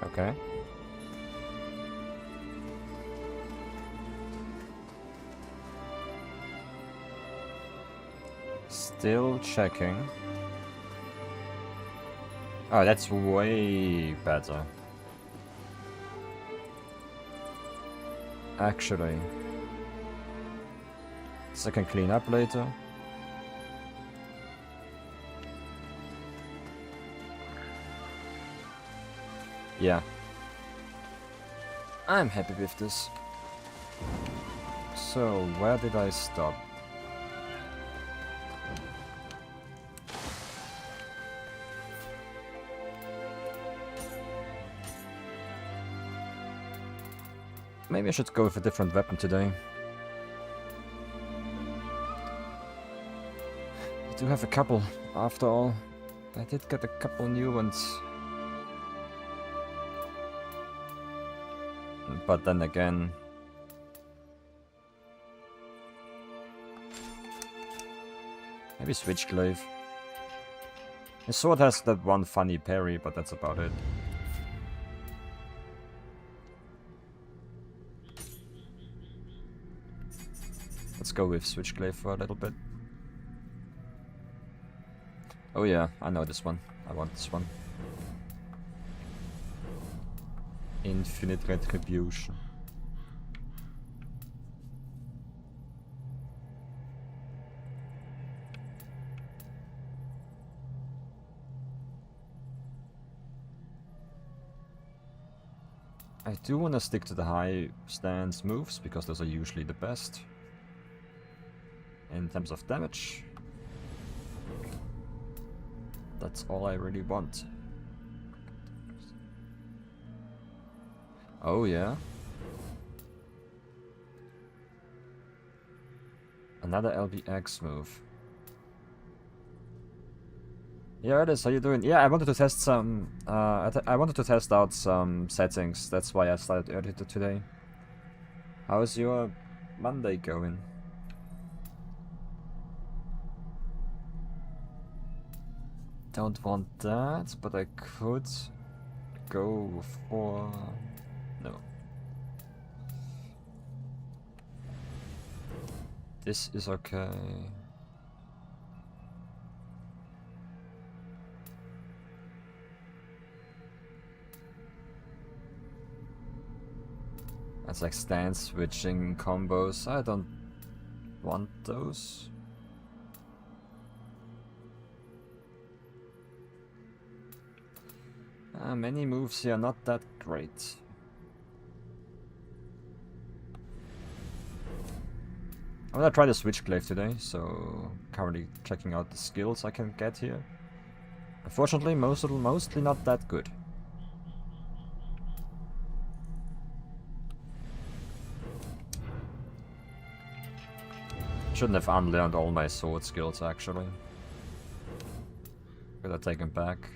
Okay. Still checking. Oh, that's way better. Actually. So I can clean up later. Yeah. I'm happy with this. So, where did I stop? Maybe I should go with a different weapon today. I do have a couple, after all. I did get a couple new ones. But then again... maybe Switchglaive. His sword has that one funny parry, but that's about it. Let's go with Switchglaive for a little bit. Oh yeah, I know this one. I want this one. Infinite Retribution. I do want to stick to the high stance moves, because those are usually the best. In terms of damage. That's all I really want. Oh yeah. Another LBX move. Yeah, it is. How you doing? Yeah, I wanted to test some. I wanted to test out some settings. That's why I started earlier today. How's your Monday going? Don't want that, but I could go for... no. This is okay. That's like stance switching combos. I don't want those. Many moves here are not that great. I'm gonna try the Switchglaive today, so currently checking out the skills I can get here. Unfortunately, mostly not that good. Shouldn't have unlearned all my sword skills actually. Gotta take them back.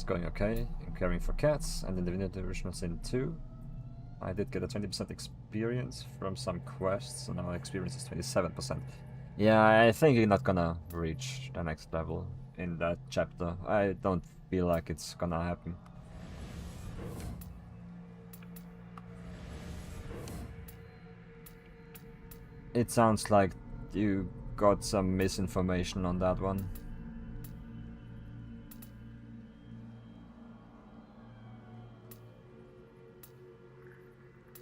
Going okay. I'm caring for cats, and in the Divinity Original Sin 2 I did get a 20% experience from some quests, so now my experience is 27%. Yeah, I think you're not gonna reach the next level in that chapter. I don't feel like it's gonna happen. It sounds like you got some misinformation on that one.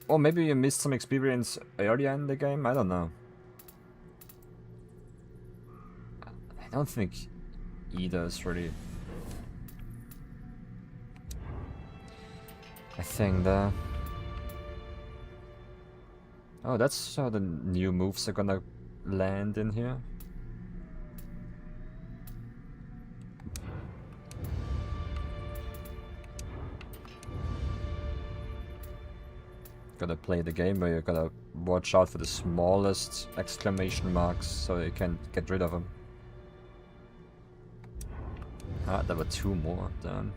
Or maybe you missed some experience earlier in the game, I don't know. I don't think either is really a thing there. Oh, that's how the new moves are gonna land in here. Gotta play the game where you gotta watch out for the smallest exclamation marks so you can get rid of them. Ah, there were two more. Damn.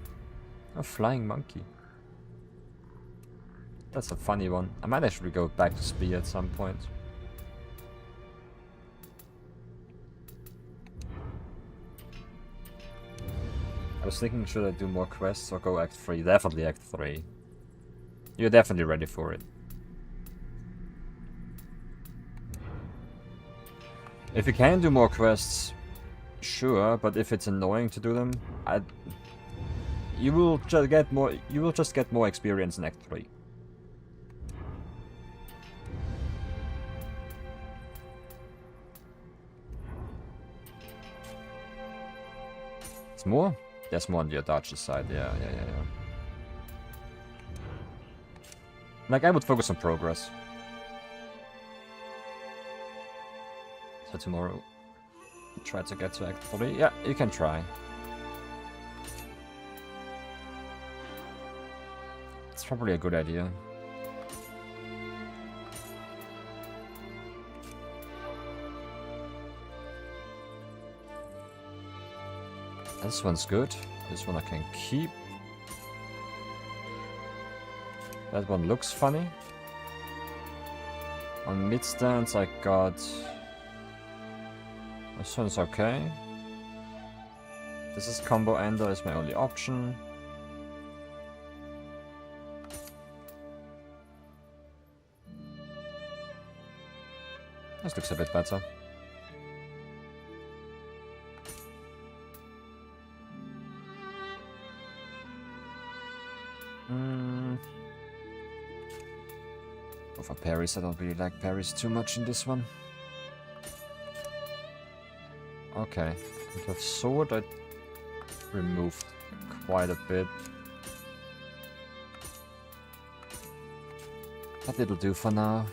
A flying monkey. That's a funny one. I might actually go back to spear at some point. was thinking, should I do more quests or go Act 3? Definitely Act 3. You're definitely ready for it. If you can do more quests, sure, but if it's annoying to do them, you will just get more. You will just get more experience in Act 3. It's more. There's more on the Adachi side. Yeah. Like, I would focus on progress. So tomorrow, try to get to Act 3. Yeah, you can try. It's probably a good idea. This one's good. This one I can keep. That one looks funny. On mid stance I got... This one's okay. This is combo ender is my only option. This looks a bit better. Go for parries. I don't really like parries too much in this one. Okay. With sword I removed quite a bit. But it'll do for now.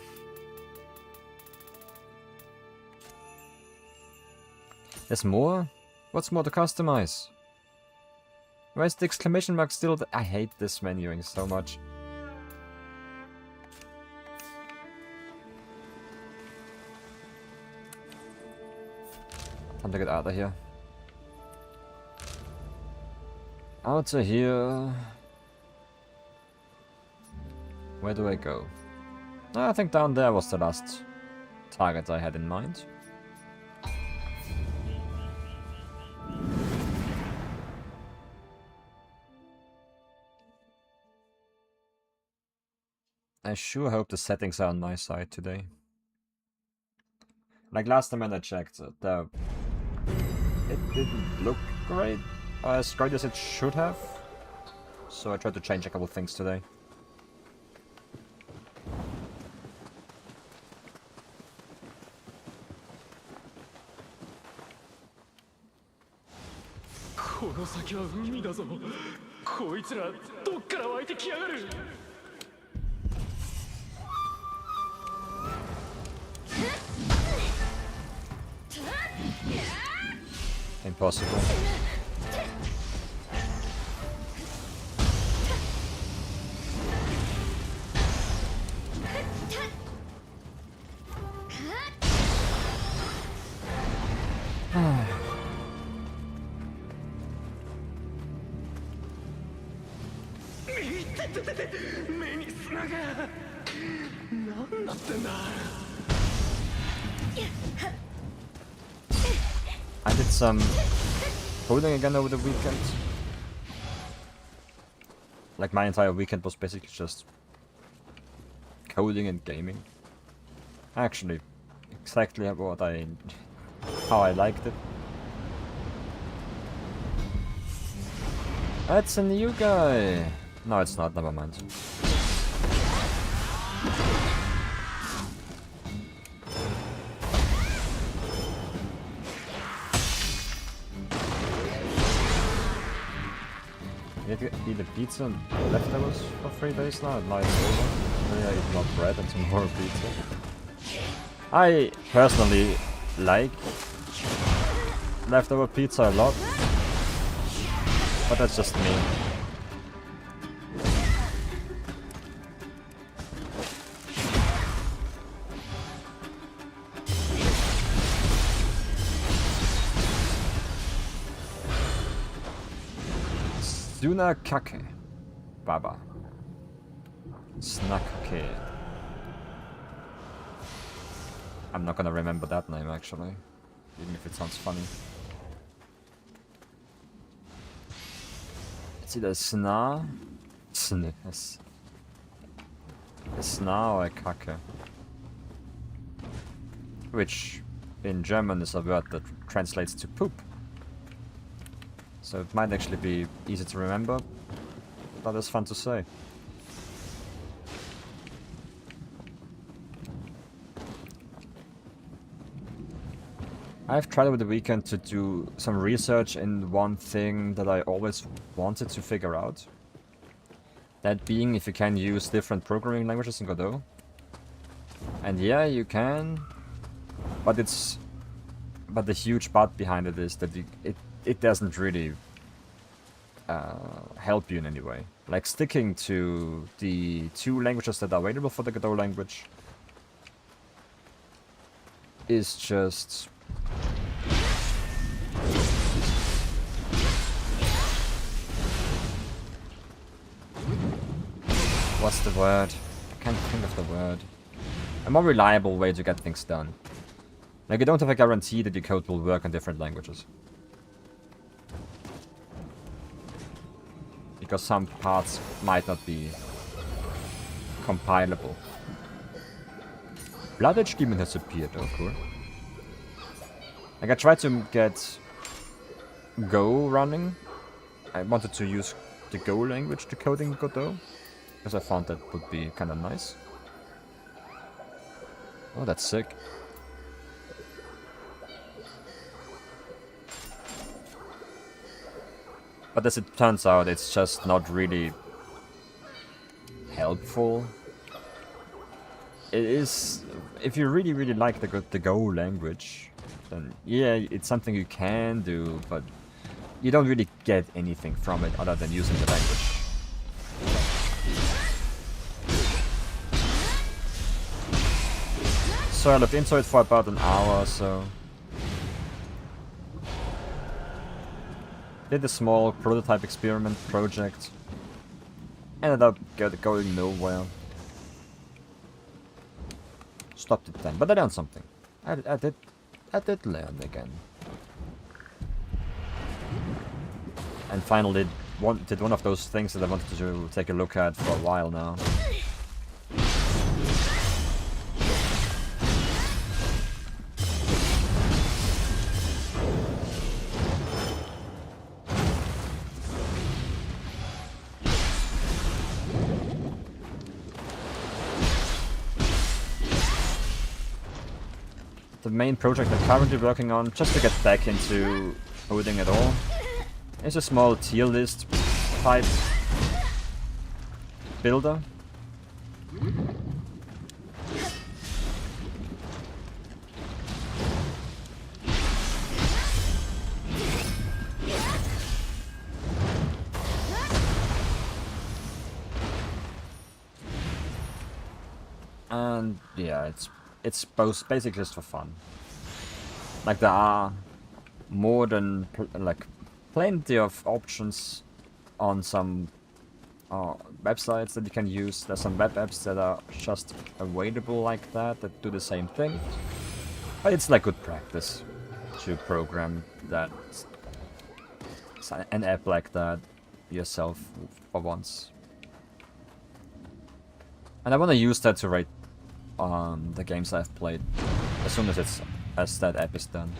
There's more? What's more to customize? Where's the exclamation mark still? I hate this menuing so much. Time to get out of here. Out of here. Where do I go? I think down there was the last target I had in mind. I sure hope the settings are on my side today. Like last time when I checked, it didn't look great, as great as it should have. So I tried to change a couple things today. Impossible. I did some coding again over the weekend. Like my entire weekend was basically just coding and gaming. Actually, exactly how I liked it. That's a new guy. No, it's not. Never mind. You get to eat a pizza and leftovers for 3 days now, and now it's over. Maybe I eat more bread and tomorrow pizza. I personally like leftover pizza a lot, but that's just me. Sunakake Baba. Snakake. I'm not gonna remember that name actually, even if it sounds funny. It's either Sna, Sna or Kacke. Which in German is a word that translates to poop. So it might actually be easy to remember, but it's fun to say. I've tried over the weekend to do some research in one thing that I always wanted to figure out. That being if you can use different programming languages in Godot. And yeah, you can, but the huge but behind it is that it doesn't really help you in any way. Like sticking to the 2 languages that are available for the Godot language is just what's the word? I can't think of the word. A more reliable way to get things done. Like you don't have a guarantee that your code will work in different languages. Because some parts might not be compilable. Blood Edge Demon has appeared, oh cool. Like I tried to get Go running. I wanted to use the Go language to code in Godot. Because I found that would be kind of nice. Oh, that's sick. But as it turns out, it's just not really helpful. It is, if you really, really like the Go language, then yeah, it's something you can do, but you don't really get anything from it other than using the language. So I looked into it for about an hour or so. Did a small prototype experiment project. Ended up going nowhere. Stopped it then, but I learned something. I did learn again. And finally did one of those things that I wanted to take a look at for a while now. The main project I'm currently working on, just to get back into coding at all, is a small tier list type builder. And yeah, it's both basically just for fun. Like there are more than plenty of options on some websites that you can use. There's some web apps that are just available like that do the same thing. But it's like good practice to program that an app like that yourself for once. And I want to use that to rate the games I've played as soon as that app is done.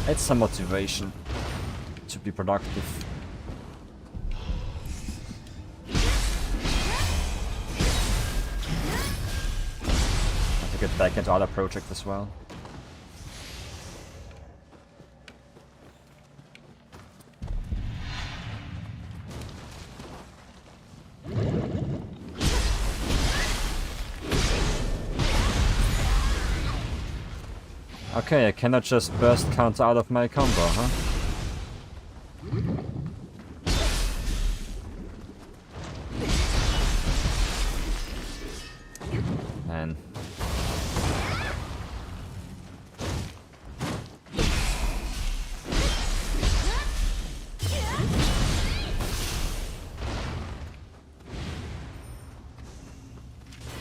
It's some motivation to be productive. I have to get back into other projects as well. Okay, I cannot just burst counter out of my combo, huh? Man.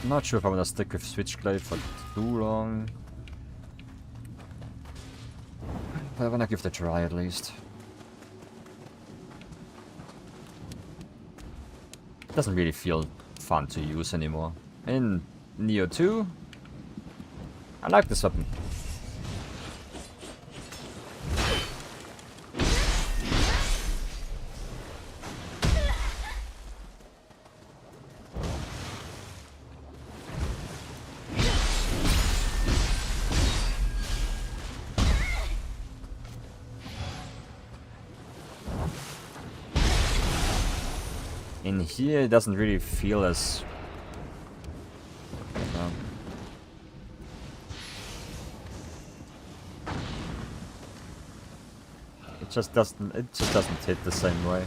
Not sure if I want to stick with Switchglaive for too long. I wanna give it a try at least. It doesn't really feel fun to use anymore. In Nioh 2, I like this weapon. In here, it doesn't really feel as... It just doesn't hit the same way.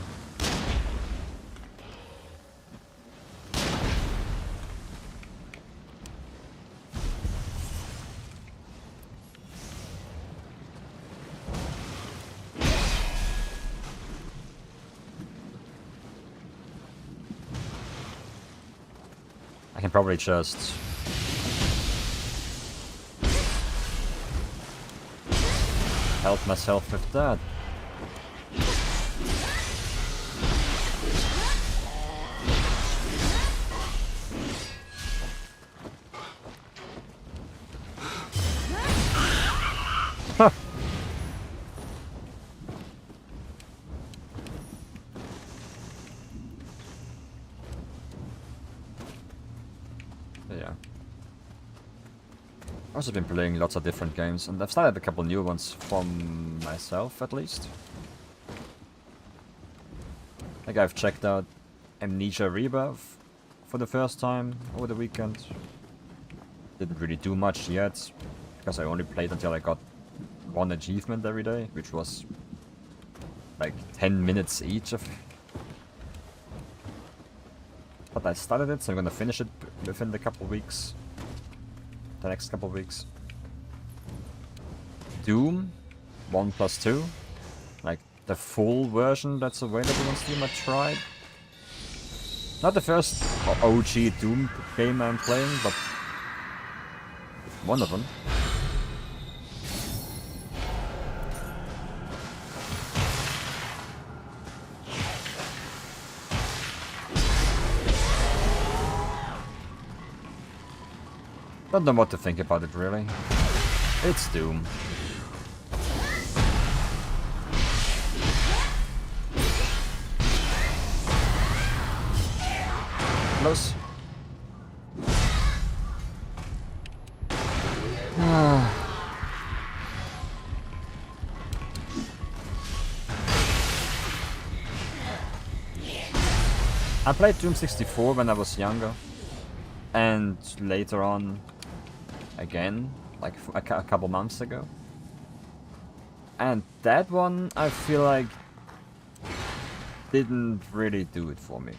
I can probably just... help myself with that. Huh. Yeah. I've also been playing lots of different games, and I've started a couple new ones for myself, at least. Like, I've checked out Amnesia Rebirth for the first time over the weekend. Didn't really do much yet, because I only played until I got one achievement every day, which was like 10 minutes each of... But I started it, so I'm gonna finish it within the couple weeks. The next couple weeks. Doom 1+2, like the full version that's available on Steam. I tried. Not the first OG Doom game I'm playing, but one of them. Don't know what to think about it, really. It's Doom. Close. I played Doom 64 when I was younger, and later on again, like a couple months ago. And that one, I feel like, didn't really do it for me.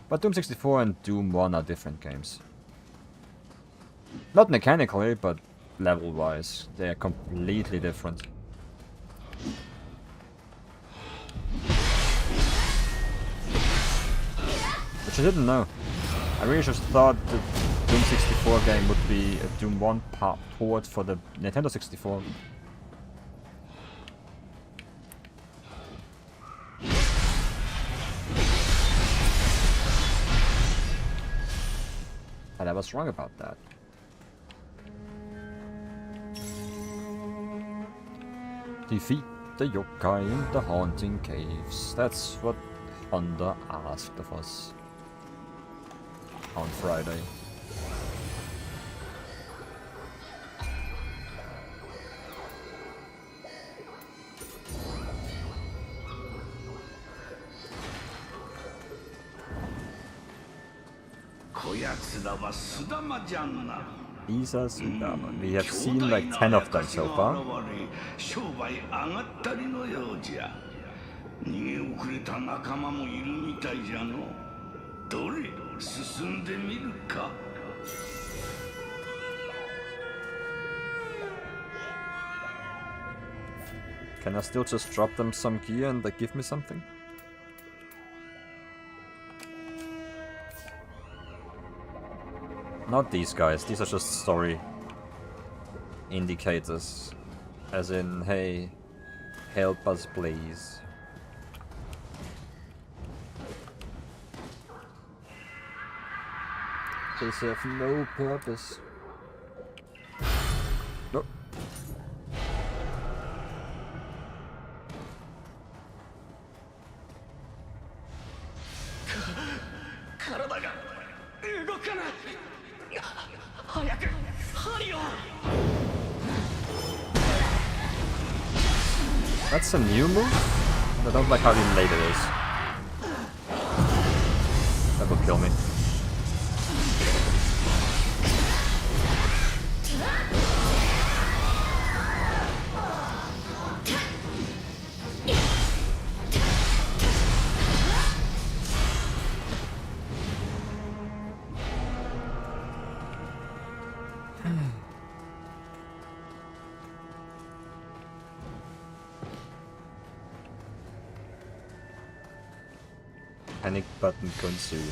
But Doom 64 and Doom 1 are different games. Not mechanically, but level-wise, they are completely different. Which I didn't know. I really just thought the Doom 64 game would be a Doom 1 port for the Nintendo 64. And I was wrong about that. Defeat the yokai in the haunting caves. That's what Honda asked of us on Friday. Isa Sudama. We have seen like 10 of them so far. Can I still just drop them some gear and they give me something? Not these guys, these are just story indicators. As in, hey, help us please. They serve no purpose. Nope. That's a new move? I don't like how late it is. That will kill me. Panic button consumed.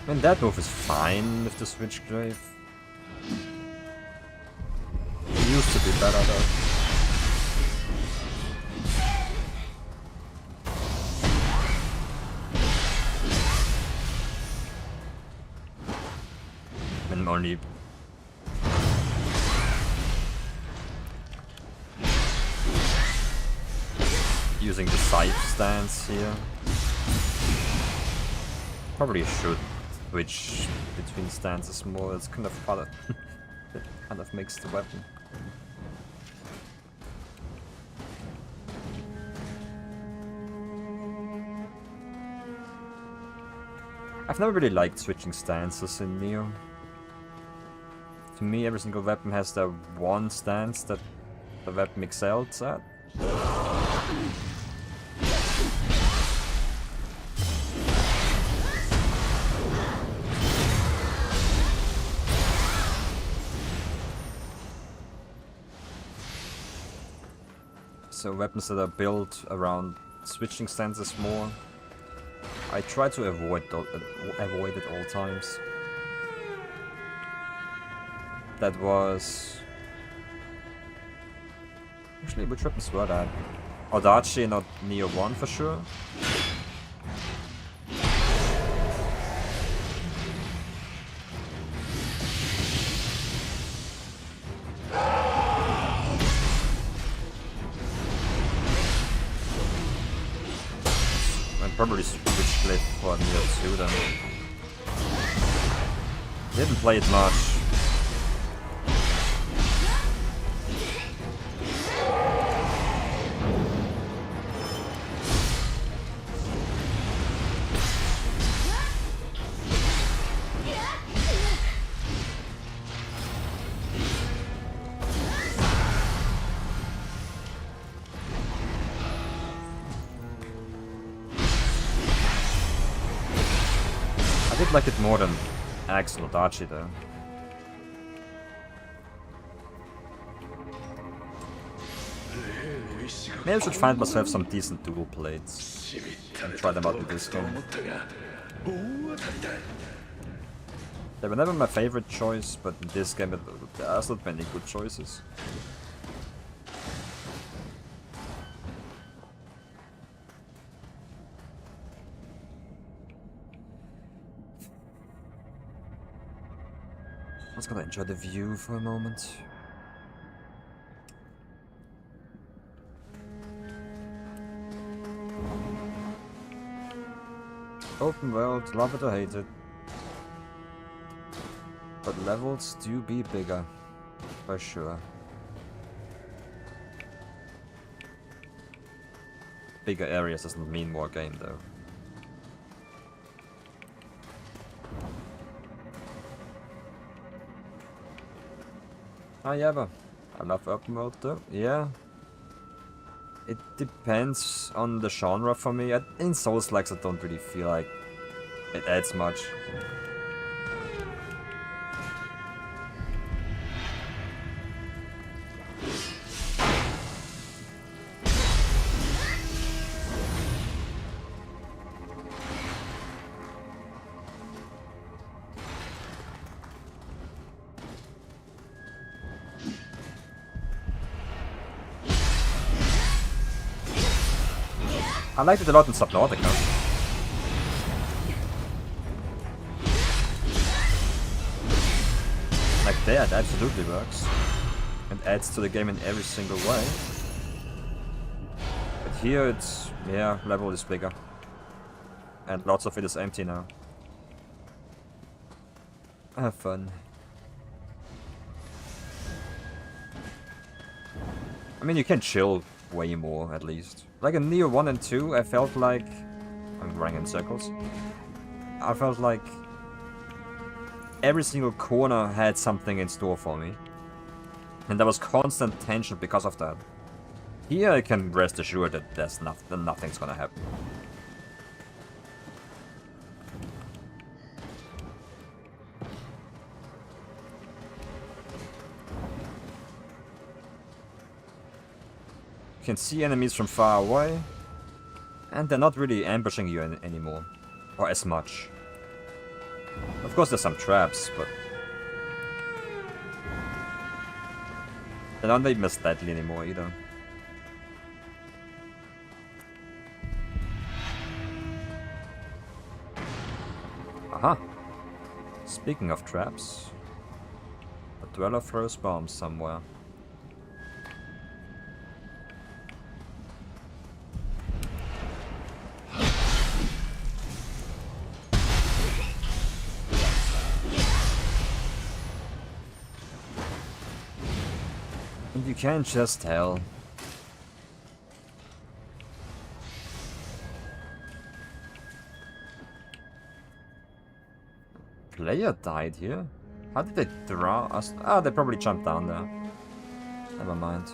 I mean, that move is fine with the Switchglaive. It used to be better though. I'm only using the scythe stance here. Probably should switch between stances more. It's kind of part of it kind of makes the weapon. I've never really liked switching stances in Nioh. To me, every single weapon has the one stance that the weapon excels at. So weapons that are built around switching stances more, I try to avoid it all times. That was actually which weapons were that? Odachi, not Nioh 1 for sure. Probably Switchglaive for Nioh 2 then. Didn't play it much. I did like it more than Axe or Odachi though. Maybe I should find myself some decent dual plates and try them out in this game. They were never my favorite choice, but in this game there's not many good choices. I'm just gonna enjoy the view for a moment. Open world, love it or hate it. But levels do be bigger, for sure. Bigger areas doesn't mean more game though. Ah, yeah, but I love open world though. Yeah. It depends on the genre for me. In Souls-likes I don't really feel like it adds much. I liked it a lot in Subnautica. Like there, it absolutely works. And adds to the game in every single way. But here it's, yeah, level is bigger. And lots of it is empty now. Have fun. I mean, you can chill way more, at least. Like in Nioh 1 and 2, I felt like... I'm running in circles. I felt like every single corner had something in store for me. And there was constant tension because of that. Here I can rest assured that there's nothing's gonna happen. You can see enemies from far away, and they're not really ambushing you anymore, or as much. Of course there's some traps, but they're not even as deadly anymore either. Aha! Speaking of traps, a dweller throws bombs somewhere. You can't just tell. Player died here? How did they draw us? Ah, they probably jumped down there. Never mind.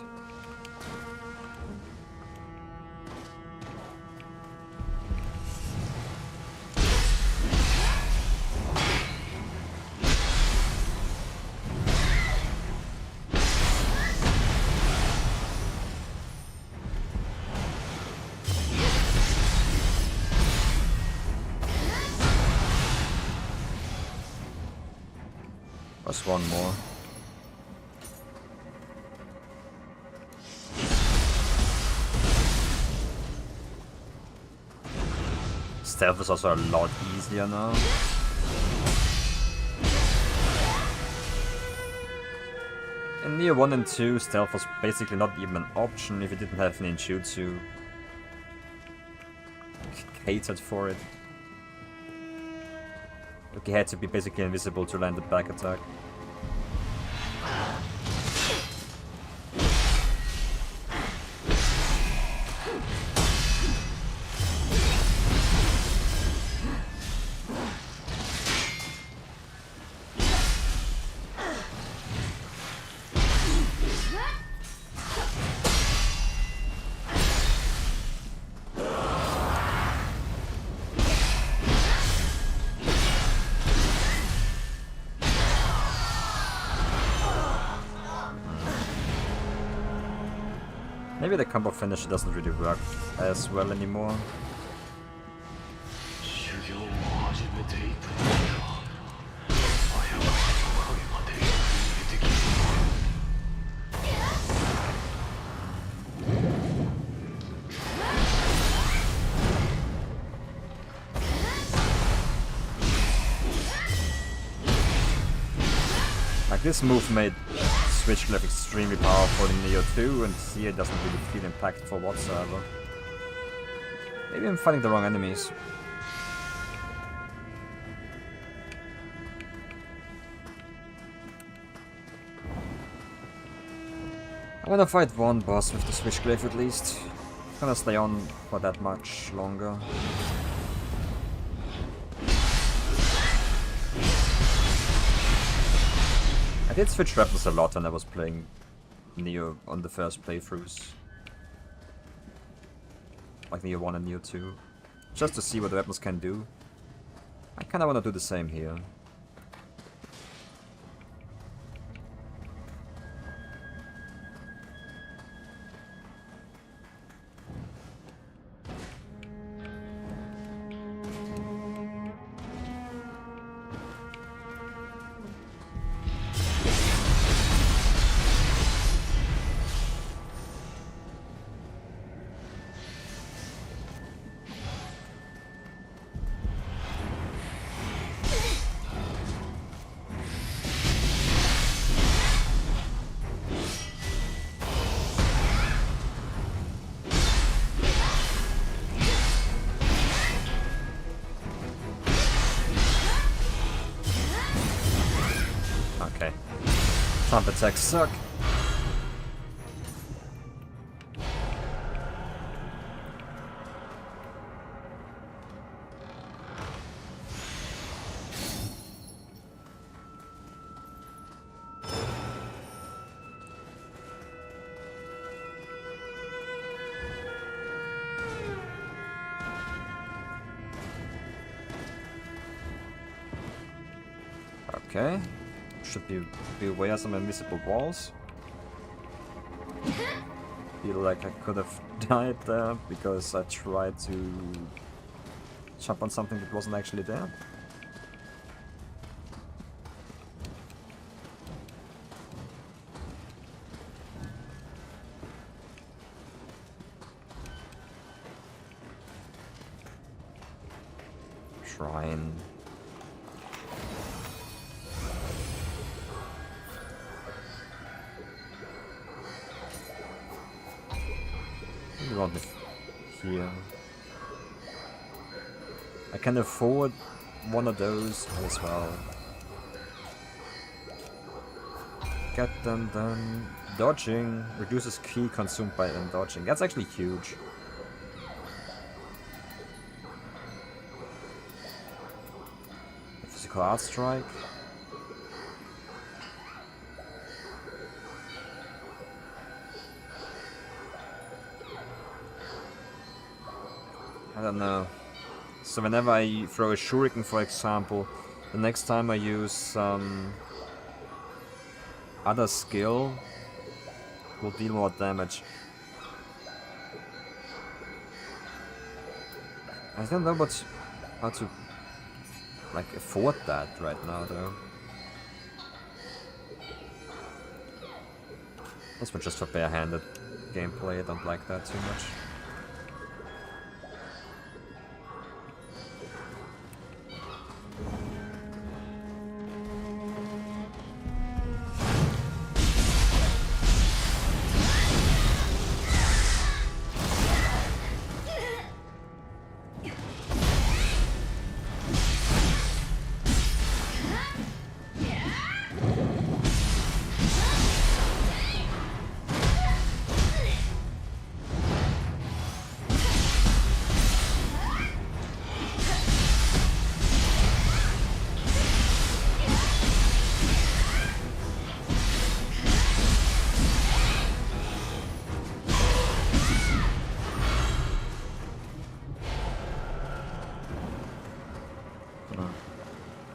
Just one more. Stealth is also a lot easier now. In Nioh 1 and 2, stealth was basically not even an option if you didn't have an ninjutsu catered for it. Like you had to be basically invisible to land the back attack. Maybe the combo finish doesn't really work as well anymore. Like this move made Switchglaive extremely powerful in Nioh 2, and here it doesn't really feel impactful whatsoever. Maybe I'm fighting the wrong enemies. I'm gonna fight one boss with the Switchglaive at least. I'm gonna stay on for that much longer. I did switch weapons a lot when I was playing Nioh on the first playthroughs. like Nioh 1 and Nioh 2. Just to see what the weapons can do. I kinda wanna do the same here. Okay. Thump attacks suck. Okay. Should be aware of some invisible walls. Feel like I could have died there because I tried to jump on something that wasn't actually there. Shrine. You want me here? I can afford one of those as well. Get them done. Dodging reduces ki consumed by them dodging. That's actually huge. Physical art strike. I don't know. So whenever I throw a shuriken, for example, the next time I use some other skill will deal more damage. I don't know how to like afford that right now though. This was just for barehanded gameplay. I don't like that too much.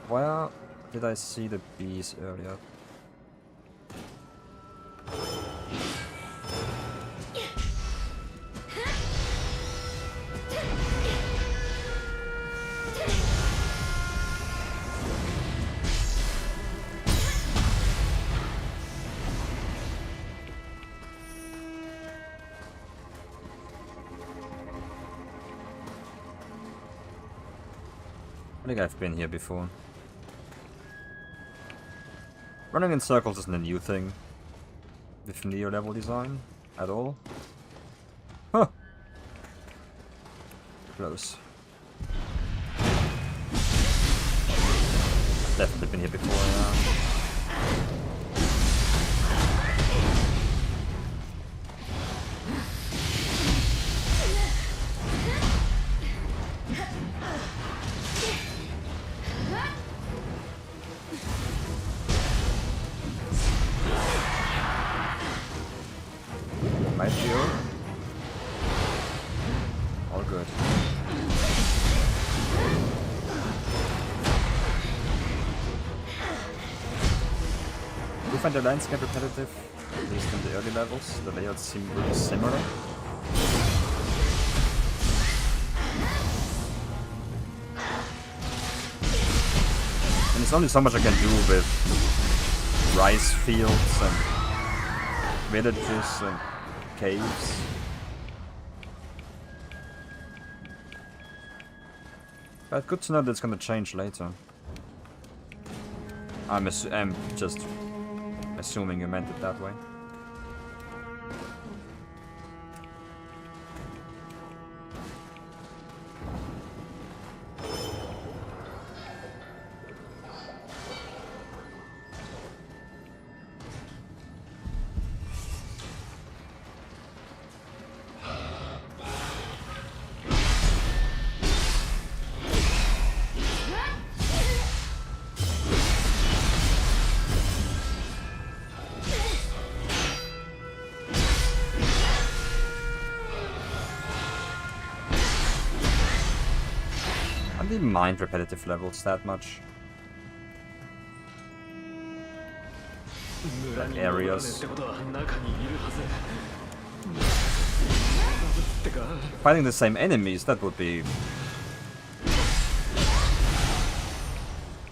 Where did I see the bees earlier? I think I've been here before. Running in circles isn't a new thing with Nioh level design at all. Huh. Close. I've definitely been here before, yeah. find the landscape repetitive, at least in the early levels. The layouts seem really similar. And there's only so much I can do with rice fields and villages and caves. But good to know that it's gonna change later. I'm just assuming you meant it that way. I didn't mind repetitive levels that much. Like areas. Fighting the same enemies, that would be...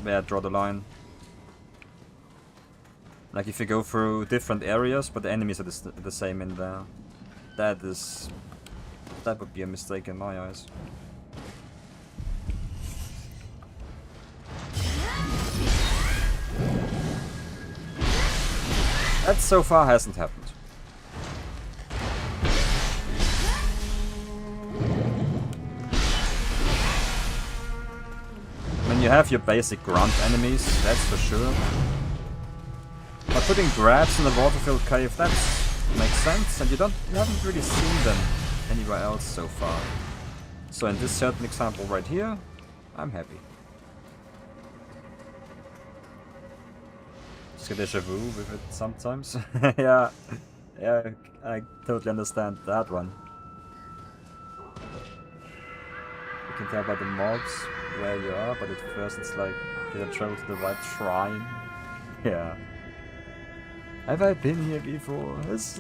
where I draw the line. Like if you go through different areas, but the enemies are the same in there. That would be a mistake in my eyes. That so far hasn't happened. When you have your basic grunt enemies, that's for sure. But putting grabs in the water-filled cave, that makes sense, and you haven't really seen them anywhere else so far. So in this certain example right here, I'm happy. Just get deja vu with it sometimes. yeah, I totally understand that one. You can tell by the mobs where you are, but at first it's like, did I travel to the right shrine? Yeah. Have I been here before? This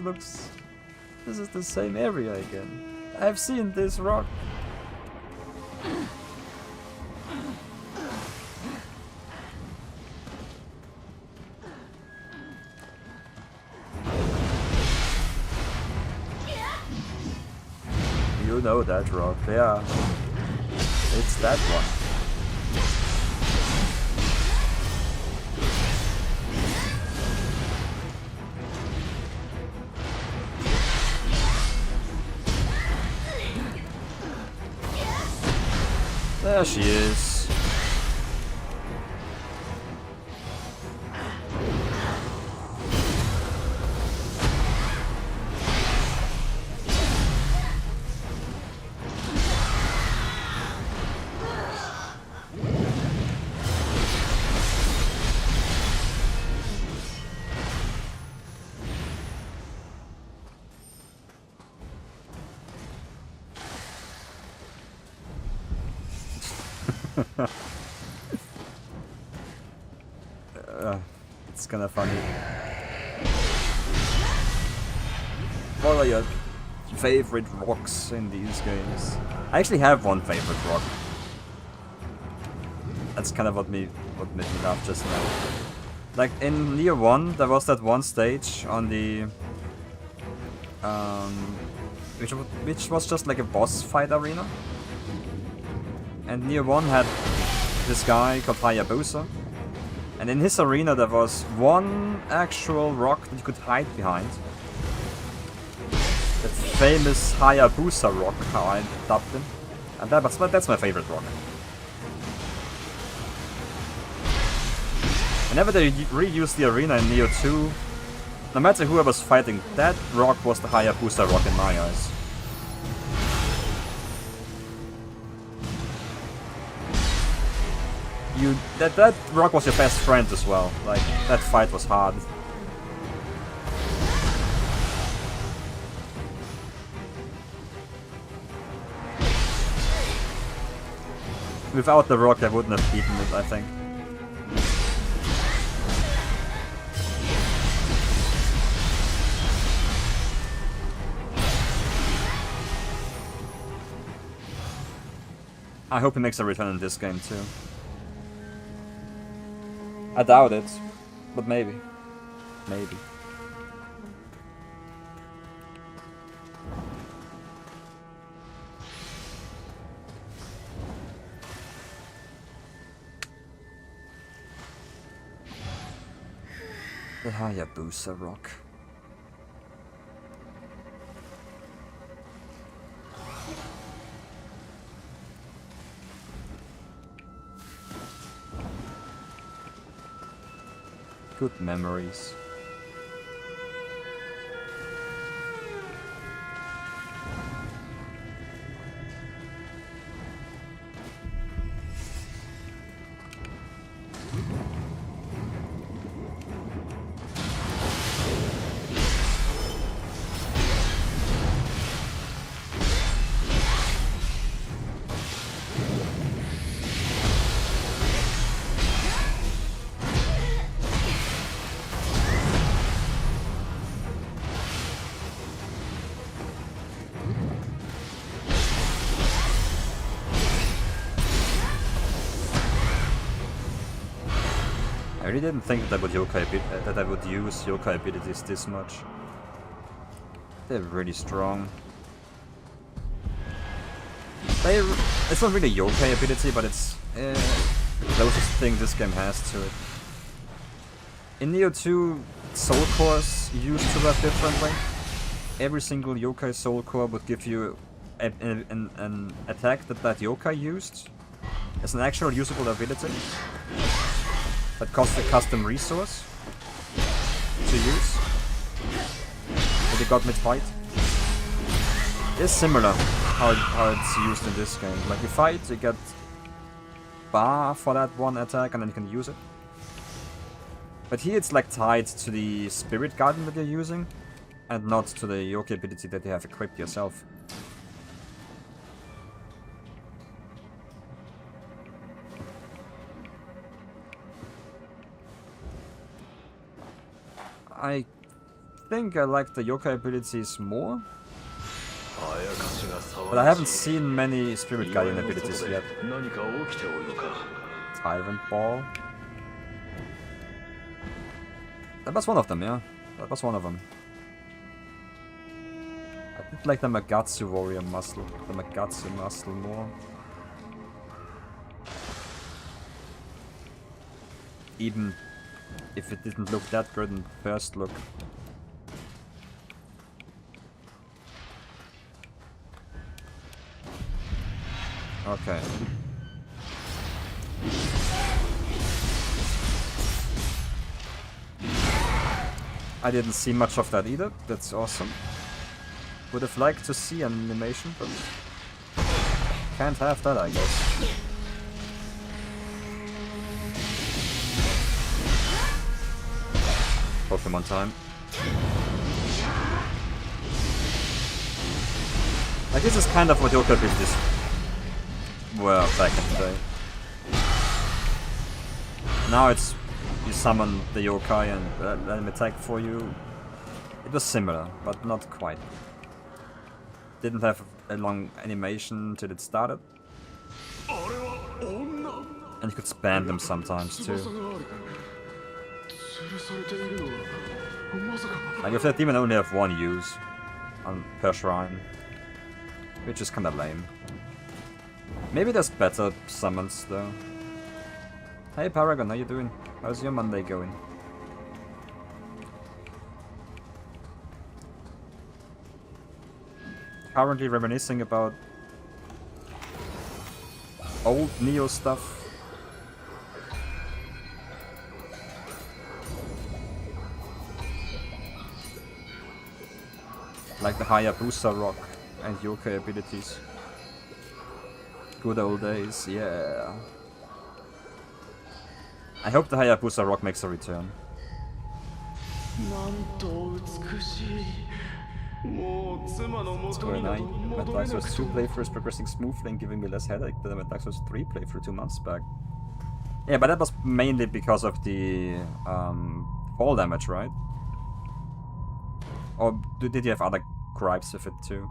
is the same area again. I've seen this rock. You know that rock, yeah. It's that one. There she is. It's kinda funny. What are your favorite rocks in these games? I actually have one favorite rock. That's kind of what made me laugh just now. Like in Nioh 1, there was that one stage on the which was just like a boss fight arena. And Nioh 1 had this guy called Hayabusa. And in his arena there was one actual rock that you could hide behind. The famous Hayabusa rock, how I dubbed him. And that's my favorite rock. Whenever they reused the arena in Nioh 2, no matter who I was fighting, that rock was the Hayabusa rock in my eyes. That rock was your best friend as well. Like, that fight was hard. Without the rock I wouldn't have beaten it, I think. I hope he makes a return in this game too. I doubt it, but maybe. Maybe. The Hayabusa rock. Good memories. I really didn't think that I would use yokai abilities this much. They're really strong. It's not really a yokai ability, but it's the closest thing this game has to it. In Nioh 2, soul cores used to that differently. Every single yokai soul core would give you an attack that yokai used. It's an actual usable ability that costs a custom resource to use. That you got mid-fight. It's similar how it's used in this game. Like you fight, you get bar for that one attack and then you can use it. But here it's like tied to the spirit guardian that you're using and not to the yokai ability that you have equipped yourself. I think I like the yokai abilities more, but I haven't seen many spirit guardian abilities yet. Tyrant Ball. That was one of them, yeah. That was one of them. I did like the Magatsu warrior muscle, the Magatsu muscle more. Even if it didn't look that good in first look. Okay. I didn't see much of that either. That's awesome. Would have liked to see an animation, but can't have that, I guess. Pokemon time. Like this is kind of what yokai abilities were back in the day. Now it's you summon the yokai and let him attack for you. It was similar, but not quite. Didn't have a long animation till it started. And you could spam them sometimes too. Like if that demon only have one use per shrine, which is kinda lame. Maybe there's better summons though. Hey Paragon, how you doing? How's your Monday going? Currently reminiscing about old Nioh stuff. Like the Hayabusa rock and yokai abilities. Good old days, yeah. I hope the Hayabusa rock makes a return. It's going on. My Dark Souls 2 playthrough is progressing smoothly and giving me less headache than my Dark Souls 3 playthrough 2 months back. Yeah, but that was mainly because of the fall damage, right? Or did you have other gripes with it too?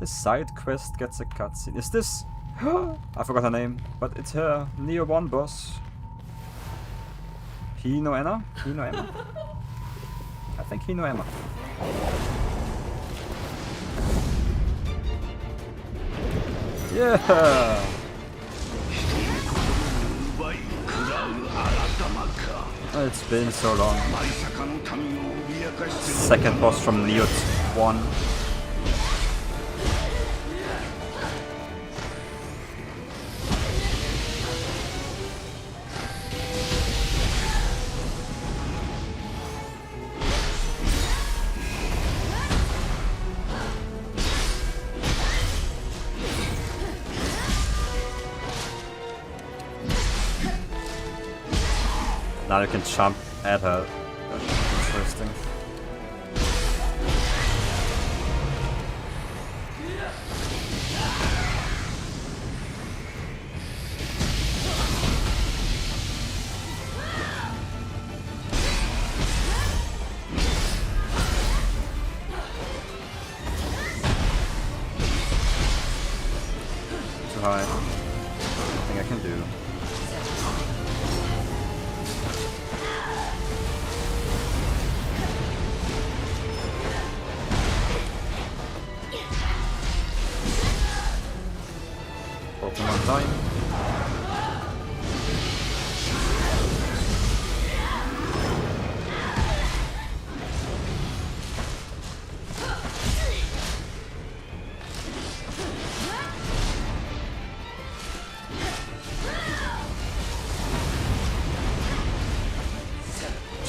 The side quest gets a cutscene. Is this... I forgot her name, but it's her Nioh 1 boss. Hino-emma? Hino-emma? I think Hino-emma. Yeah! It's been so long. Second boss from Nioh 1. Now you can jump at her. That's interesting. Too high. Nothing I can do. Pokemon time.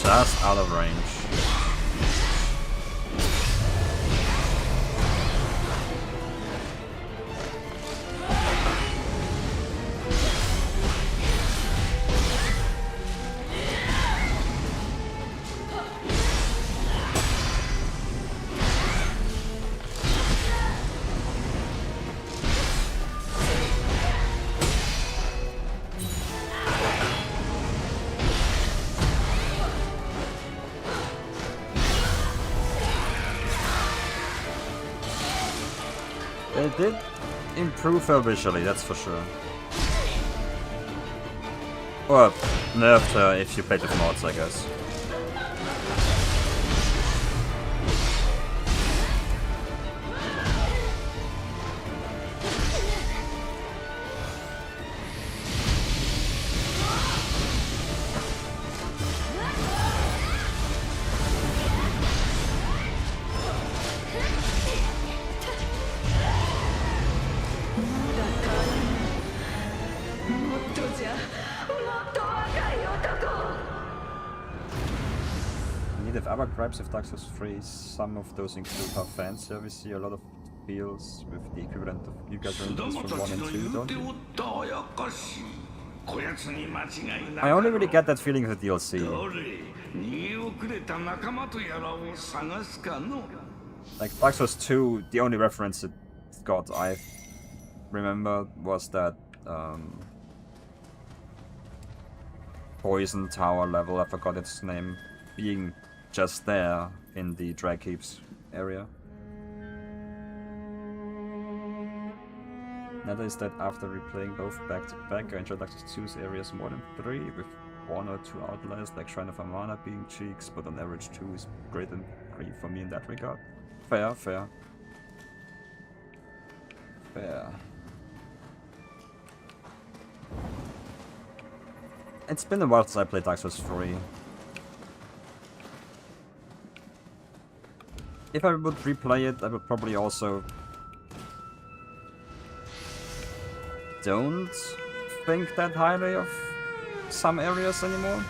Just out of range. It did improve her visually, that's for sure. Or nerfed her if you played with mods, I guess. If other gripes of Dark Souls 3, some of those include how fan service a lot of feels with the equivalent of you guys from 1 and 2, don't you? I only really get that feeling with the DLC. Like Dark Souls 2, the only reference it got I remember was that Poison Tower level, I forgot its name, being just there in the Drag Heaps area. Another is that after replaying both back to back, I enjoyed Dark Souls 2's areas more than 3, with 1 or 2 outliers like Shrine of Amana being cheeks, but on average 2 is greater than 3 for me in that regard. Fair, fair. Fair. It's been a while since I played Dark Souls 3. If I would replay it, I would probably also don't think that highly of some areas anymore.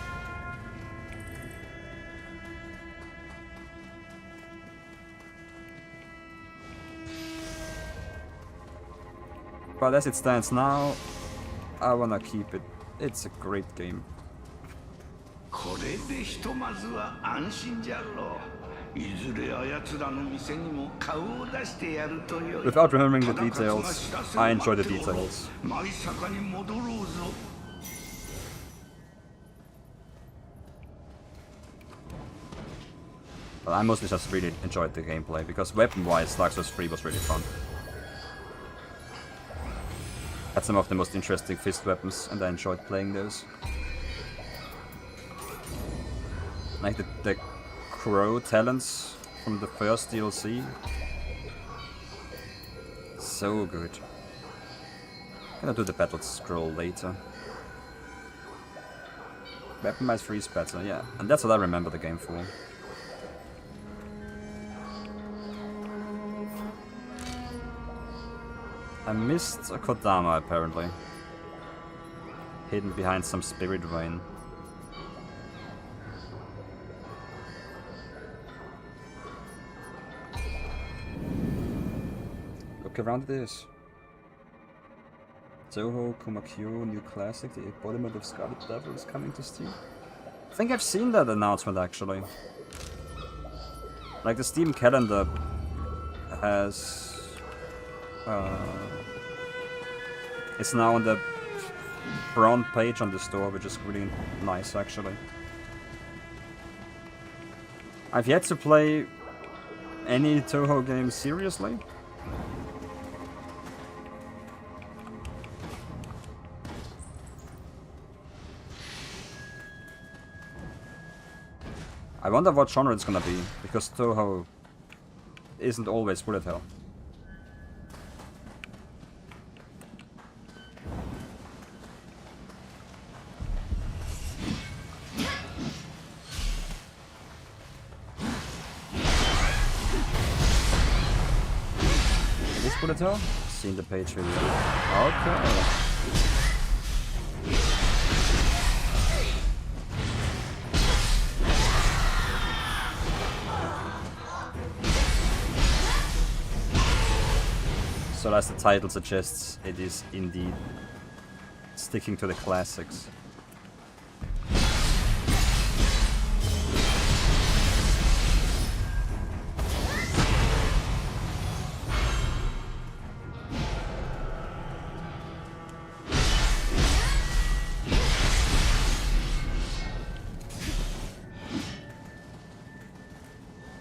But as it stands now, I wanna keep it. It's a great game. Without remembering the details, I enjoy the details. But I mostly just really enjoyed the gameplay, because weapon-wise, Dark Souls 3 was really fun. Had some of the most interesting fist weapons, and I enjoyed playing those. Like the Crow Talons from the first DLC. So good. Gonna do the battle scroll later. Weaponized freeze battle, yeah. And that's what I remember the game for. I missed a Kodama apparently. Hidden behind some spirit vein. Look around this. Toho Komakyo New Classic, the embodiment of Scarlet Devil is coming to Steam. I think I've seen that announcement actually. Like the Steam calendar has... it's now on the front page on the store, which is really nice actually. I've yet to play any Toho game seriously. I wonder what genre it's gonna be, because Toho isn't always bullet hell. Is bullet hell? Seen the page video. Okay. So as the title suggests, it is indeed sticking to the classics.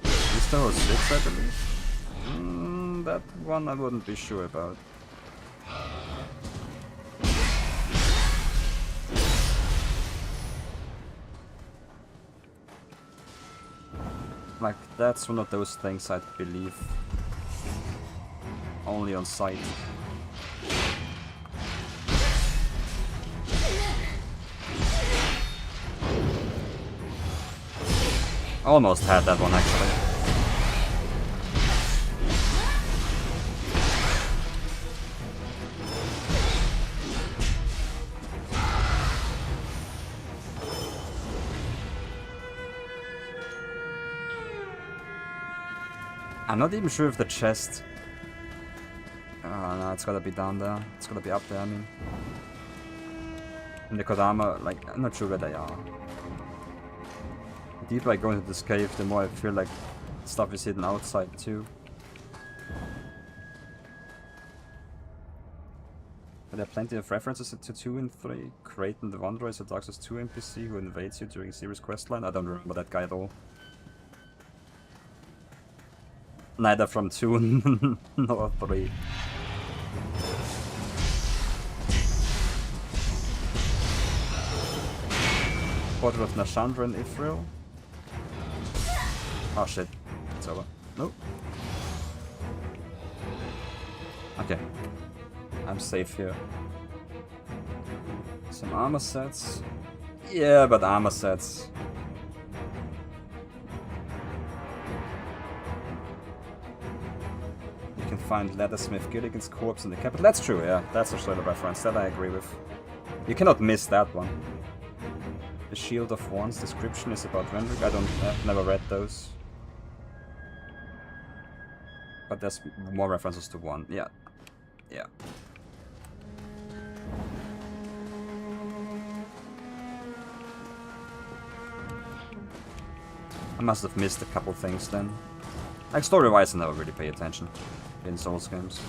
Is Toho 6, I believe? That one I wouldn't be sure about. Like, that's one of those things I'd believe only on sight. Almost had that one actually. I'm not even sure if the chest... Oh no, it's gotta be down there. It's gotta be up there, I mean. And the Kodama, like, I'm not sure where they are. The deeper I go into this cave, the more I feel like stuff is hidden outside too. But there are plenty of references to 2 and 3. Kraton the Wanderer is a Dark Souls 2 NPC who invades you during Series questline. I don't remember that guy at all. Neither from 2 nor 3. Portrait of Nashandra and Ifril. Oh shit, it's over. Nope. Okay. I'm safe here. Some armor sets. Yeah, but armor sets. You can find Leathersmith Gilligan's corpse in the capital. That's true, yeah. That's a sort of reference. That I agree with. You cannot miss that one. The Shield of Wands description is about Vendrick. I've never read those. But there's more references to 1. Yeah. Yeah. I must have missed a couple things then. Like story-wise, I never really pay attention in Souls games.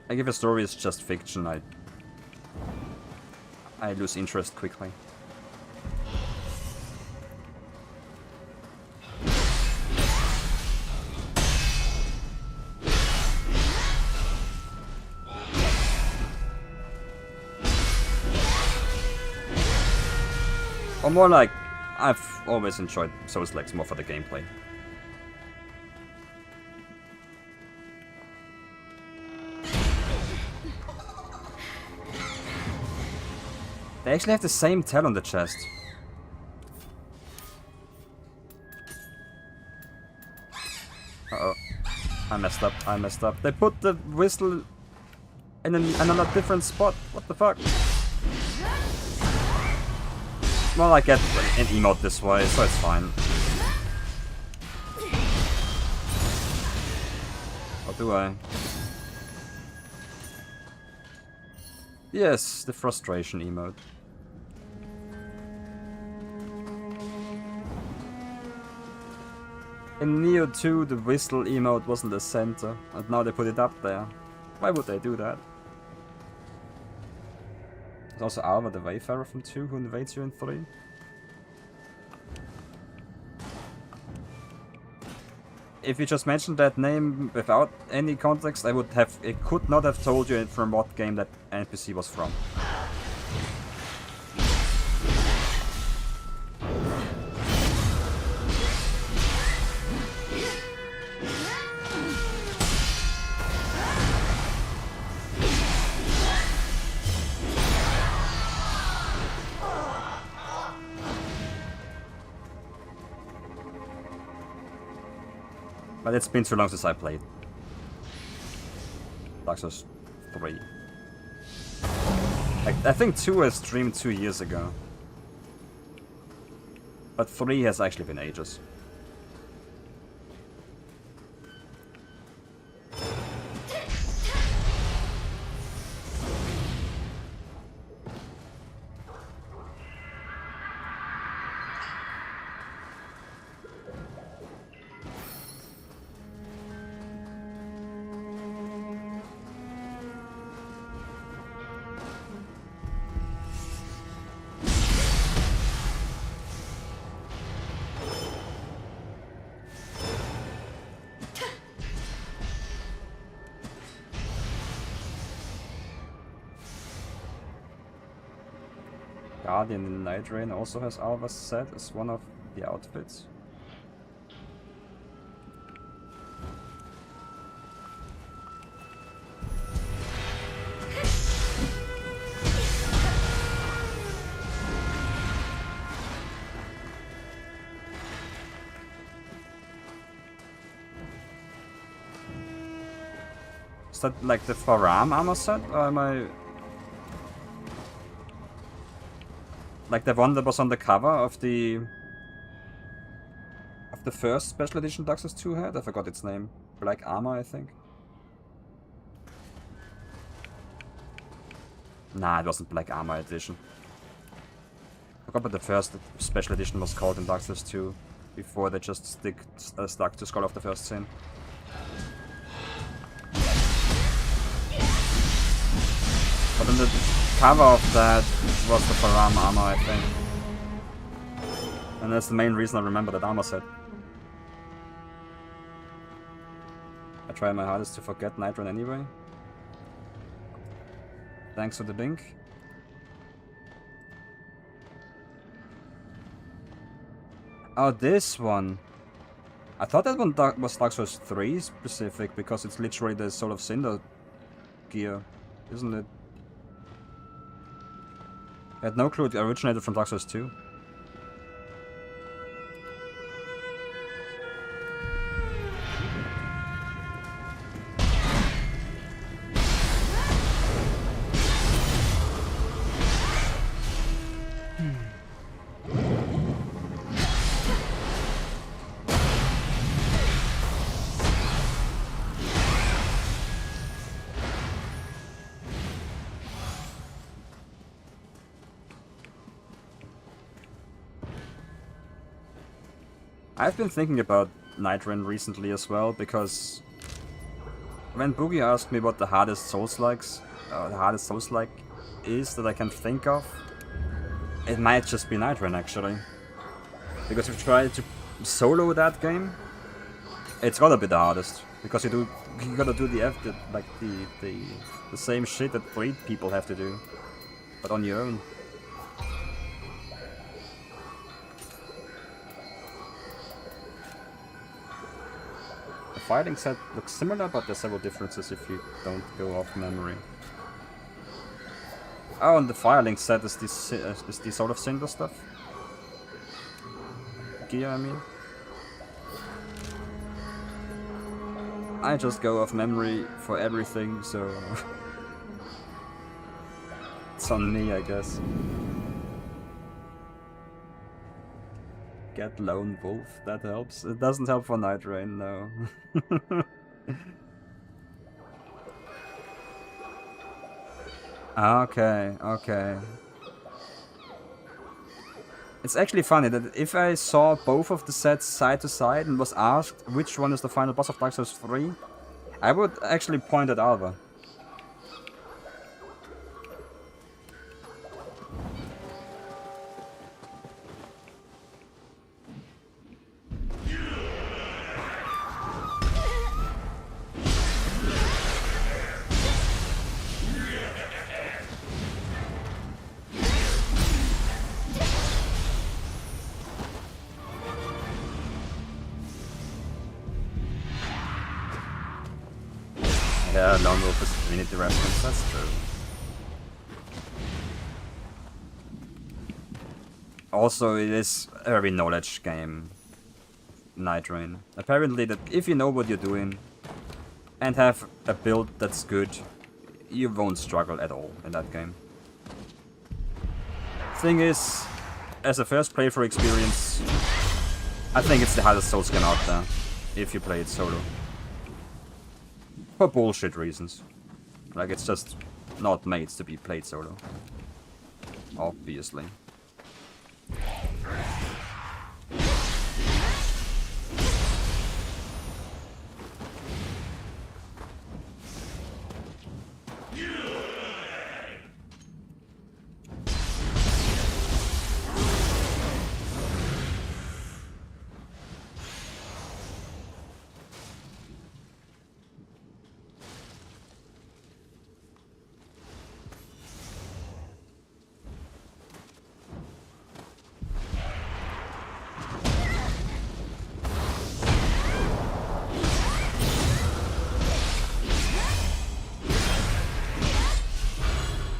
Like if a story is just fiction, I lose interest quickly. Or more like, I've always enjoyed Souls-likes more for the gameplay. They actually have the same tail on the chest. Uh-oh. I messed up, I messed up. They put the whistle in another different spot. What the fuck? Well, I get an emote this way, so it's fine. Or do I? Yes, the frustration emote. In Nioh 2, the whistle emote was in the center, and now they put it up there. Why would they do that? There's also Alva the Wayfarer from 2 who invades you in 3. If you just mentioned that name without any context, I could not have told you from what game that NPC was from. But it's been too long since I played Dark Souls 3. I think 2 I streamed 2 years ago. But 3 has actually been ages. Guardian in Night Rain also has Alva's set as one of the outfits. Is that like the Faram armor set, or am I... Like the one that was on the cover of the first special edition Dark Souls 2 had? I forgot its name. Black Armor, I think. Nah, it wasn't Black Armor edition. I forgot what the first special edition was called in Dark Souls 2 before they just stuck to Skull of the First Sin. But on the cover of that was the Faram armor, I think. And that's the main reason I remember that armor set. I try my hardest to forget Night Rain anyway. Thanks for the link. Oh, this one. I thought that one was Dark Souls 3 specific, because it's literally the Soul of Cinder gear, isn't it? I had no clue it originated from Dark Souls 2. I've been thinking about Night Rain recently as well, because when Boogie asked me what the hardest Souls-like is that I can think of, it might just be Night Rain actually. Because if you try to solo that game, it's gotta be the hardest, because you gotta do the same shit that 3 people have to do, but on your own. fighting set looks similar, but there's several differences if you don't go off memory. Oh, and the filing set is this sort of single stuff. Gear, I mean. I just go off memory for everything, so it's on me, I guess. Get Lone Wolf, that helps. It doesn't help for Night Rain, no. Okay, okay. It's actually funny that if I saw both of the sets side to side and was asked which one is the final boss of Dark Souls 3, I would actually point at Alva. Yeah, Lone Wolf is a Divinity reference, that's true. Also, it is a very knowledge game, Night Rain. Apparently, that if you know what you're doing and have a build that's good, you won't struggle at all in that game. Thing is, as a first playthrough experience, I think it's the hardest Souls game out there, if you play it solo. For bullshit reasons. Like, it's just not made to be played solo. Obviously.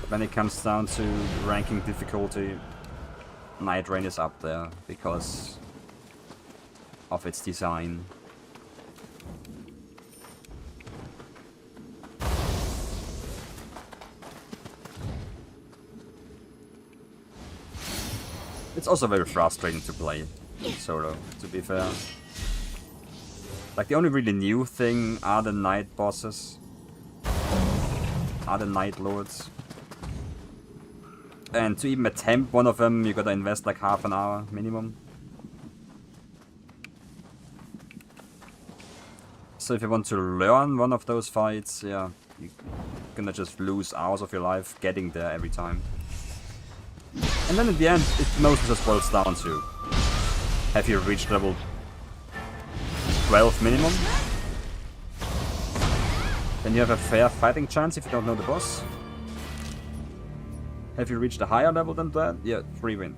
When it comes down to ranking difficulty, Night Rain is up there because of its design. It's also very frustrating to play solo, to be fair. Like, the only really new thing are the night bosses, are the Night Lords. And to even attempt one of them, you gotta invest like half an hour minimum. So if you want to learn one of those fights, yeah, you're gonna just lose hours of your life getting there every time. And then in the end, it mostly just boils down to, have you reached level 12 minimum? Then you have a fair fighting chance if you don't know the boss. Have you reached a higher level than that? Yeah, free win.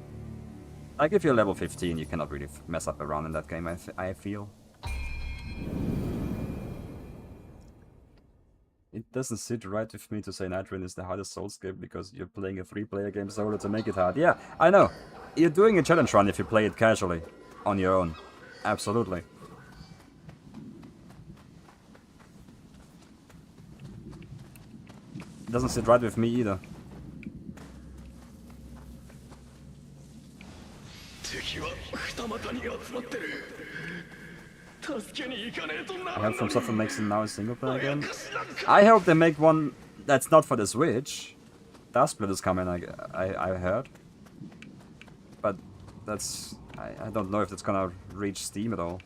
Like, if you're level 15, you cannot really mess up around in that game, I feel. It doesn't sit right with me to say Night Rain is the hardest Souls game because you're playing a 3-player game solo to make it hard. Yeah, I know. You're doing a challenge run if you play it casually, on your own. Absolutely. It doesn't sit right with me either. I hope From Software makes it now a single player game. I hope they make one that's not for the Switch. Dustsplit is coming, I heard. But that's... I don't know if that's gonna reach Steam at all.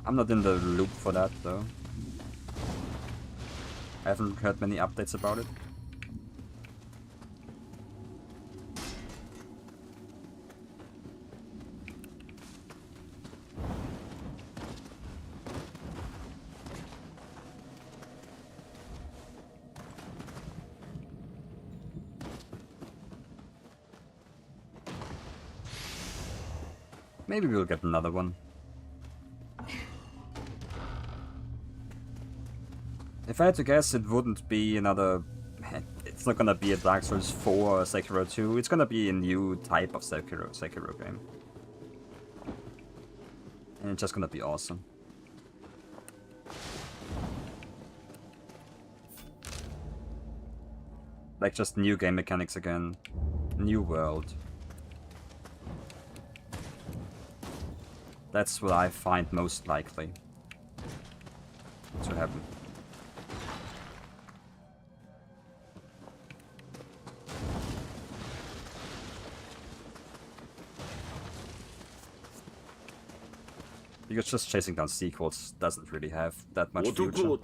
I'm not in the loop for that, though. I haven't heard many updates about it. Maybe we'll get another one. If I had to guess, it wouldn't be another... It's not gonna be a Dark Souls 4 or Sekiro 2. It's gonna be a new type of Sekiro game. And it's just gonna be awesome. Like, just new game mechanics again. New world. That's what I find most likely to happen. Because just chasing down sequels doesn't really have that much future.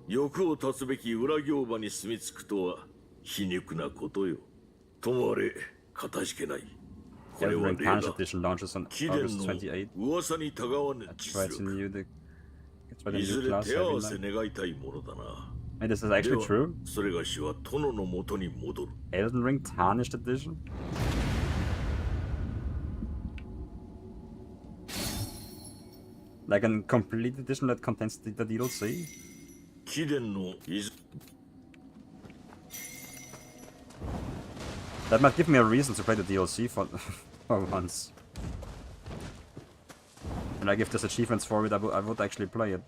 欲を断つべき裏行場に住み着くとは皮肉なことよ。ともあれ、かたじけない。これは例だ。貴殿の噂にたがわぬ実力。いずれ手合わせ願いたいものだな。And this is actually true? それがしは殿の元に戻る。Elden Ring Tarnished Edition? Like a complete edition that contains the DLC? That might give me a reason to play the DLC for once. And like if there's achievements for it, I would actually play it.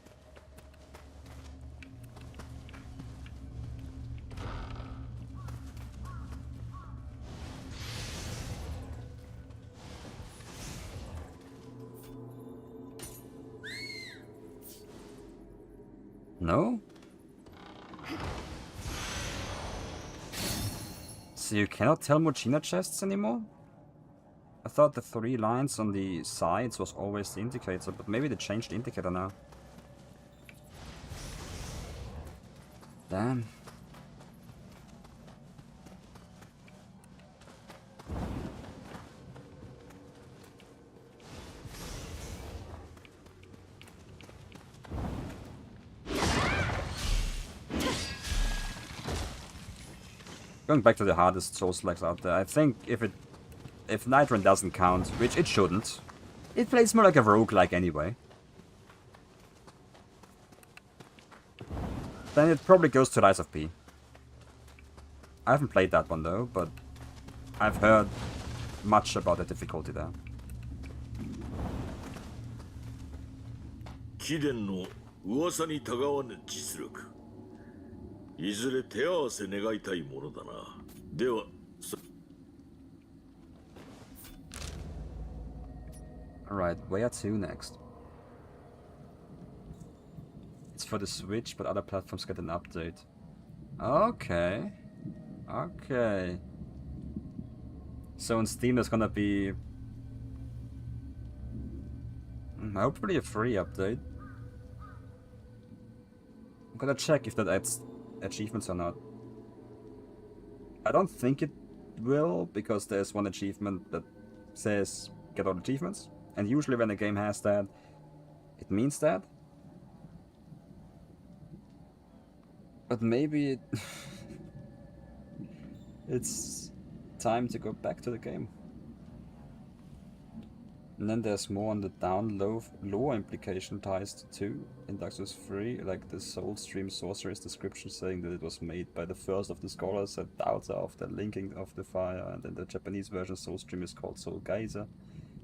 No? So you cannot tell Mochina chests anymore? I thought the 3 lines on the sides was always the indicator, but maybe they changed the indicator now. Damn. Going back to the hardest Souls-likes out there, I think if Nightrun doesn't count, which it shouldn't, it plays more like a roguelike anyway. Then it probably goes to Lies of P. I haven't played that one though, but I've heard much about the difficulty there. 貴殿の噂にたがわぬ実力。いずれ手合わせ願いたいものだな。では、Alright, where to next? It's for the Switch, but other platforms get an update. Okay. Okay. So on Steam there's gonna be... hopefully a free update. I'm gonna check if that adds achievements or not. I don't think it will, because there's one achievement that says get all achievements, and usually when a game has that, it means that. But maybe it's time to go back to the game. And then there's more on the down low lore implication ties to 2 in Dark Souls 3, like the Soul Stream Sorcerer's description saying that it was made by the first of the scholars at Dauta of the linking of the fire, and in the Japanese version Soul Stream is called Soul Geyser,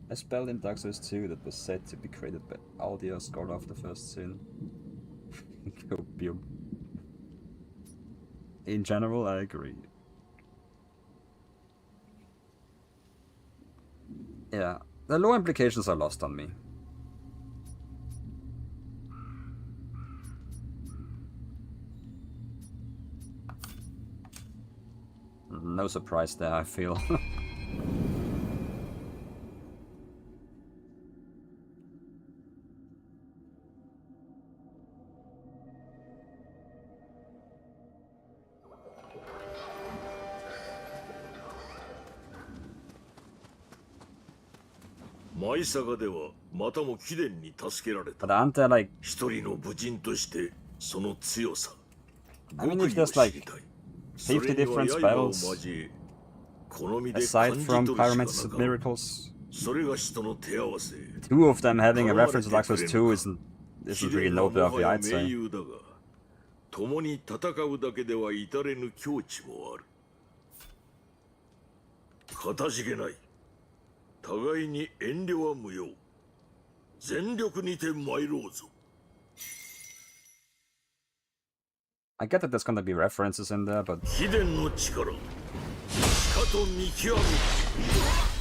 a spell in Dark Souls 2 that was said to be created by Aldia, scholar of the first sin. Opium. In general, I agree. Yeah. The lore implications are lost on me. No surprise there, I feel. But aren't there like... I mean, if there's like 50 different spells, Aside from Pyromancer's miracles, two of them having a reference to Dark Souls 2 isn't really noteworthy, I'd say. 共に戦うだけでは至れぬ境地もある。かたじけない。互いに遠慮は無用。全力にて参ろうぞ。I get that there's gonna be references in there, but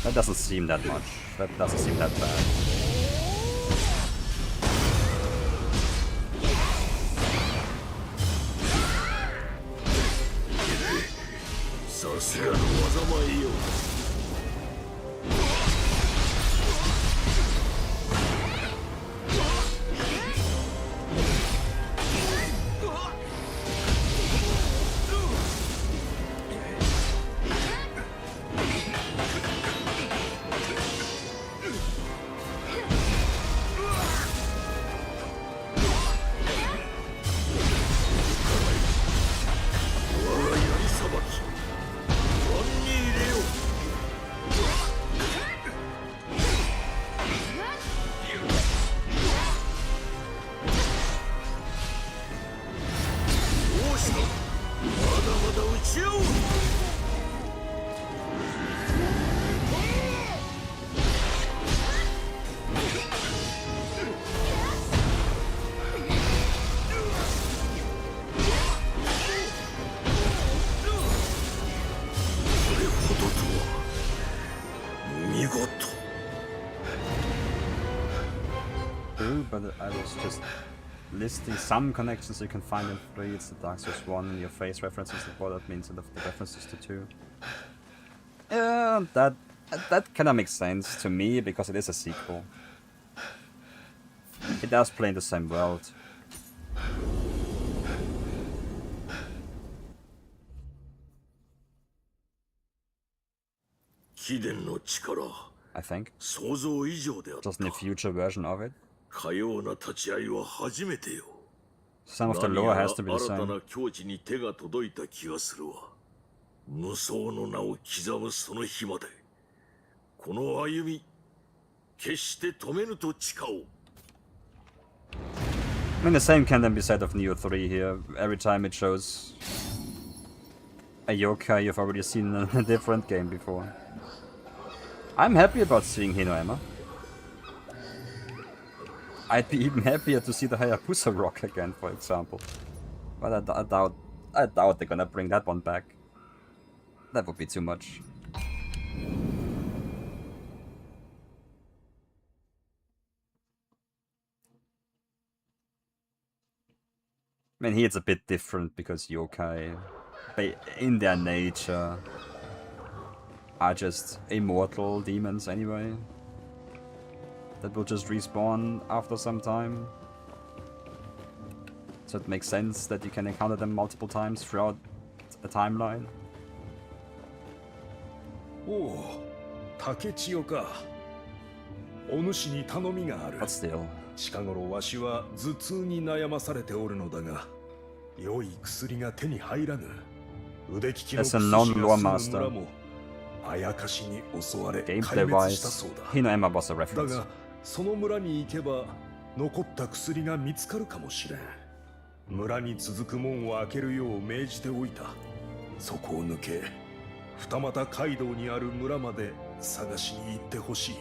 that doesn't seem that much. That doesn't seem that bad. But I was just listing some connections you can find in 3. It's the Dark Souls 1, your face references, what that means, and the references to 2. Yeah, that kind of makes sense to me because it is a sequel. It does play in the same world. I think. Just in a future version of it. Some of the lore has to be the same. 無双の名を刻むその日までこの歩み決して止めぬと誓おう I mean, the same can then be said of Nioh 3 here. Every time it shows a yokai you've already seen in a different game before. I'm happy about seeing Hino-emma. I'd be even happier to see the Hayabusa rock again, for example. But I doubt they're gonna bring that one back. That would be too much. I mean, here it's a bit different because yokai, in their nature, are just immortal demons anyway. That will just respawn after some time. So it makes sense that you can encounter them multiple times throughout a timeline. Oh, Takechiyo ka. お主に頼みがある。 But still. 近頃わしは頭痛に悩まされておるのだが、良い薬が手に入らぬ。腕利きの騎士が住む村もあやかしに襲われ壊滅したそうだ。Hino-emma was a reference. だがその村に行けば残った薬が見つかるかもしれん。村に続く門を開けるよう命じておいた。そこを抜け、二俣街道にある村まで探しに行ってほしい。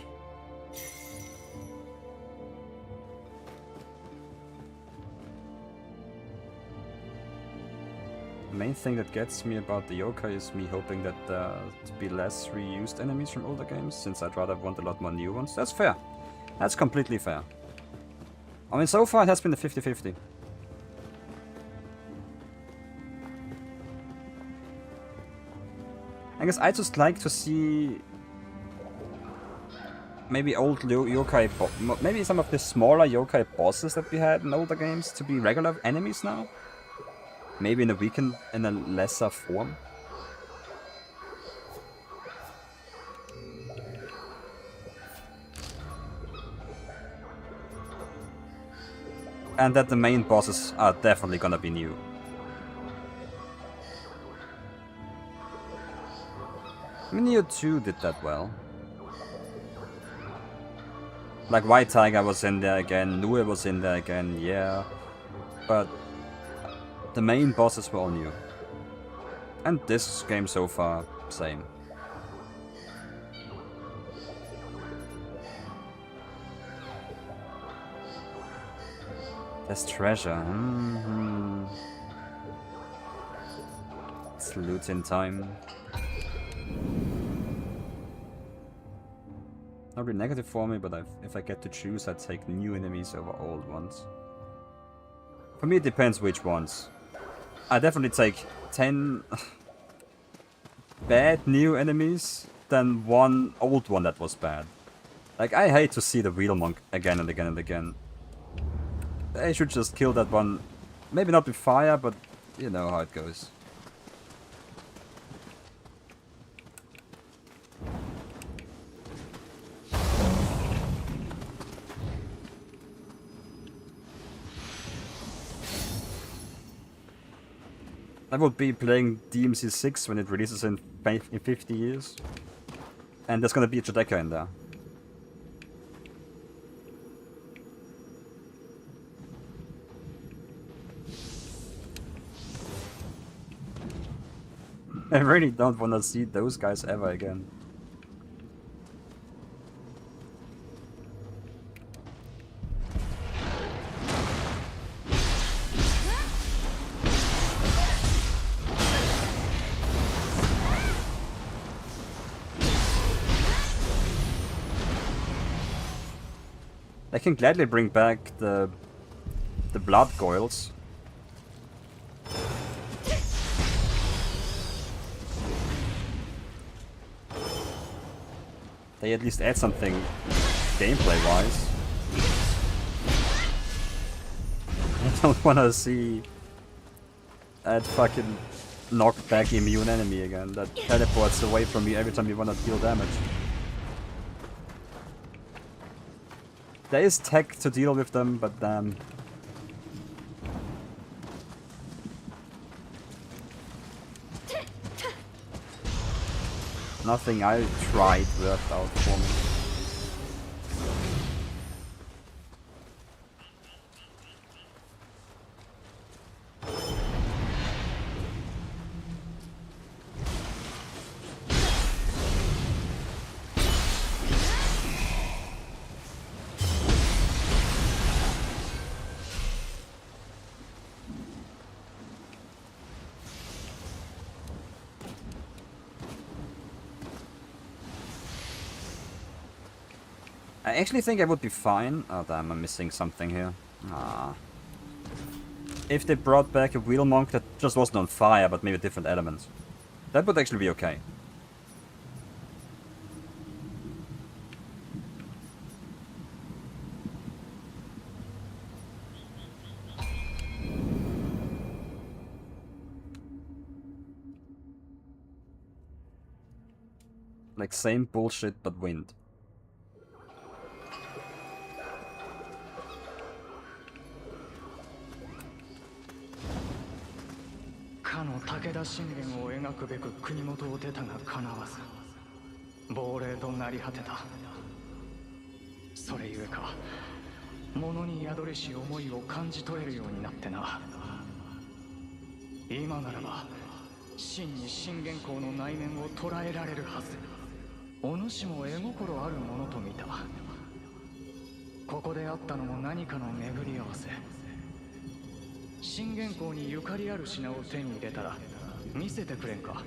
The main thing that gets me about the yokai is me hoping that there to be less reused enemies from older games, since I'd rather want a lot more new ones. That's fair. That's completely fair. I mean, so far it has been a 50-50. I guess I just like to see maybe old yokai, maybe some of the smaller yokai bosses that we had in older games to be regular enemies now. Maybe in a lesser form. And that the main bosses are definitely gonna be new. I mean, Nioh 2 did that well. Like, White Tiger was in there again, Nioh was in there again, yeah. But the main bosses were all new. And this game so far, same. There's treasure. It's looting time. Not really negative for me, but if I get to choose, I'd take new enemies over old ones. For me, it depends which ones. I definitely take 10 bad new enemies than one old one that was bad. Like, I hate to see the Wheel Monk again and again and again. They should just kill that one. Maybe not with fire, but you know how it goes. I will be playing DMC 6 when it releases in 50 years. And there's gonna be a Tadakatsu in there. I really don't want to see those guys ever again. I can gladly bring back the blood goils. They at least add something gameplay-wise. I don't wanna see that fucking knockback immune enemy again that teleports away from you every time you wanna deal damage. There is tech to deal with them, but damn. Nothing I tried worked out for me. I actually think I would be fine. Oh damn, I'm missing something here. Ah. If they brought back a Wheel Monk that just wasn't on fire, but maybe a different element. That would actually be okay. Like same bullshit, but wind. かの武田信玄を描くべく国元を出たが叶わず亡霊となり果てた。それゆえか物に宿りし思いを感じ取れるようになってな。今ならば真に信玄公の内面を捉えられるはず。お主も絵心あるものと見た。ここであったのも何かの巡り合わせ。信玄公にゆかりある品を手に入れたら見せてくれんか。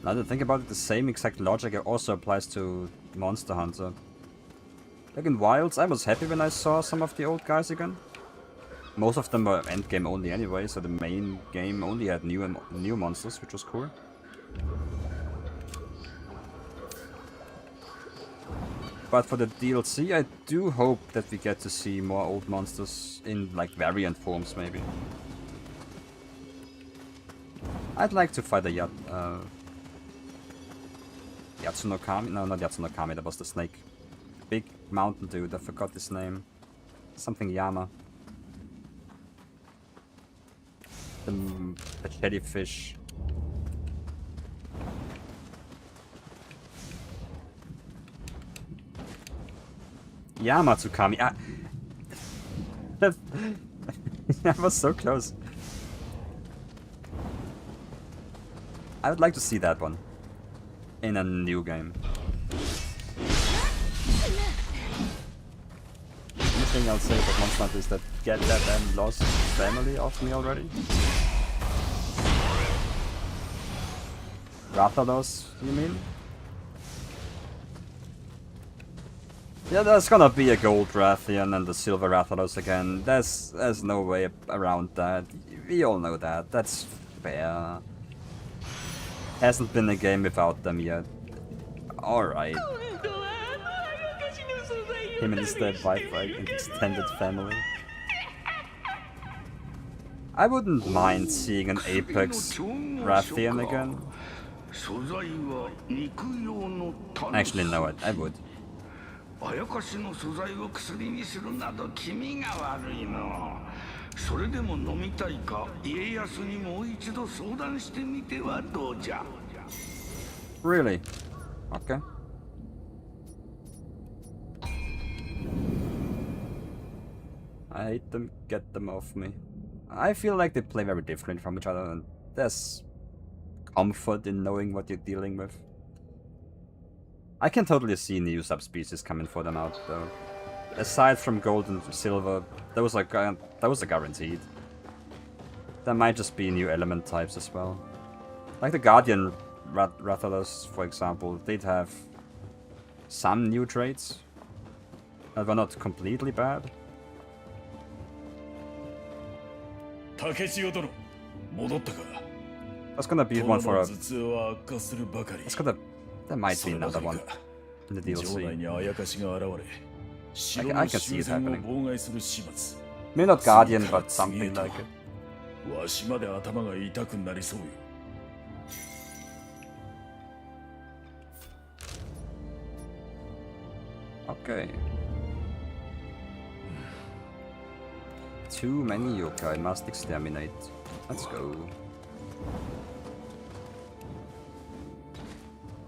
Now to think about it, the same exact logic also applies to Monster Hunter. Like in Wilds, I was happy when I saw some of the old guys again. Most of them were endgame only anyway, so the main game only had new monsters, which was cool. But for the DLC, I do hope that we get to see more old monsters in like variant forms, maybe. I'd like to fight a Yatsunokami? No, not Yatsunokami, that was the snake. Big mountain dude, I forgot his name. Something Yama. The jellyfish. Yamatsukami. That was so close. I would like to see that one in a new game. Anything I'll say about Monster Hunter is that get that and lost family off me already. Rathalos, you mean? Yeah, there's gonna be a gold Rathian and a silver Rathalos again. There's no way around that. We all know that. That's fair. Hasn't been a game without them yet. Alright. Him and his wife and extended family. I wouldn't mind seeing an Apex Rathian again. Actually, no, I would. あやかしの素材を薬にするなど気味が悪いの。それでも飲みたいか、家康にもう一度相談してみてはどうじゃ。Really? Okay. I hate them, get them off me. I feel like they play very different from each other, and there's comfort in knowing what you're dealing with. I can totally see new subspecies coming for them out, though. Aside from gold and silver, those are guaranteed. There might just be new element types as well. Like the Guardian Rathalos, for example, they'd have some new traits that were not completely bad. That's gonna be one for a... There might be another one in the DLC. I can see it happening. Maybe not Guardian, but something like it. Okay. Too many yokai must exterminate. Let's go.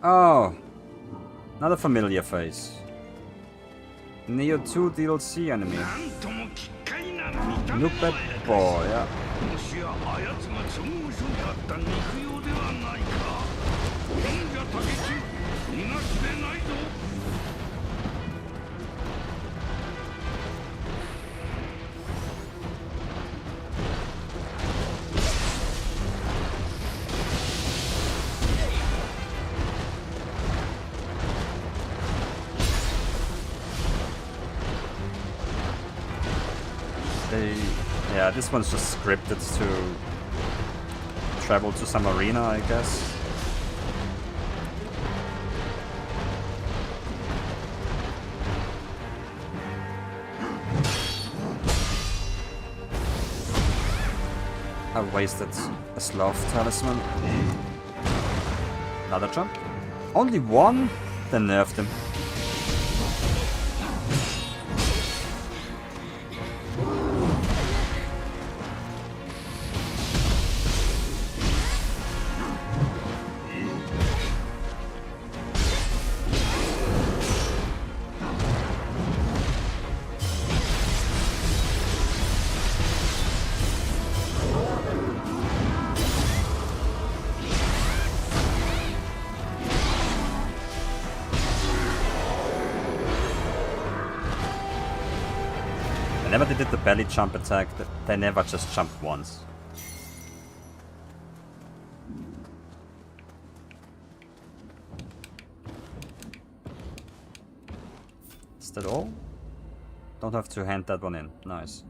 Oh! Another familiar face. Nioh 2 DLC enemy. Noob boy, yeah. Yeah, this one's just scripted to travel to some arena, I guess. I wasted a sloth talisman. Another jump. Only one? They nerfed him. Whenever they did the belly jump attack, they never just jumped once. Is that all? Don't have to hand that one in. Nice.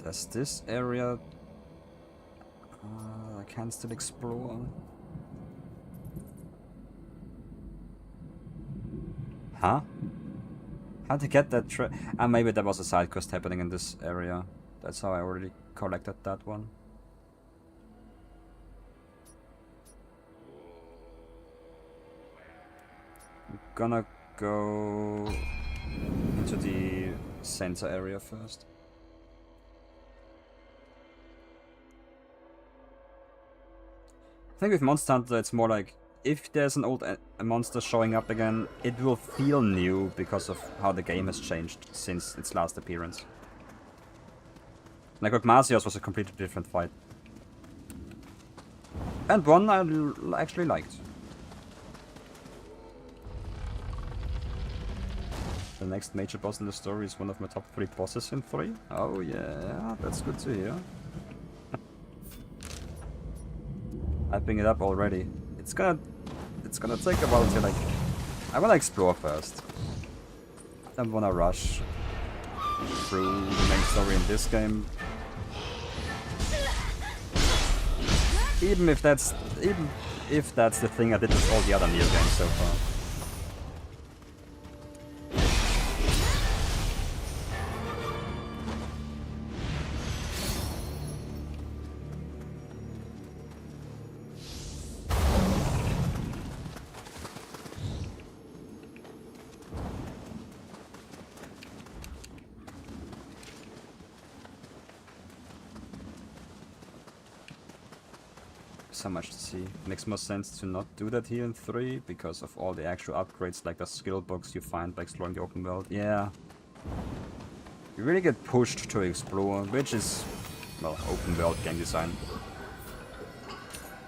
There's this area I can still explore. Huh? How'd I get that maybe there was a side quest happening in this area. That's how I already collected that one. I'm gonna go into the center area first. I think with Monster Hunter it's more like if there's an old a monster showing up again, it will feel new because of how the game has changed since its last appearance. Like Ogmasios was a completely different fight. And one I actually liked. The next major boss in the story is one of my top 3 bosses in 3. Oh yeah, that's good to hear. Hyping it up already. It's gonna take a while to like... I wanna explore first. I don't wanna rush through the main story in this game. Even if that's the thing I did with all the other Nioh games so far. So much to see. Makes more sense to not do that here in 3 because of all the actual upgrades like the skill books you find by exploring the open world. Yeah. You really get pushed to explore, which is, well, open world game design.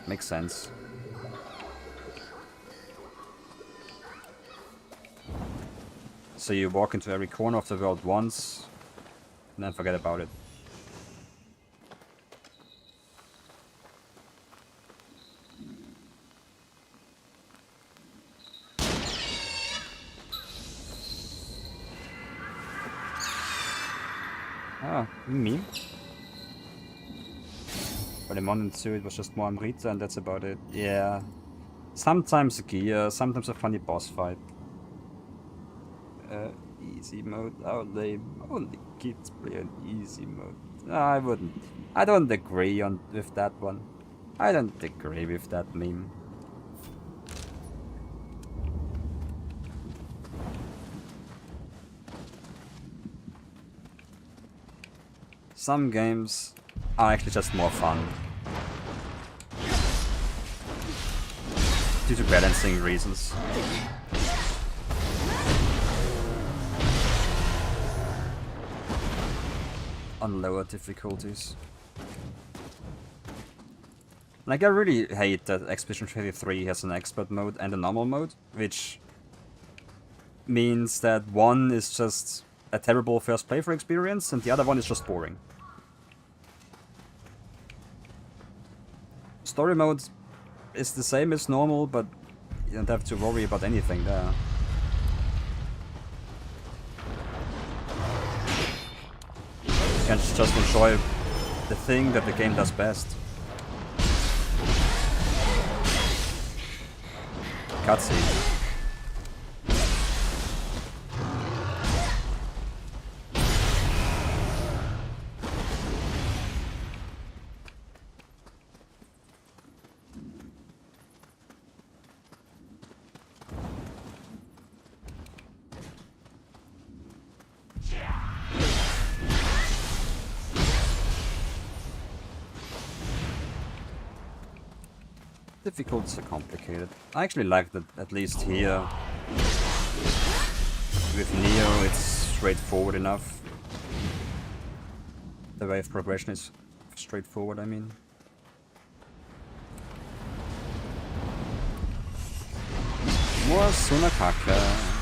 Makes sense. So you walk into every corner of the world once, and then forget about it. Ah, me. But in 1 and 2 it was just more Amrita and that's about it. Yeah. Sometimes gear, sometimes a funny boss fight. Easy mode. Oh, they only kids play on easy mode. I don't agree with that one. I don't agree with that meme. Some games are actually just more fun. Due to balancing reasons. On lower difficulties. Like, I really hate that Expedition 23 has an expert mode and a normal mode, which means that one is just a terrible first playthrough experience and the other one is just boring. Story mode is the same as normal, but you don't have to worry about anything there. You can just enjoy the thing that the game does best. Cutscene. Difficulties are complicated. I actually like that at least here. With Nioh it's straightforward enough. The way of progression is straightforward, I mean. More Sunakaka.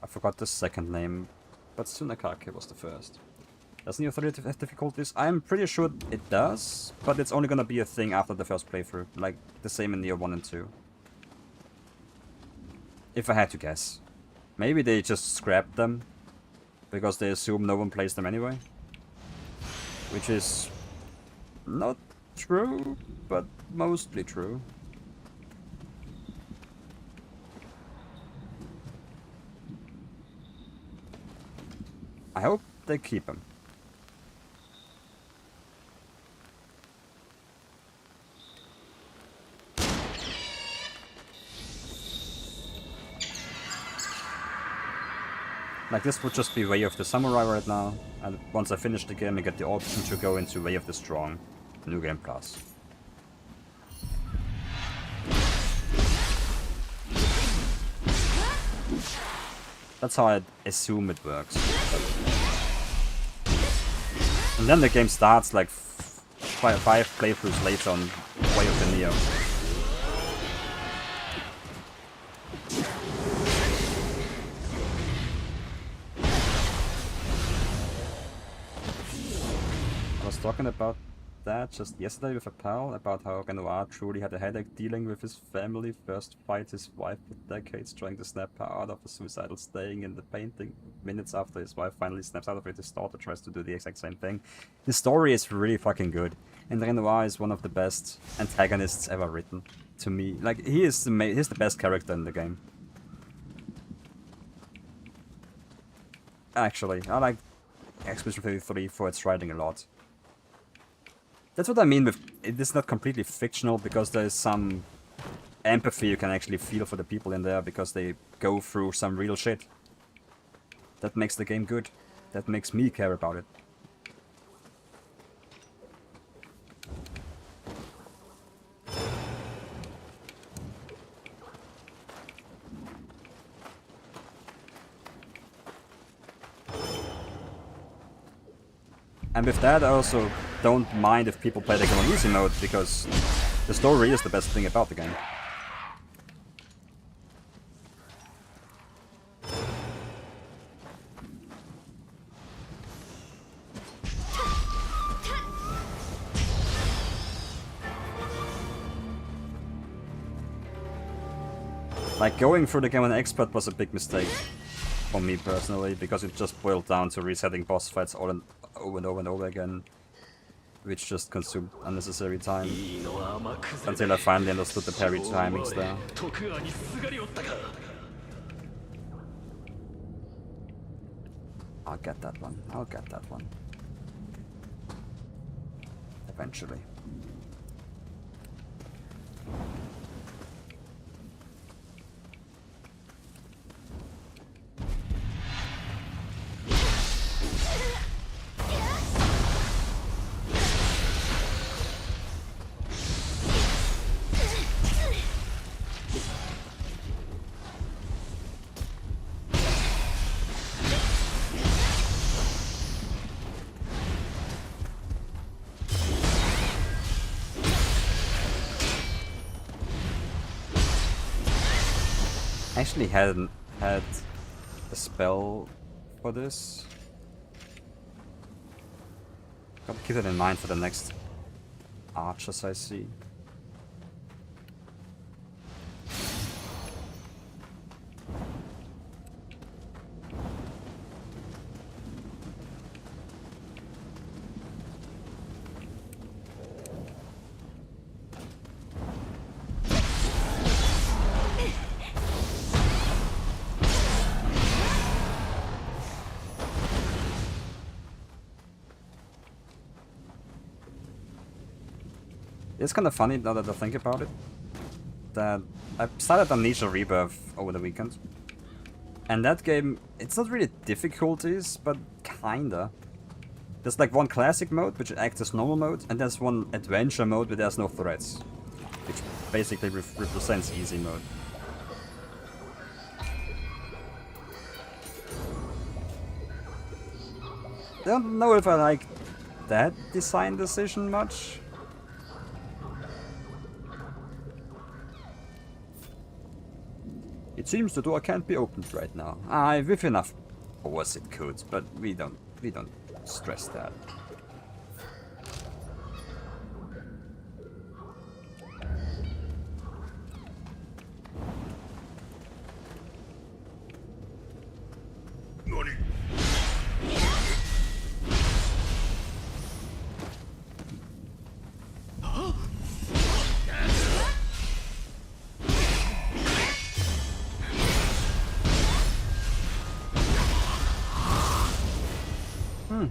I forgot the second name, but Tsunakake was the first. Does Nioh 3 have difficulties? I'm pretty sure it does, but it's only gonna be a thing after the first playthrough, like the same in Nioh 1 and 2. If I had to guess. Maybe they just scrapped them, because they assume no one plays them anyway. Which is not true, but mostly true. I hope they keep him. Like, this would just be Way of the Samurai right now, and once I finish the game I get the option to go into Way of the Strong, New Game Plus. That's how I assume it works. And then the game starts like five playthroughs later on Way of the Nioh. I was talking about that just yesterday with a pal, about how Renoir truly had a headache dealing with his family. First fight his wife for decades, trying to snap her out of a suicidal staying in the painting. Minutes after his wife finally snaps out of it, his daughter tries to do the exact same thing. The story is really fucking good, and Renoir is one of the best antagonists ever written, to me. Like, he's the best character in the game. Actually, I like Expedition 33 for its writing a lot. That's what I mean with it is not completely fictional, because there is some empathy you can actually feel for the people in there, because they go through some real shit. That makes the game good. That makes me care about it. And with that, I also don't mind if people play the game on easy mode, because the story is the best thing about the game. Like, going through the game on expert was a big mistake for me personally, because it just boiled down to resetting boss fights over and over again, which just consumed unnecessary time, until I finally understood the parry timings there. I'll get that one. I'll get that one. Eventually. I actually hadn't had a spell for this. Gotta keep that in mind for the next archers I see. It's kind of funny now that I think about it, that I started Amnesia Rebirth over the weekend, and that game, it's not really difficulties, but kinda. There's like one classic mode, which acts as normal mode, and there's one adventure mode where there's no threats, which basically represents easy mode. I don't know if I like that design decision much. It seems the door can't be opened right now. With enough force it could, but we don't stress that.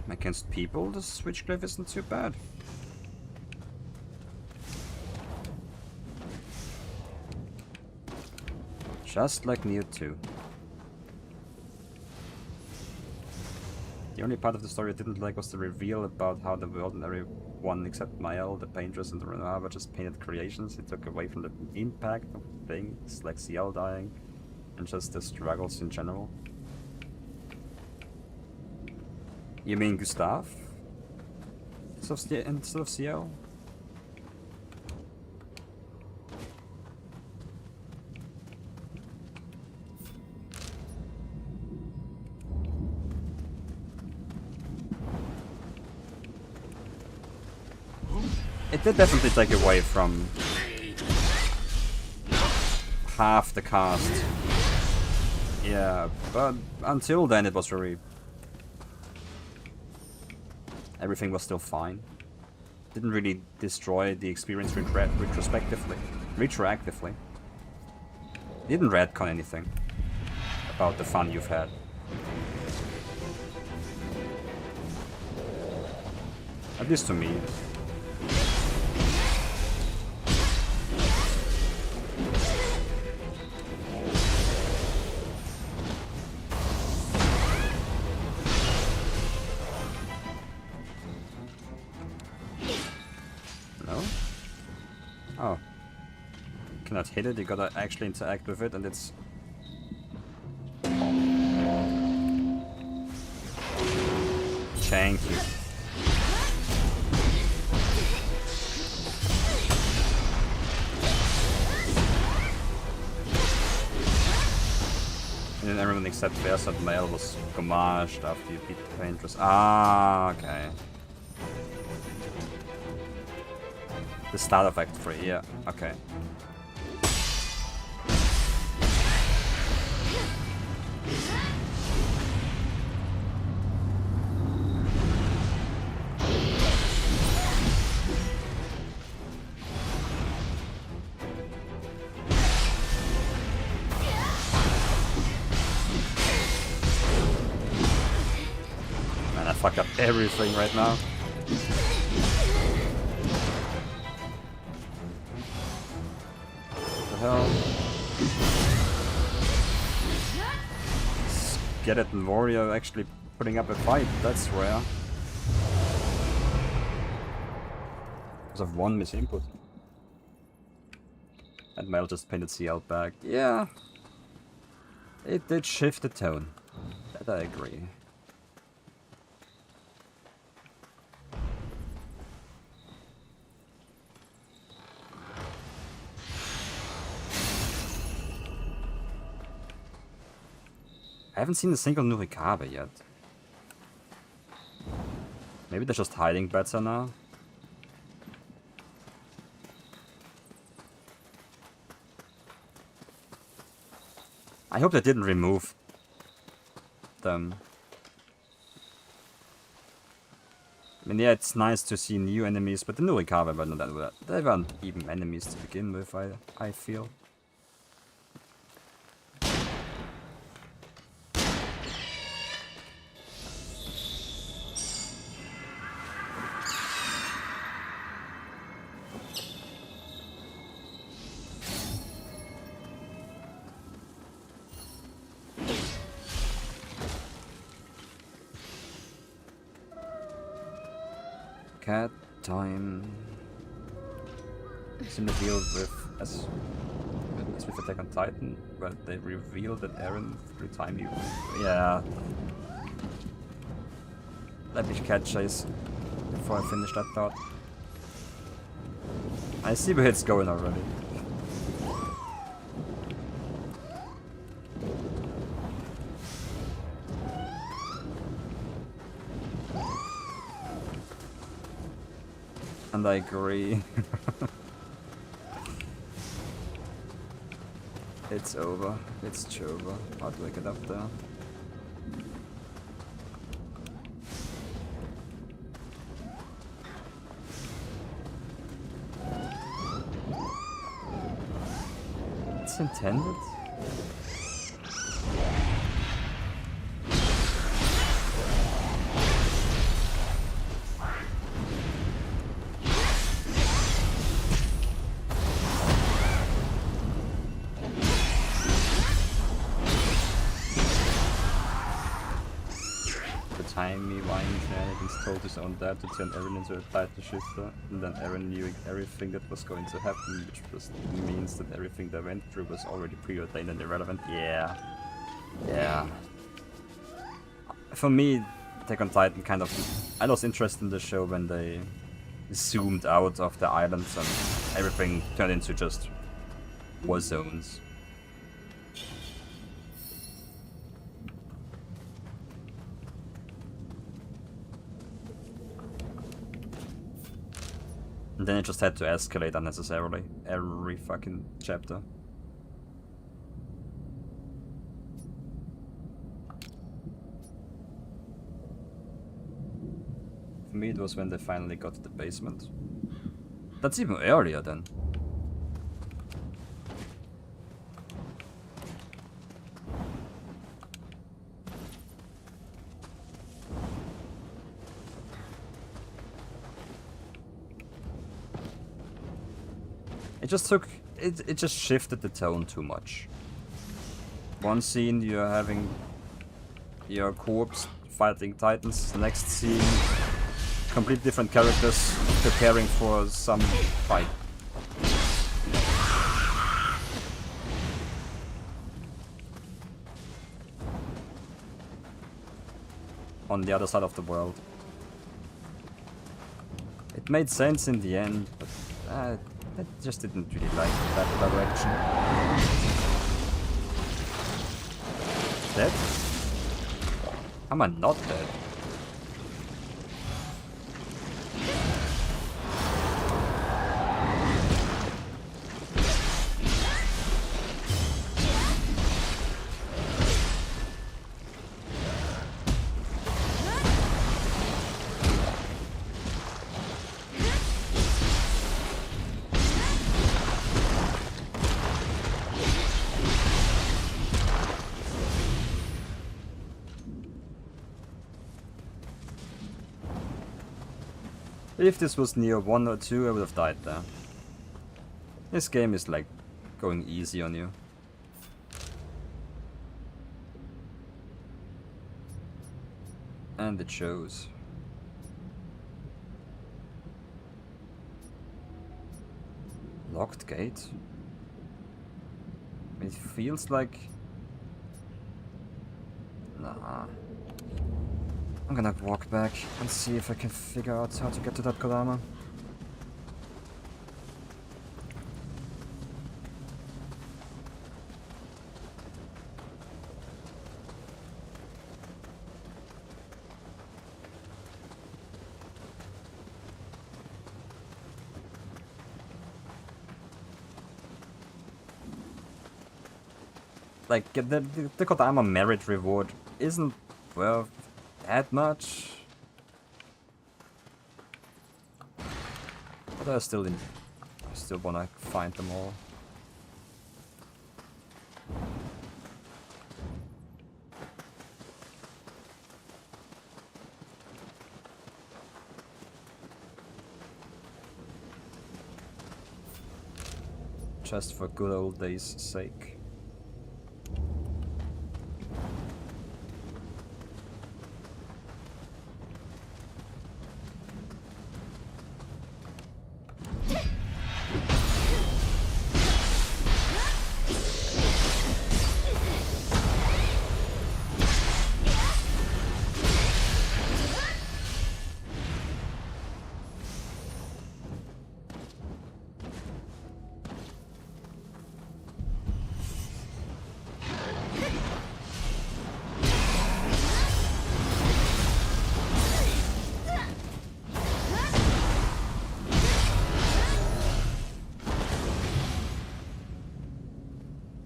Against people, the Switchglaive isn't too bad. Just like Nioh 2. The only part of the story I didn't like was the reveal about how the world and everyone except Nioh, the painters, and the Renoir were just painted creations. It took away from the impact of things like Ciel dying and just the struggles in general. You mean Gustav? Instead of Ciel? It did definitely take away from half the cast. Yeah, but until then it was very... everything was still fine. Didn't really destroy the experience retroactively. Didn't retcon anything about the fun you've had. At least to me. Oh. Cannot hit it, you gotta actually interact with it and it's... Thank you. And then everyone except Versat Mail was gommaged after you beat the painters. Ah, okay. The start of Act 3, yeah, okay. Man, I fuck up everything right now. Hell. Skeleton warrior actually putting up a fight, that's rare. Because of one misinput. And Mel just painted CL back. Yeah. It did shift the tone. That I agree. I haven't seen a single Nurikabe yet. Maybe they're just hiding better now. I hope they didn't remove them. I mean, yeah, it's nice to see new enemies, but the Nurikabe were not that. They weren't even enemies to begin with, I feel. Cat time. Similar deal with as with Attack on Titan, where they reveal that Eren every time you... Yeah. Let me cat chase before I finish that thought. I see where it's going already. And I agree. It's over. It's Chova. How do I get up there? It's intended? timey-wimey shenanigans told his own dad to turn Eren into a Titan shifter, and then Eren knew everything that was going to happen, which just means that everything they went through was already preordained and irrelevant. Yeah. Yeah. For me, Attack on Titan kind of... I lost interest in the show when they zoomed out of the islands and everything turned into just war zones. And then it just had to escalate unnecessarily every fucking chapter. For me it was when they finally got to the basement. That's even earlier then. It just took... It just shifted the tone too much. One scene you're having your corpse fighting titans, the next scene completely different characters preparing for some fight. On the other side of the world. It made sense in the end, but I just didn't really like that direction. Dead? Am I not dead? If this was Nioh 1 or 2, I would have died there. This game is like going easy on you. And it shows. Locked gate? It feels like... Nah. I'm gonna walk back and see if I can figure out how to get to that Kodama. Like, the Kodama merit reward isn't worth that much. But I still wanna find them all. Just for good old days' sake.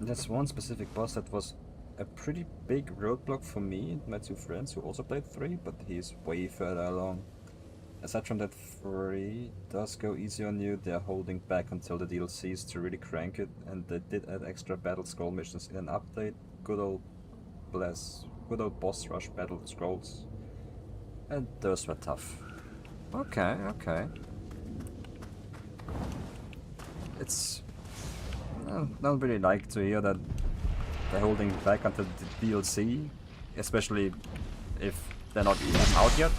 That's one specific boss that was a pretty big roadblock for me and my two friends who also played 3, but he's way further along. Aside from that 3 does go easy on you, they're holding back until the DLCs to really crank it, and they did add extra battle scroll missions in an update. Good old boss rush battle scrolls. And those were tough. Okay. It's... I don't really like to hear that they're holding back until the DLC, especially if They're not even out yet.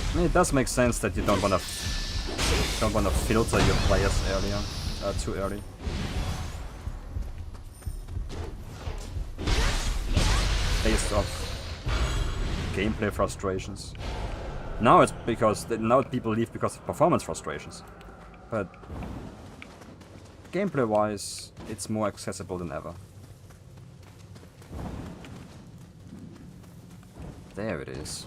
I mean, it does make sense that you don't wanna filter your players too early. Based off gameplay frustrations. Now it's because now people leave because of performance frustrations, but gameplay-wise, it's more accessible than ever. There it is.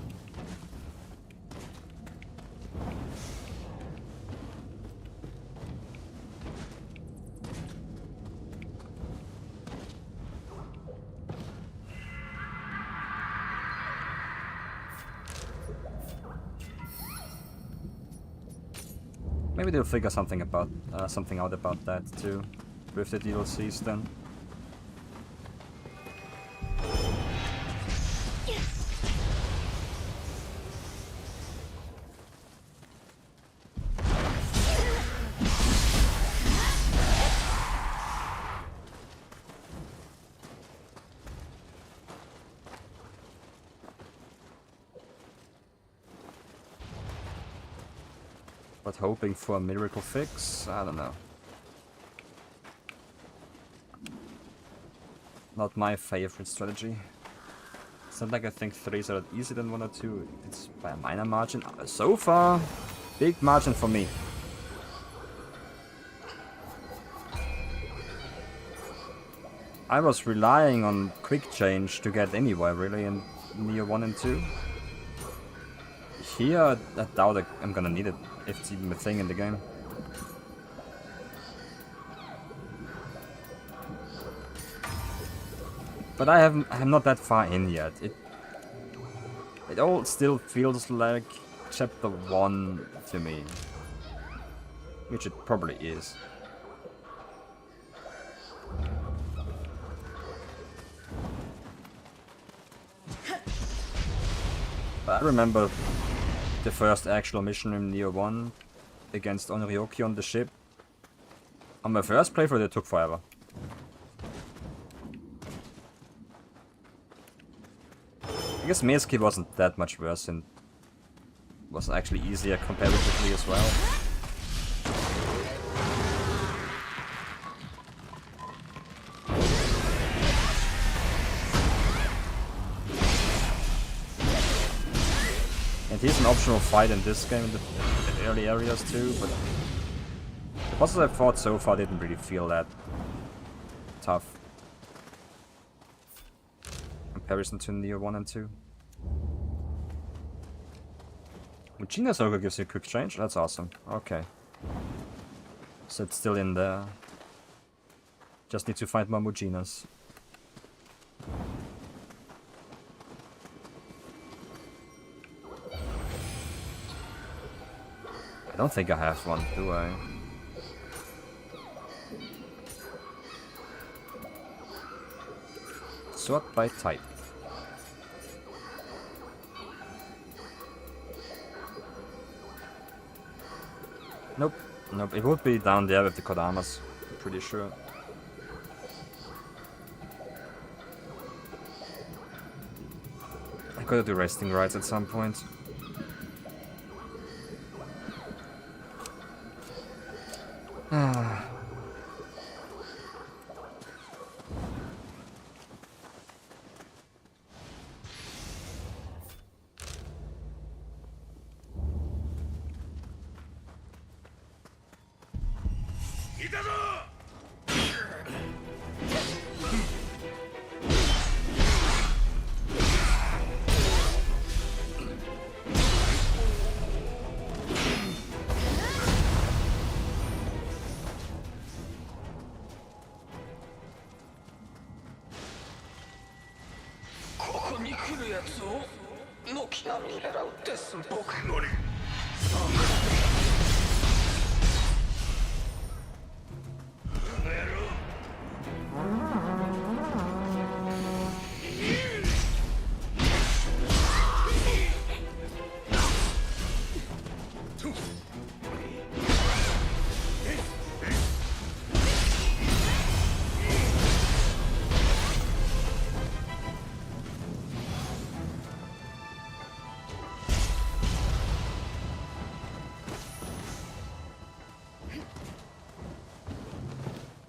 Maybe they'll figure something out about that too, with the DLCs then. But hoping for a miracle fix? I don't know. Not my favorite strategy. It's not like I think 3 is a lot easier than 1 or 2. It's by a minor margin. So far, big margin for me. I was relying on quick change to get anywhere really in Nioh 1 and 2. Here, I doubt I'm gonna need it, if it's even a thing in the game. But I'm not that far in yet. It all still feels like chapter 1 to me. Which it probably is. But I remember the first actual mission in Nioh 1 against Onryoki on the ship. On my first playthrough it took forever. I guess Meski wasn't that much worse and was actually easier comparatively as well. And he's an optional fight in this game in the early areas too, but the bosses I've fought so far didn't really feel that tough. Comparison to Nioh 1 and 2. Mujina Soga gives you a quick change? That's awesome. Okay. So it's still in there. Just need to find more Mujinas. I don't think I have one, do I? Sort by type. Nope. Nope. It would be down there with the Kodamas. I'm pretty sure. I gotta do resting rights at some point. Ah.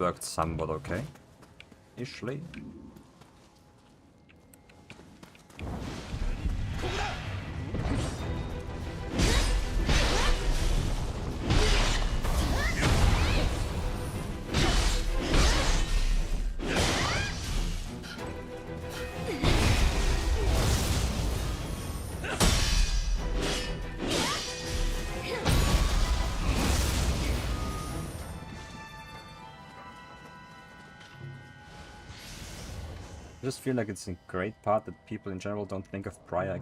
worked somewhat okay. Ishly. I just feel like it's a great part that people in general don't think of prior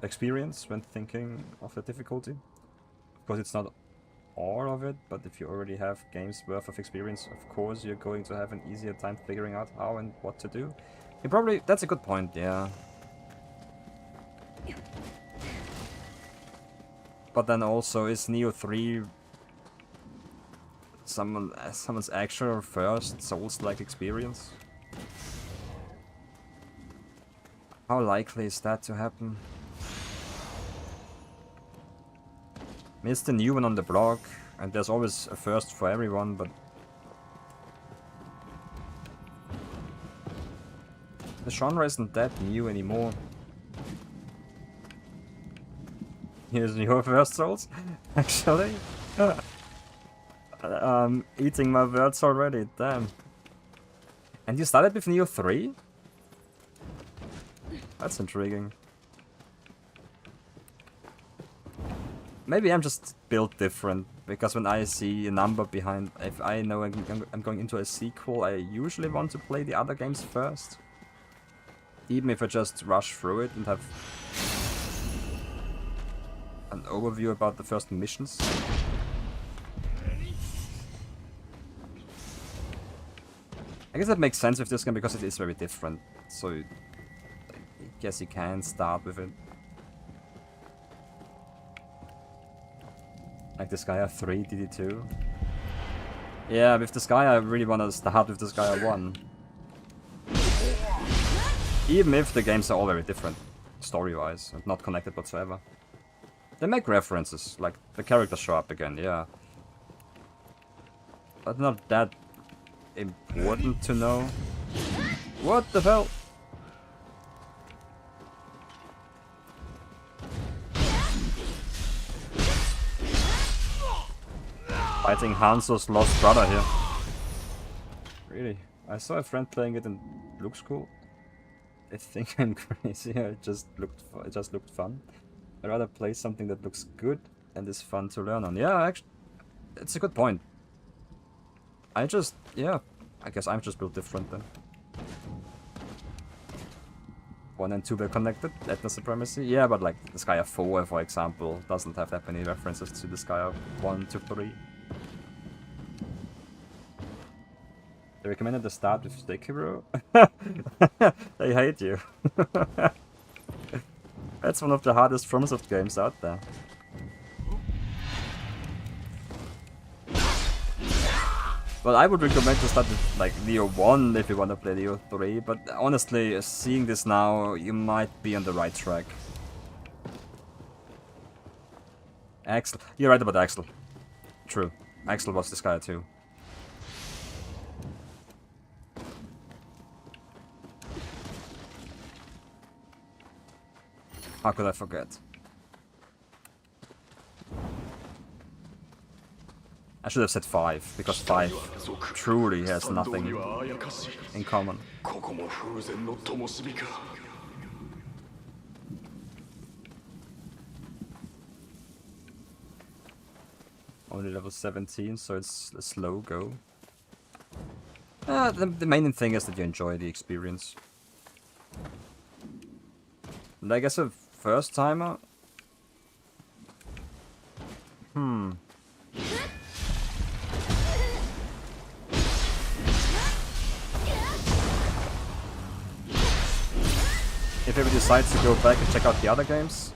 experience when thinking of the difficulty. Of course, it's not all of it, but if you already have games worth of experience, of course you're going to have an easier time figuring out how and what to do. You probably... That's a good point, yeah. But then also, is Nioh 3 someone's actual first Souls-like experience? How likely is that to happen? I mean, it's the new one on the block, and there's always a first for everyone, but... the genre isn't that new anymore. Here's your first Souls, actually. Eating my words already, damn. And you started with Nioh 3? That's intriguing. Maybe I'm just built different, because when I see a number behind, if I know I'm going into a sequel, I usually want to play the other games first. Even if I just rush through it and have an overview about the first missions. I guess that makes sense with this game because it is very different, so I guess you can start with it. Like the Skya 3, DD2. Yeah, with the Skya I really want to start with the Skya 1. Even if the games are all very different, story-wise, and not connected whatsoever. They make references, like the characters show up again, yeah. But not that important to know. What the hell? Fighting Hanzo's lost brother here. Really? I saw a friend playing it and it looks cool. I think I'm crazy. It just looked fun. I'd rather play something that looks good and is fun to learn on. Yeah, actually, it's a good point. I guess I'm just built different then. 1 and 2 were connected, Ethno Supremacy. Yeah, but like the Skya 4, for example, doesn't have that many references to the Skya 1 to 3. They recommended the start with Sekiro. They hate you. That's one of the hardest FromSoft games out there. Well, I would recommend to start with like Nioh 1 if you want to play Nioh 3, but honestly, seeing this now, you might be on the right track. Axel. You're right about Axel. True. Axel was this guy too. How could I forget? I should have said 5, because 5 truly has nothing in common. Only level 17, so it's a slow go. The main thing is that you enjoy the experience. And I guess a first timer? If ever decides to go back and check out the other games,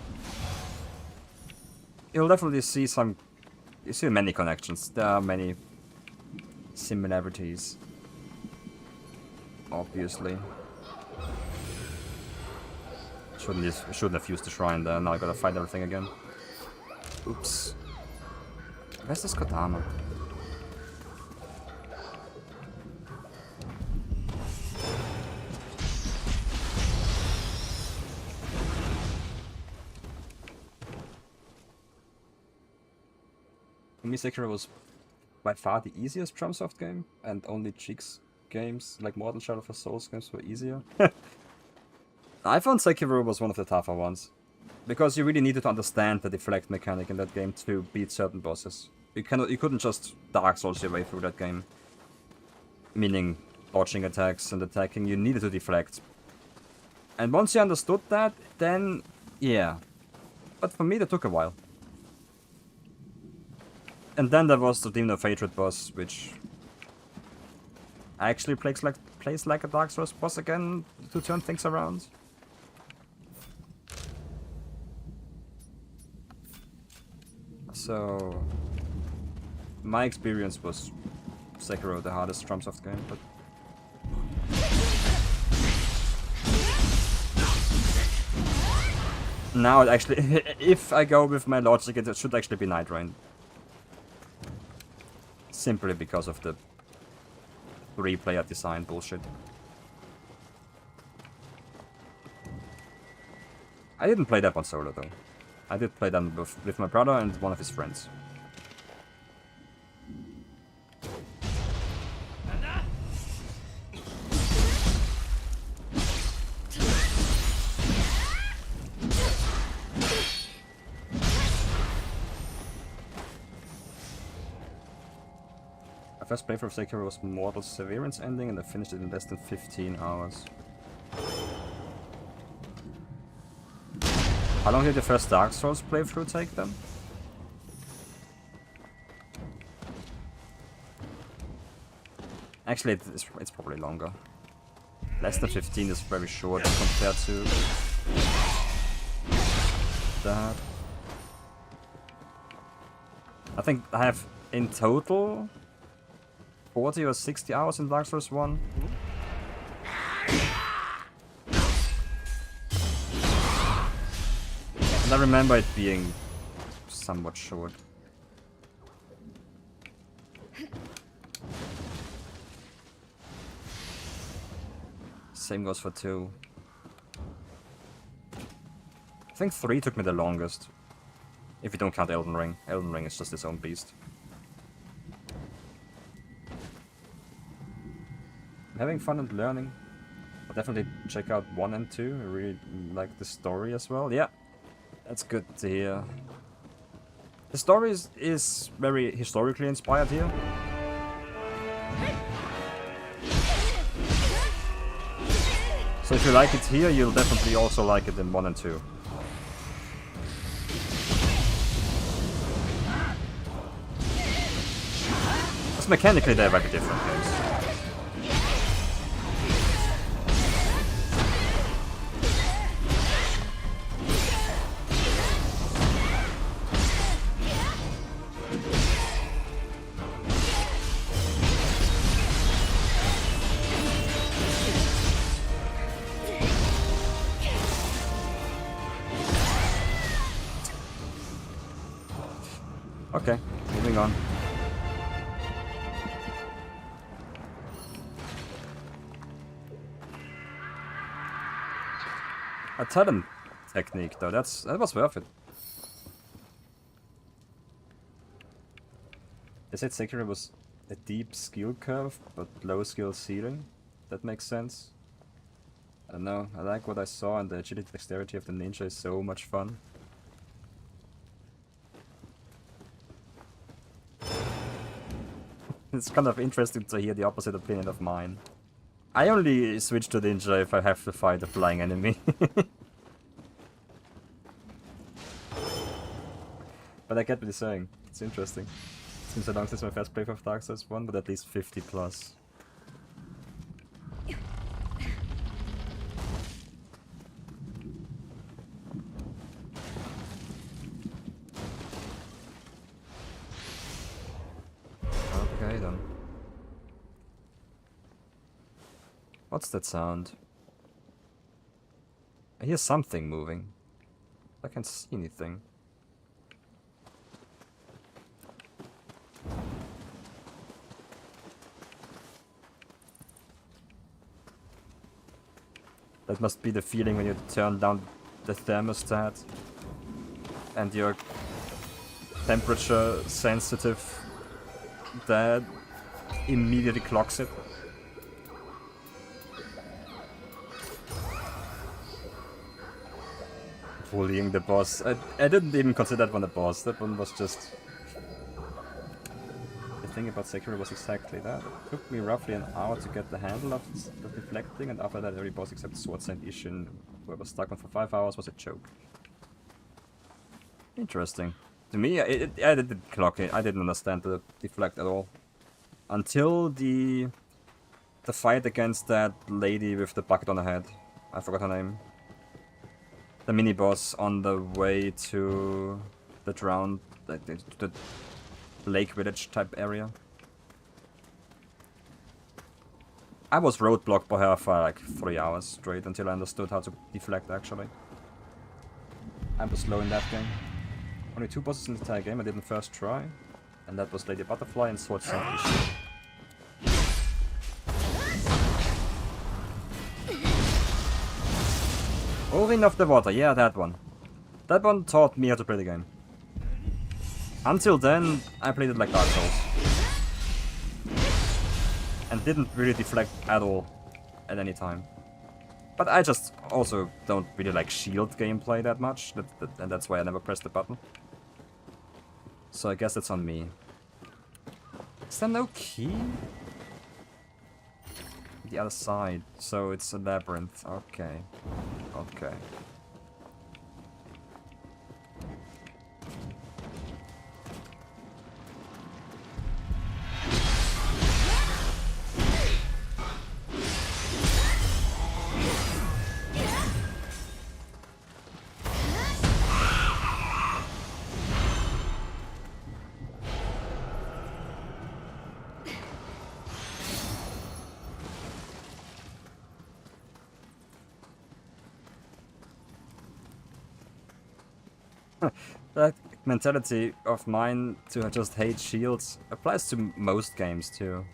you'll definitely see you see many connections. There are many similarities, obviously. Shouldn't have used the shrine there, now I gotta fight everything again. Oops. Where's this Kodama? me, Sekiro was by far the easiest FromSoft game, and only Cheeks games, like Mortal Shadow of Souls games, were easier. I found Sekiro was one of the tougher ones, because you really needed to understand the deflect mechanic in that game to beat certain bosses. You couldn't just Dark Souls your way through that game. Meaning, dodging attacks and attacking, you needed to deflect. And once you understood that, then, yeah. But for me, that took a while. And then there was the Demon of Hatred boss, which actually plays like a Dark Souls boss again to turn things around. So, my experience was Sekiro the hardest FromSoft game, but now it actually, if I go with my logic, it should actually be Night Rain. Simply because of the 3-player design bullshit. I didn't play that one solo though. I did play that with my brother and one of his friends. My first playthrough of Sekiro was Mortal Severance ending, and I finished it in less than 15 hours. How long did the first Dark Souls playthrough take then? Actually, it's probably longer. Less than 15 is very short compared to that. I think I have in total 40 or 60 hours in Dark Souls 1. And I remember it being somewhat short. Same goes for 2. I think 3 took me the longest. If you don't count Elden Ring. Elden Ring is just its own beast. I'm having fun and learning. I'll definitely check out 1 and 2. I really like the story as well. Yeah, that's good to hear. The story is very historically inspired here. So if you like it here, you'll definitely also like it in 1 and 2. Because mechanically they're very different games. Okay, moving on. A Talon technique though, that was worth it. They said Sekiro was a deep skill curve, but low skill ceiling. That makes sense. I don't know, I like what I saw, and the agility dexterity of the ninja is so much fun. It's kind of interesting to hear the opposite opinion of mine. I only switch to ninja if I have to fight a flying enemy. But I get what you're saying. It's interesting. It's been so long since my first playthrough of Dark Souls 1, but at least 50 plus. Okay then. What's that sound? I hear something moving. I can't see anything. That must be the feeling when you turn down the thermostat and your temperature sensitive that immediately clocks it. Bullying the boss. I didn't even consider that one a boss. That one was just... The thing about Sekiro was exactly that. It took me roughly an hour to get the handle of the deflecting, and after that every boss except Sword Saint Ishin, who I was stuck on for 5 hours, was a joke. Interesting. To me, I didn't clock it. I didn't understand the deflect at all. Until the fight against that lady with the bucket on her head. I forgot her name. The mini-boss on the way to the drowned... the lake village type area. I was roadblocked by her for like 3 hours straight until I understood how to deflect actually. I was slow in that game. Only 2 bosses in the entire game I did in the first try. And that was Lady Butterfly and Sword Saint Ishin. Orin of the Water, yeah, that one. That one taught me how to play the game. Until then, I played it like Dark Souls. And didn't really deflect at all at any time. But I just also don't really like shield gameplay that much, and that's why I never pressed the button. So I guess that's on me. Is there no key? The other side, so it's a labyrinth. Okay. Okay. That mentality of mine to just hate shields applies to most games too.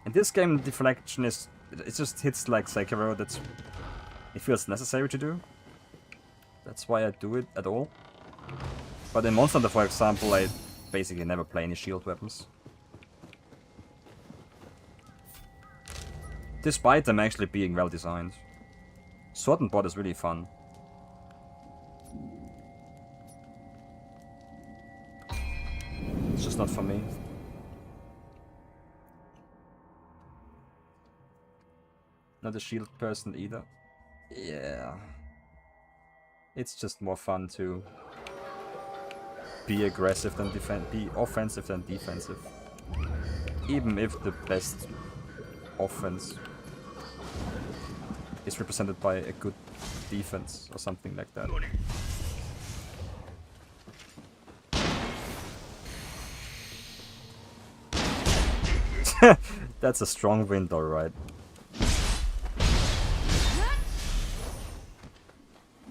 In this game, deflection is... it just hits like Sekiro, it feels necessary to do. That's why I do it at all. But in Monster Hunter, for example, I basically never play any shield weapons. Despite them actually being well designed. Sword and Board is really fun. It's just not for me. Not a shield person either. Yeah. It's just more fun to be aggressive than be offensive than defensive. Even if the best offense is represented by a good defense or something like that. That's a strong wind, alright.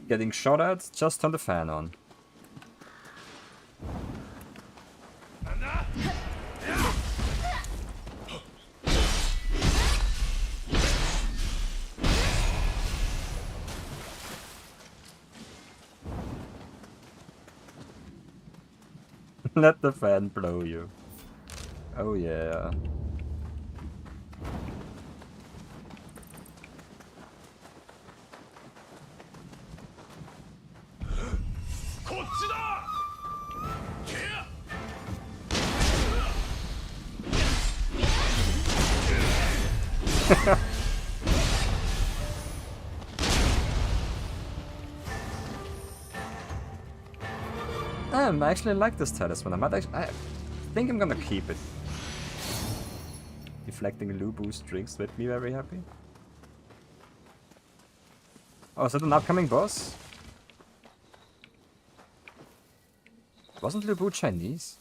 Getting shot at? Just turn the fan on. Let the fan blow you. Oh yeah. I actually like this talisman. I think I'm gonna keep it. Deflecting Lubu strings made me very happy. Oh, is that an upcoming boss? Wasn't Lubu Chinese?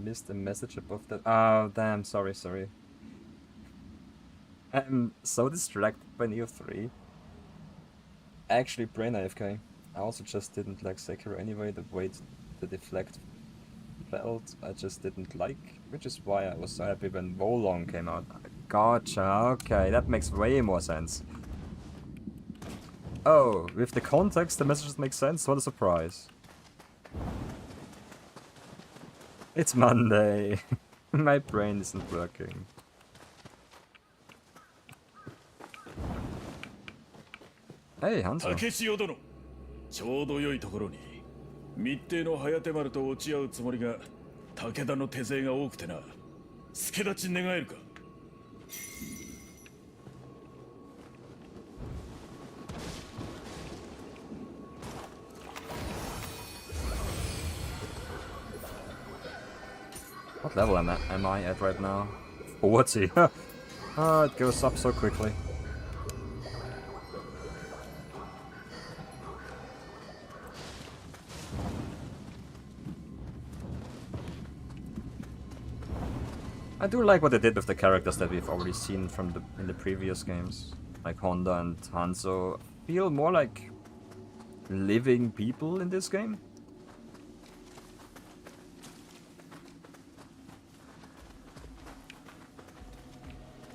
Missed a message above that. Oh, damn, sorry. I'm so distracted by Nioh 3. Actually, brain AFK. I also just didn't like Sekiro anyway. The way the deflect felt, I just didn't like, which is why I was so happy when Wolong came out. Gotcha, okay, that makes way more sense. Oh, with the context, the messages make sense. What a surprise. It's Monday. My brain isn't working. Hey, Hanzo. 竹潮殿、ちょうど良いところに密偵の颯丸と落ち合うつもりが武田の手勢が多くてな。助立ち願えるか。What level am I at right now? 40. Oh, it goes up so quickly. I do like what they did with the characters that we've already seen from in the previous games. Like Honda and Hanzo feel more like living people in this game.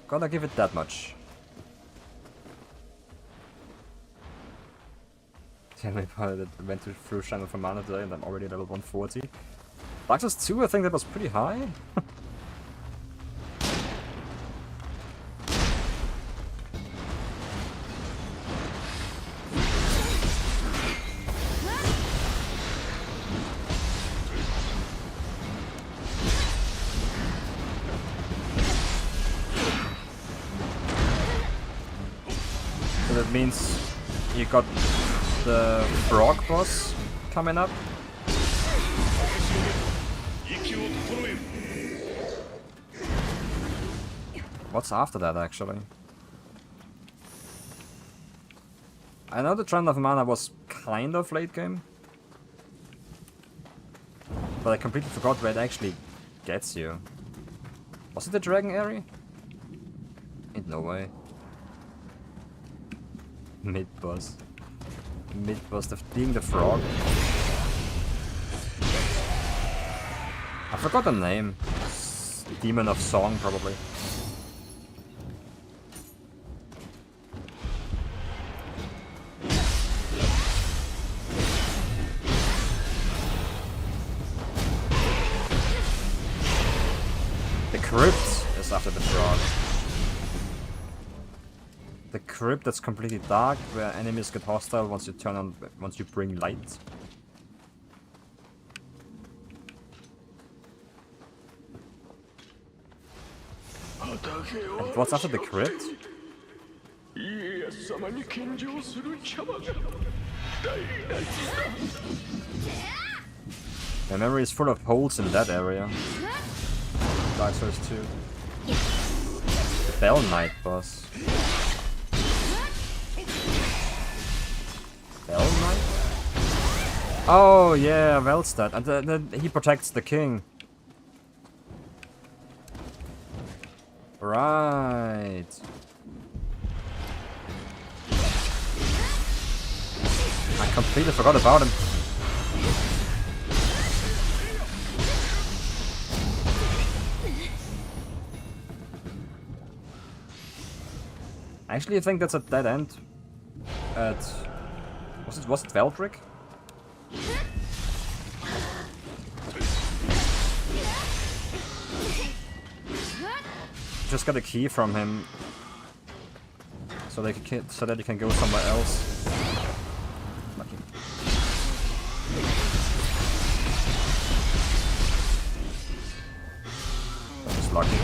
Gotta give it that much. Tell me about it. I went through Channel for Mana today and I'm already level 140. Dark Souls 2, I think that was pretty high. So that means you got the frog boss coming up. What's after that, actually? I know the Trend of Mana was kind of late game, but I completely forgot where it actually gets you. Was it the Dragon area? Ain't no way. Mid-boss. Mid-boss of being the frog. I forgot the name. Demon of Song, probably. The crypt is after the frog. The crypt that's completely dark, where enemies get hostile once you bring light. And what's after the crypt? My memory is full of holes in that area. Dark Souls 2. The Bell Knight boss. Bell Knight? Oh yeah, Velstad. And he protects the king. Right. I completely forgot about him. Actually, I think that's a dead end. Was it Veldrick? Just got a key from him, so that he can go somewhere else. Lucky. Just lucky.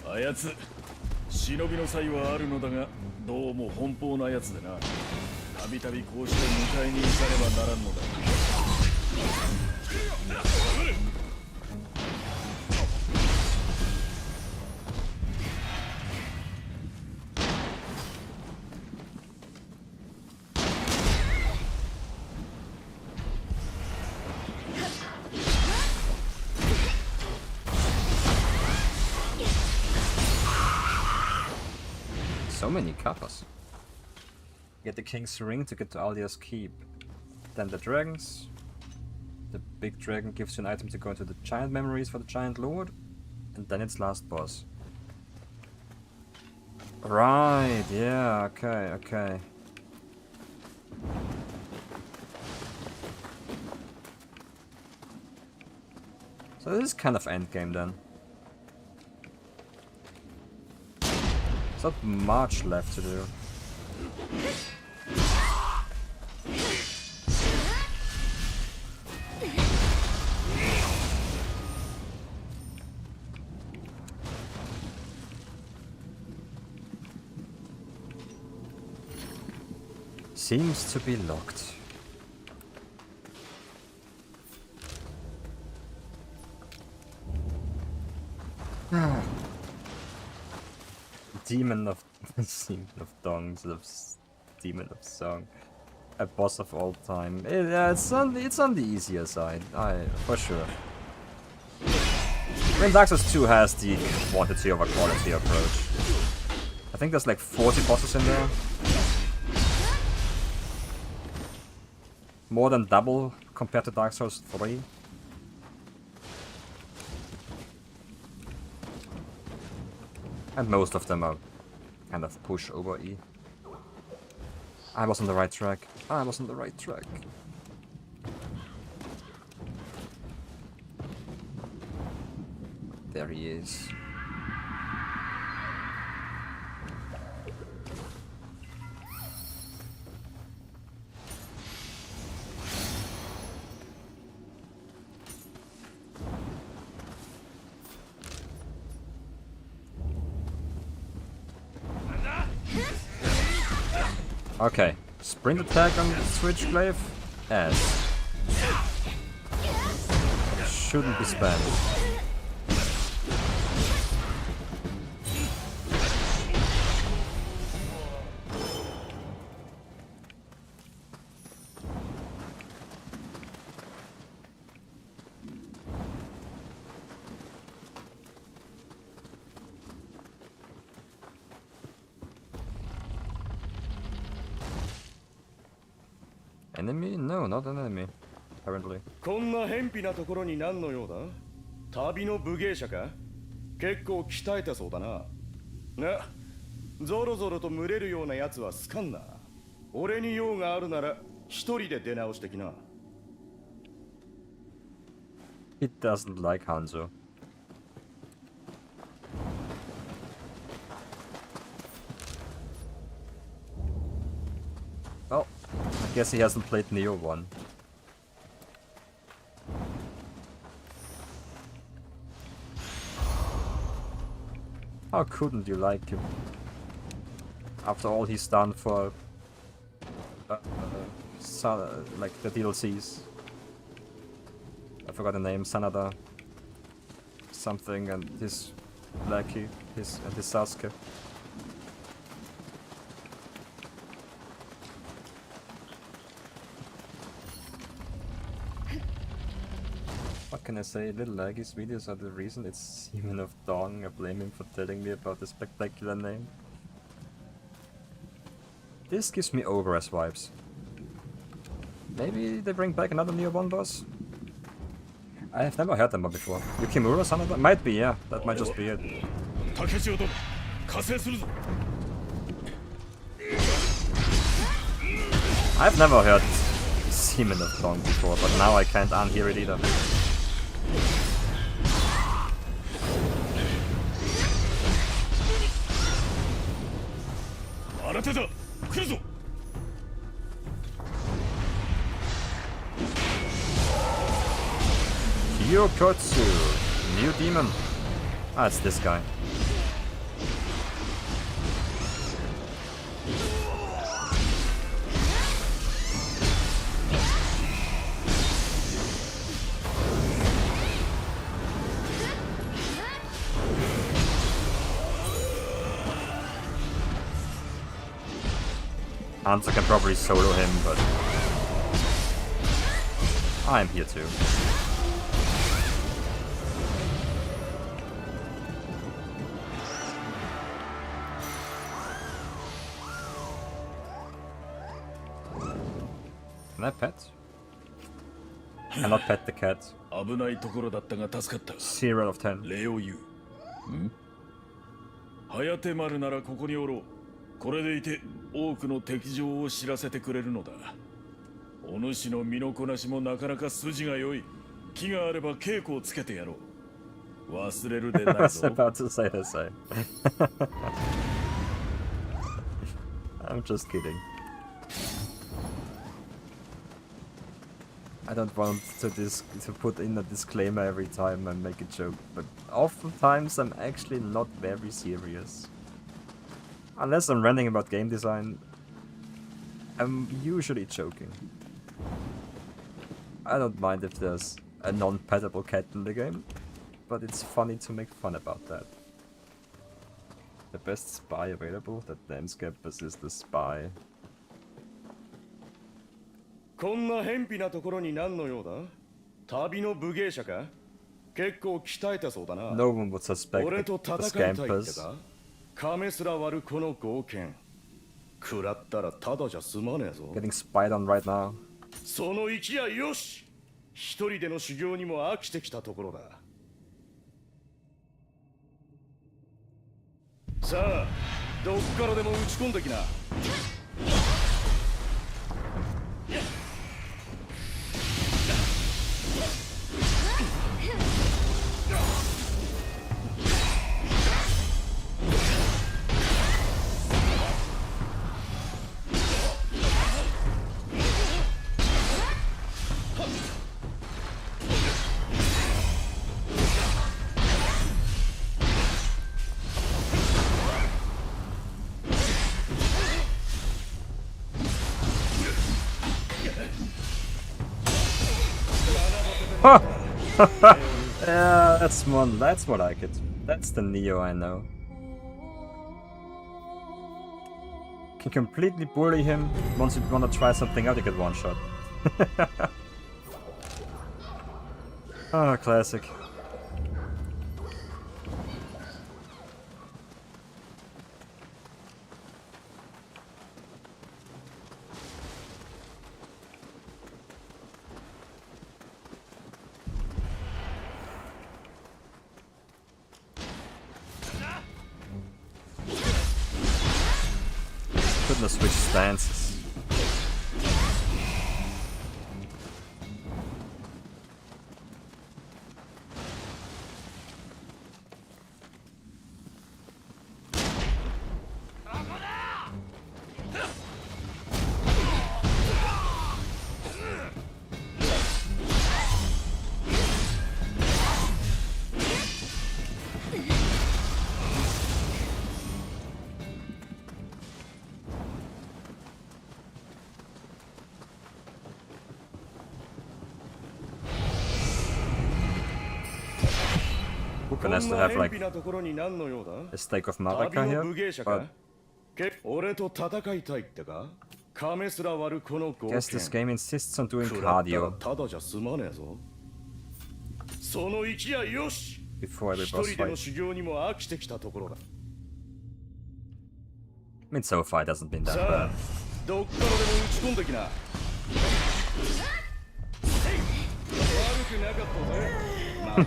あやつ、忍びの才はあるのだが、どうも奔放なやつでな。たびたびこうして迎えに行かねばならんのだ。So many kappas. Get the King's Ring to get to Aldia's Keep. Then the dragons. The big dragon gives you an item to go into the giant memories for the giant lord. And then it's last boss. Right, yeah, okay, okay. So this is kind of endgame then. There's not much left to do. Seems to be locked. Demon of Dongs, Demon of Song, a boss of all time. It's on the easier side, for sure. I mean, Dark Souls 2 has the quantity over quality approach. I think there's like 40 bosses in there. More than double compared to Dark Souls 3. And most of them are kind of push over E. I was on the right track. I was on the right track. There he is. Okay, sprint attack on Switchglaive. S. Shouldn't be spammed. Enemy? No, not an enemy. Apparently. こんな偏僻なところに何の用だ？旅の武芸者か？結構鍛えたそうだな。な、ゾロゾロと群れるような奴は好かんな。俺に用があるなら一人で出直してきな。He doesn't like Hanzo. Well, I guess he hasn't played Nioh 1. How couldn't you like him? After all he's done for like the DLCs. I forgot the name, Sanada something, and his Blackie, and his Sasuke. What can I say? Little Laggie's videos are the reason it's Demon of Dawn. I blame him for telling me about the spectacular name. This gives me Ogres vibes. Maybe they bring back another Nioh 1 boss? I have never heard them before. Yukimura Sanada? Might be, yeah. That might just be it. I've never heard Demon of Dawn before, but now I can't unhear it either. Tadakatsu, new demon. Ah, it's this guy. Hanzo can probably solo him, but I'm here too. Can I pet? Cannot pet the cat. 危ないところだったが助かった。 0 of 10. 礼を言う。颯丸ならここにおろう。これでいて多くの敵情を知らせてくれるのだ。お主の身のこなしもなかなか筋が良い。気があれば稽古をつけてやろう。忘れるでない I was ぞ。 about to say the same. I'm just kidding. I don't want to put in a disclaimer every time I make a joke, but oftentimes I'm actually not very serious. Unless I'm ranting about game design, I'm usually joking. I don't mind if there's a non-pettable cat in the game, but it's funny to make fun about that. The best spy available? That damn Scampus is the spy. こんな偏僻なところに何の用だ？旅の武芸者か？結構鍛えたそうだな。No one would suspect 俺と the 戦いたいって Scampus. か？亀すら割るこの豪剣。食らったらただじゃ済まねえぞ。 Getting spied on right now. その息やよし。一人での修行にも飽きてきたところだ。さあ、どっからでも打ち込んできな。Yeah, that's one. That's what I could. That's the Nioh I know. Can completely bully him. Once you want to try something out, you get one shot. Ah, classic. Couldn't have switched stances. Wukong has to have like a stake of Marika here, but guess this game insists on doing cardio before every boss fight. I mean, so far it hasn't been that bad.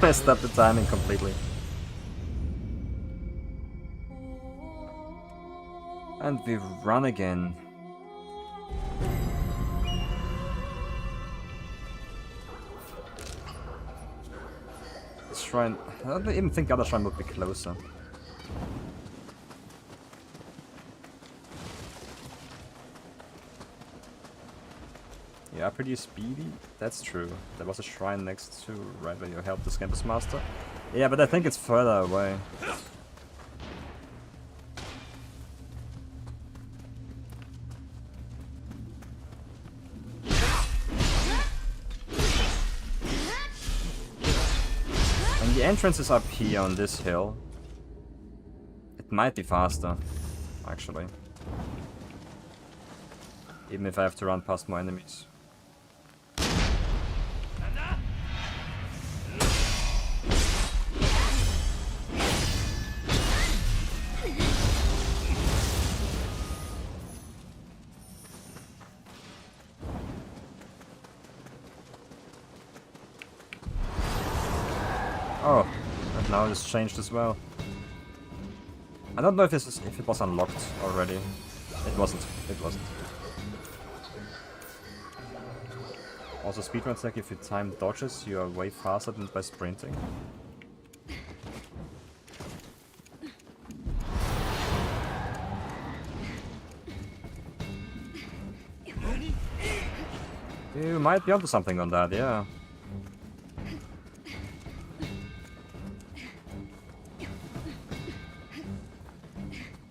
Messed up the timing completely. And we run again. Shrine. I don't even think the other shrine would be closer. Yeah, pretty speedy. That's true. There was a shrine next to right where you helped the Scampus Master. Yeah, but I think it's further away. And the entrance is up here on this hill. It might be faster, actually. Even if I have to run past more enemies. Oh, and now it's changed as well. I don't know if if it was unlocked already. It wasn't. It wasn't. Also, speedruns like if you time dodges, you are way faster than by sprinting. You might be onto something on that, yeah.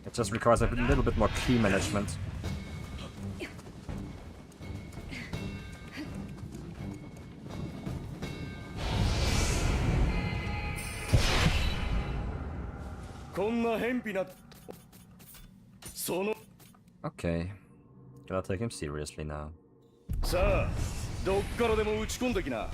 It just requires a little bit more key management. Okay. Gotta take him seriously now. さあどっからでも打ち込んできな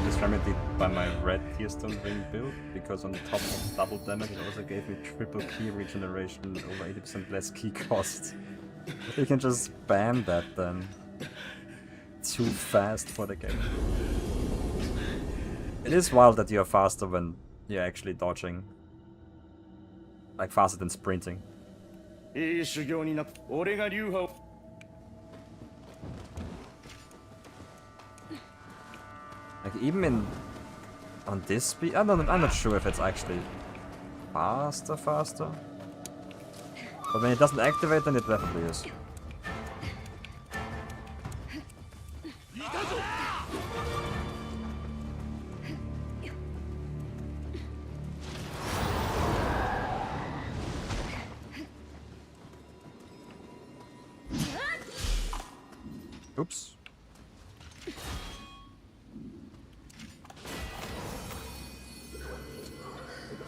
This remedied by my red tearstone ring build, because on the top of double damage it also gave me triple key regeneration over 80% less key cost. You can just spam that then. Too fast for the game. It is wild that you're faster when you're actually dodging. Like faster than sprinting. Like even on this speed, I'm not sure if it's actually faster. But when it doesn't activate, then it definitely is. Oops.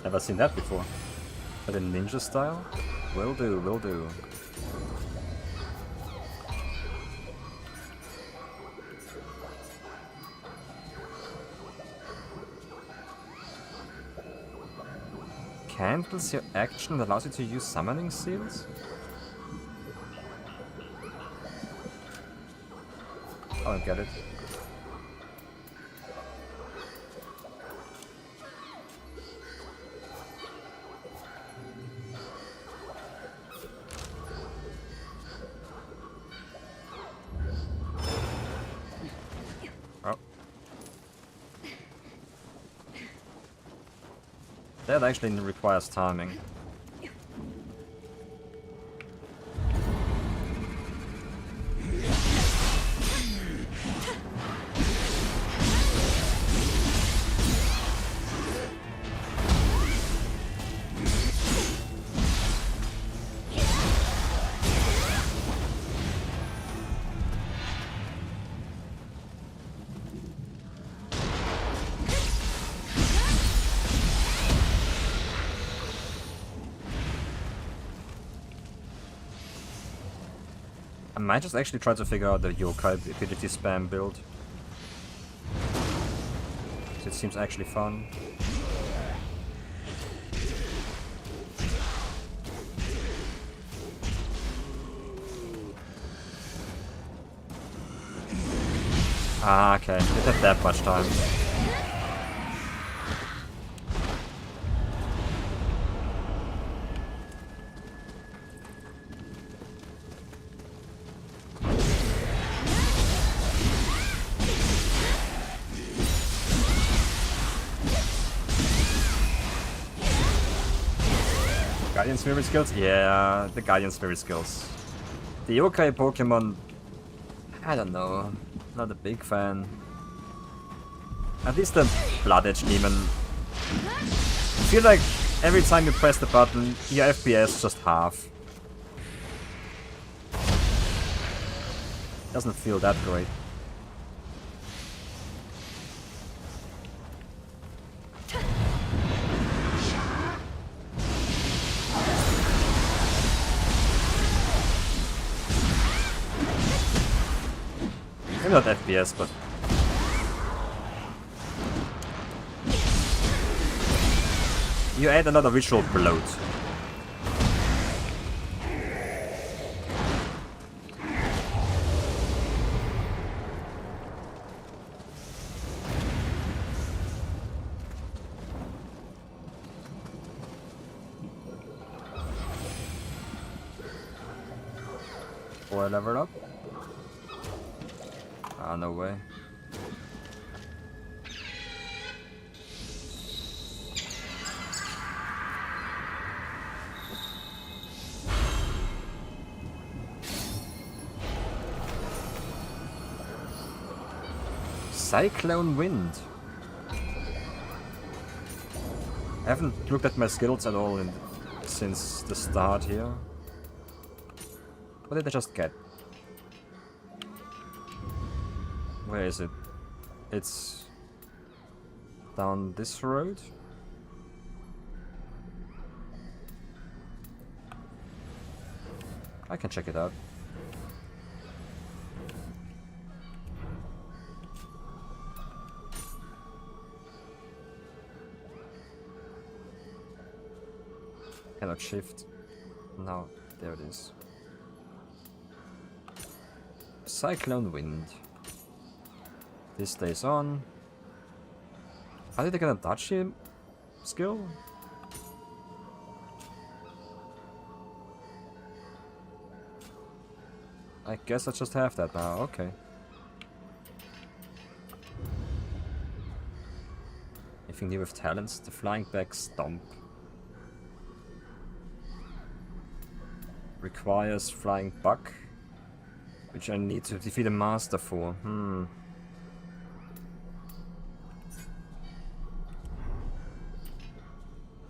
Never seen that before. But in ninja style? Will do, will do. Cancels your action and allows you to use summoning seals? I don't get it. Oh. That actually requires timing. I might just actually try to figure out the yokai ability spam build. It seems actually fun. Ah, okay. Didn't have that much time. Guardian Spirit skills? Yeah, the Guardian Spirit skills. The yokai Pokemon, I don't know. Not a big fan. At least the Blood Edge Demon. I feel like every time you press the button, your FPS just half. Doesn't feel that great. Maybe not FPS, but... You add another visual bloat. Or I level up? Ah, no way. Cyclone Wind. I haven't looked at my skills at all since the start here. What did I just get? Where is it? It's down this road? I can check it out. Cannot shift. No, there it is. Cyclone Wind. This stays on. Are they gonna dodge him? Skill? I guess I just have that now, okay. Anything new with Talons? The flying back stomp. Requires flying buck, which I need to defeat a master for.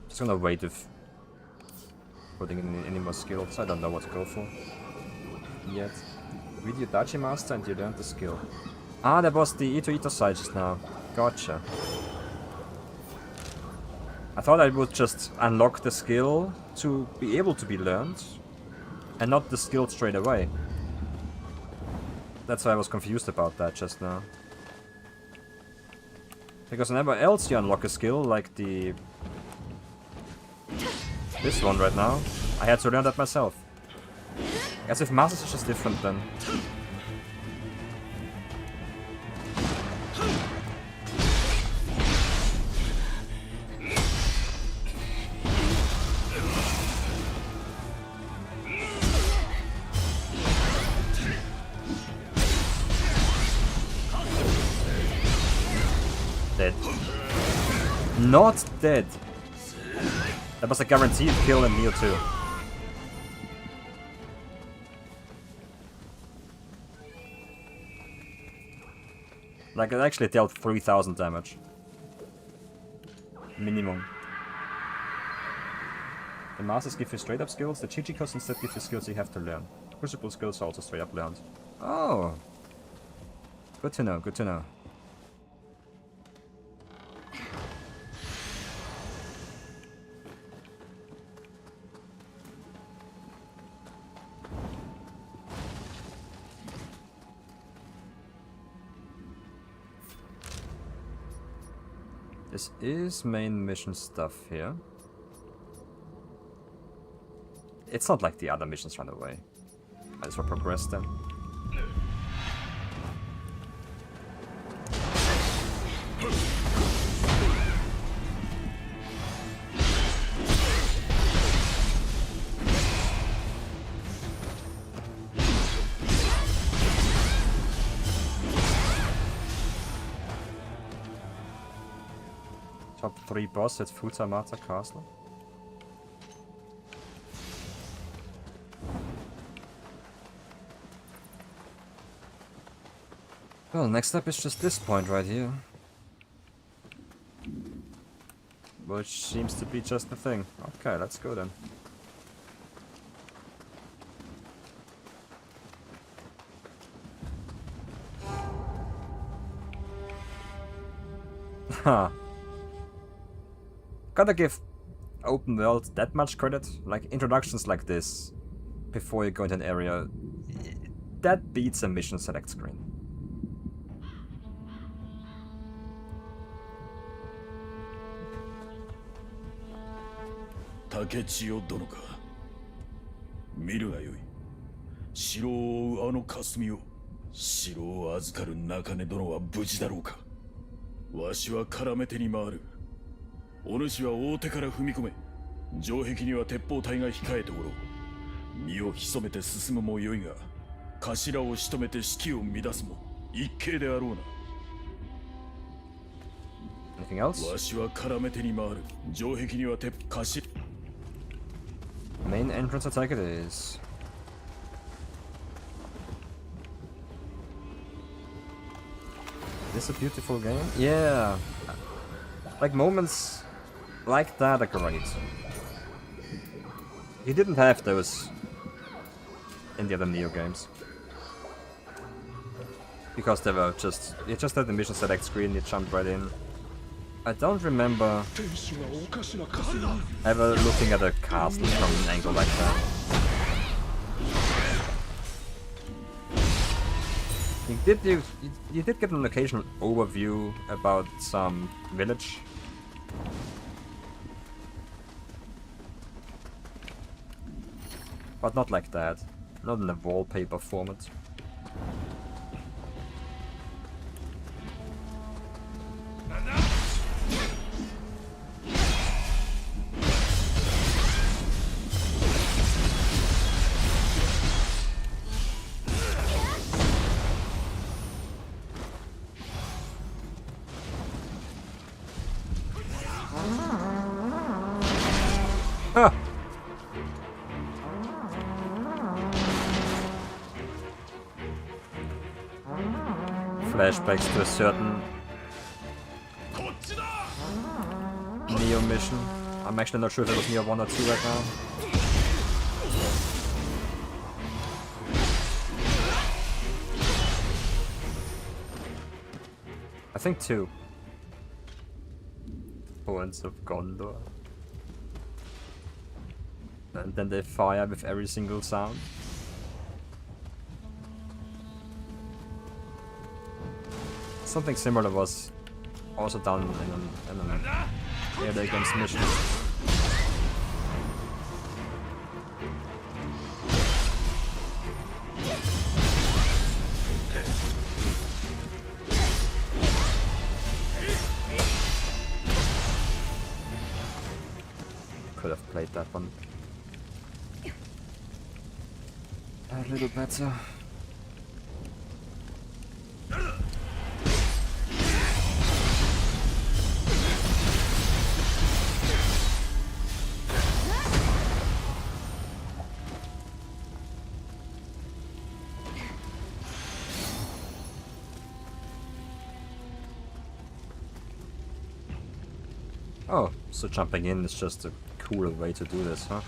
Just gonna wait with putting in any more skills. I don't know what to go for yet. Read your Dachi Master and you learned the skill. Ah, that was the Ito side just now. Gotcha. I thought I would just unlock the skill to be able to be learned, and not the skill straight away. That's why I was confused about that just now. Because whenever else you unlock a skill, like this one right now, I had to learn that myself. As if Masters is just different then. Dead. Not dead. That was a guaranteed kill in Nioh 2. Like, it actually dealt 3000 damage. Minimum. The masters give you straight up skills, the Chichikos instead give you skills you have to learn. Crucible skills are also straight up learned. Oh! Good to know, good to know. This is main mission stuff here. It's not like the other missions run away. Might as well progress then. Top 3 boss at Futamata Castle. Well, next up is just this point right here. Which seems to be just the thing. Okay, let's go then. Ha. Gotta give open world that much credit. Like, introductions like this, before you go into an area, that beats a mission select screen. Takechio殿か。見るがよい。城を追うあの霞を、城を預かる中根殿は無事だろうか。わしは絡め手に回る。お主は大手から踏み込め。城壁には鉄砲隊が控えておろう。身を潜めて進むもよいが、頭を仕留めて士気を乱すも一計であろうな。Anything else? わしは絡め手に回る。城壁には鉄頭。Main entrance attack it is. This a beautiful game? Yeah. Like moments like that are great. You didn't have those in the other Nioh games. Because they were just... You just had the mission select screen, you jumped right in. I don't remember ever looking at a castle from an angle like that. You did get an occasional overview about some village. But not like that. Not in a wallpaper format. Huh. Flashbacks to a certain Nioh mission. I'm actually not sure if it was Nioh 1 or 2 right now. I think 2. Horns of Gondor. And then they fire with every single sound. Something similar was also done in an Air Day Games mission. Could have played that one a little better. Oh, so jumping in is just a cooler way to do this, huh?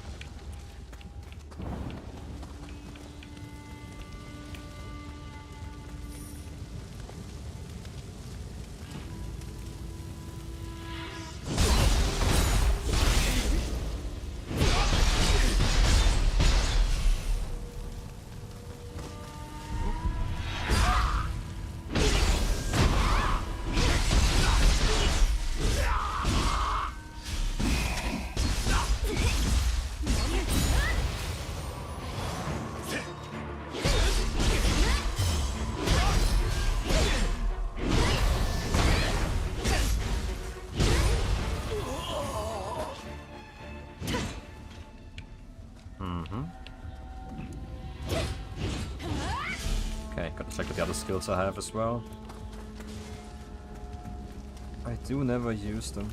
Okay, gotta check the other skills I have as well. I do never use them.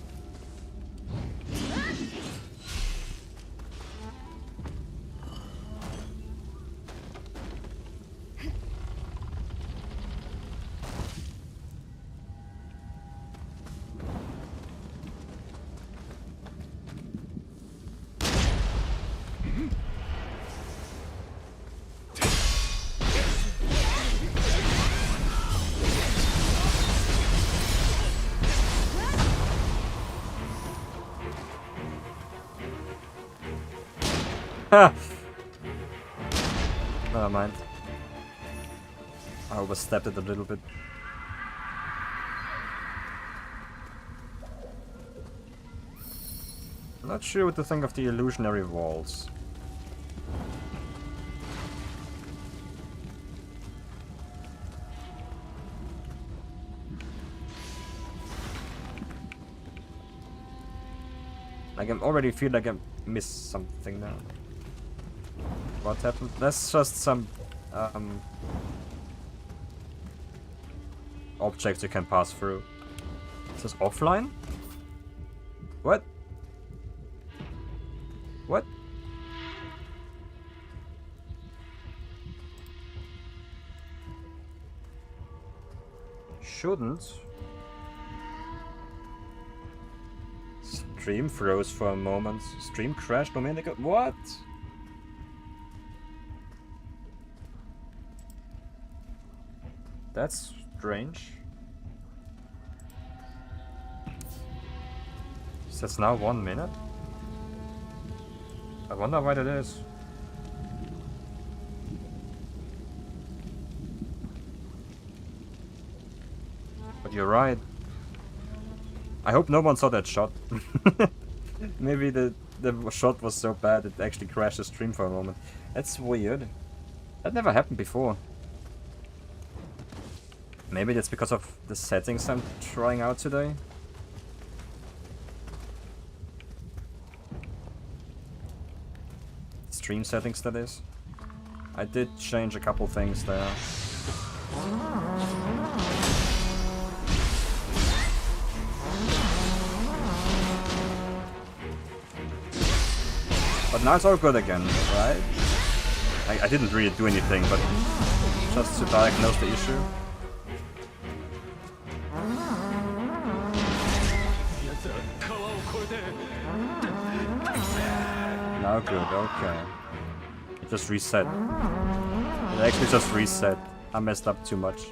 Never mind. I overstepped it a little bit. Not sure what to think of the illusionary walls. Like I already feel like I missed something now. What happened? That's just some objects you can pass through. Is this offline? What? What? Shouldn't. Stream froze for a moment. Stream crashed a minute ago. What? That's strange. That's now 1 minute? I wonder why that is. But you're right. I hope no one saw that shot. Maybe the shot was so bad it actually crashed the stream for a moment. That's weird. That never happened before. Maybe that's because of the settings I'm trying out today. Stream settings, that is. I did change a couple things there. But now it's all good again, right? I didn't really do anything, but just to diagnose the issue. Now good, okay. It just reset. It actually just reset. I messed up too much.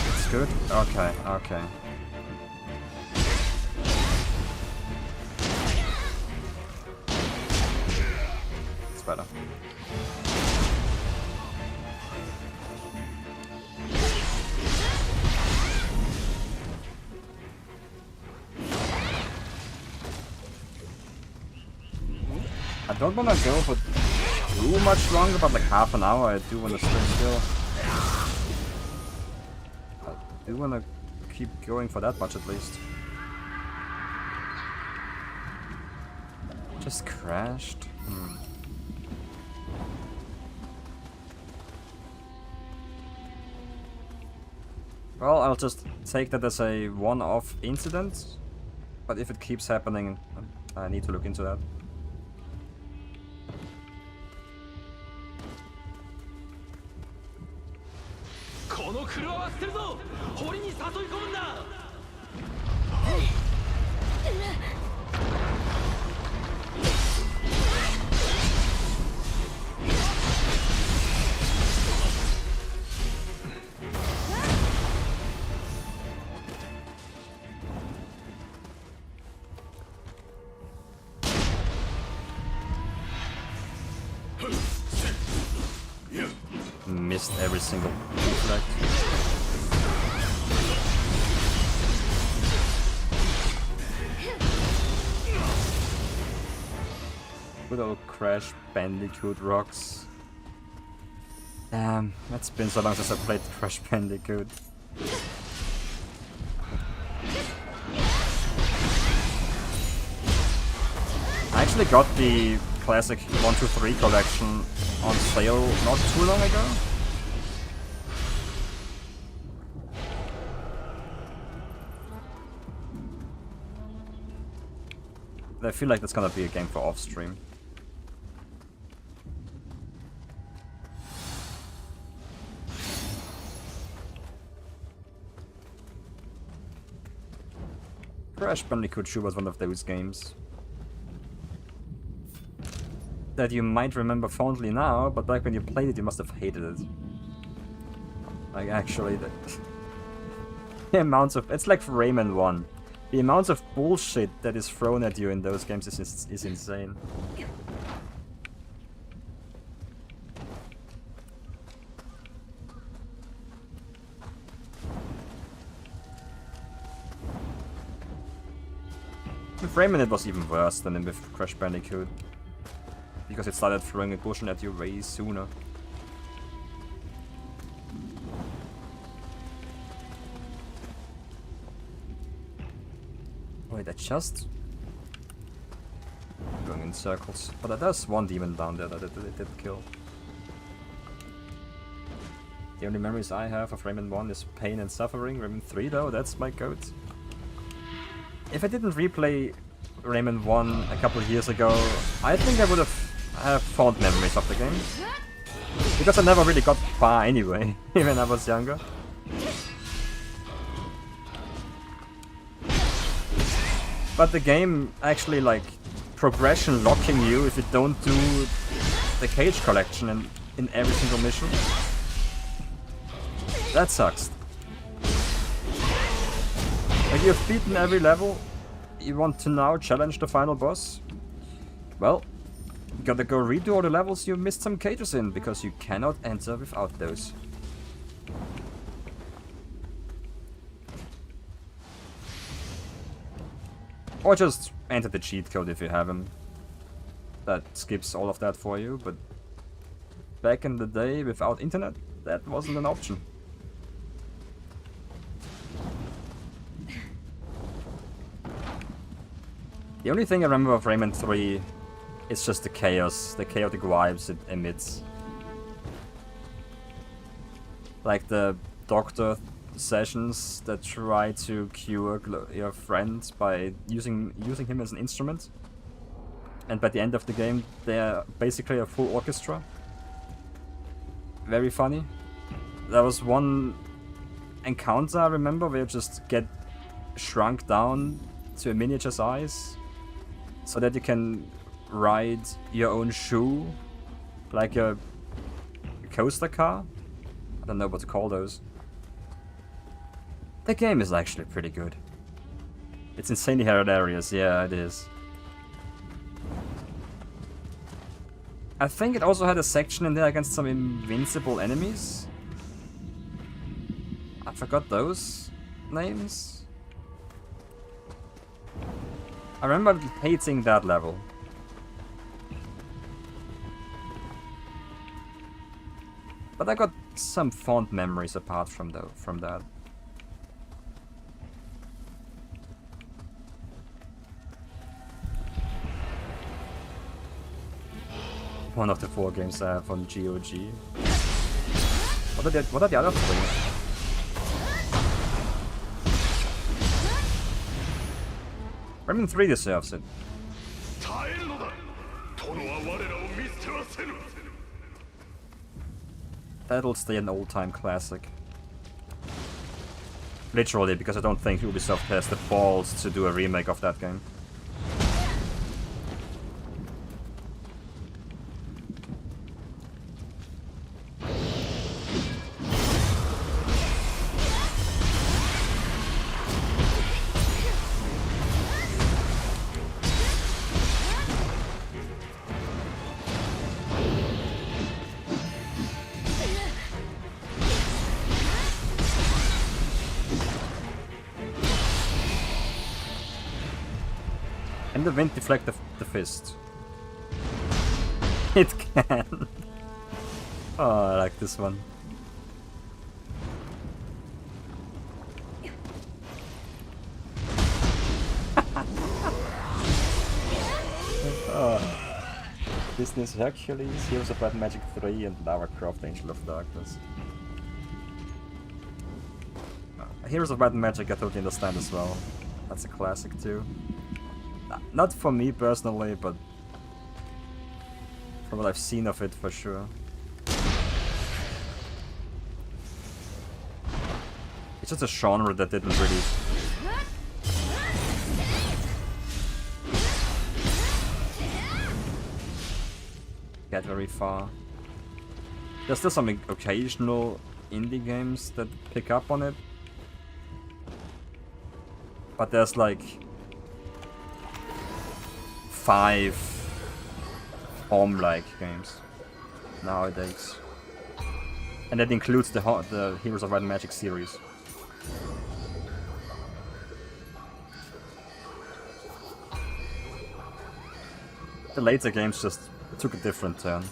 It's good? Okay, okay. It's better. I don't want to go for too much longer, but like half an hour I do want to stay still. I do want to keep going for that much at least. Just crashed? Well, I'll just take that as a one-off incident, but if it keeps happening, I need to look into that. Missed every single reflect. Good old Crash Bandicoot rocks. Damn, it's been so long since I played Crash Bandicoot. actually got the classic 1, 2, 3 collection on sale not too long ago. I feel like that's gonna be a game for off-stream. Crash Bandicoot 2 was one of those games that you might remember fondly now, but back when you played it you must have hated it. Like actually, the amounts of... It's like Rayman 1. The amount of bullshit that is thrown at you in those games is insane. With Rayman it was even worse than with Crash Bandicoot, because it started throwing a bullshit at you way sooner. Wait, I just... going in circles. But there's one demon down there that it did kill. The only memories I have of Rayman 1 is pain and suffering. Rayman 3 though, that's my goat. If I didn't replay Rayman 1 a couple of years ago, I think I would have fond memories of the game. Because I never really got far anyway, even when I was younger. But the game actually, like, progression locking you if you don't do the cage collection in every single mission. That sucks. Like, you've beaten every level, you want to now challenge the final boss? Well, you gotta go redo all the levels you missed some cages in, because you cannot enter without those. Or just enter the cheat code if you have him. That skips all of that for you, but back in the day without internet, that wasn't an option. The only thing I remember of Rayman 3 is just the chaos, the chaotic vibes it emits. Like the doctor sessions that try to cure your friend by using him as an instrument. And by the end of the game, they're basically a full orchestra. Very funny. There was one encounter I remember where you just get shrunk down to a miniature size so that you can ride your own shoe like a coaster car. I don't know what to call those. The game is actually pretty good. It's insanely hilarious, yeah, it is. I think it also had a section in there against some invincible enemies. I forgot those names. I remember hating that level. But I got some fond memories apart from that. One of the 4 games I have on GOG. What are the other 3? Rayman 3 deserves it. That'll stay an old-time classic. Literally, because I don't think Ubisoft has the balls to do a remake of that game. Can the wind deflect the fist? It can. Oh, I like this one. Oh, Disney's Hercules, Heroes of Light and Magic 3, and Lara Croft Angel of Darkness. Heroes of Light and Magic I totally understand as well. That's a classic too. Not for me personally, but from what I've seen of it for sure. It's just a genre that didn't really get very far. There's still some occasional indie games that pick up on it. But there's like 5 home-like games nowadays. And that includes the Heroes of Light and Magic series. The later games just took a different turn.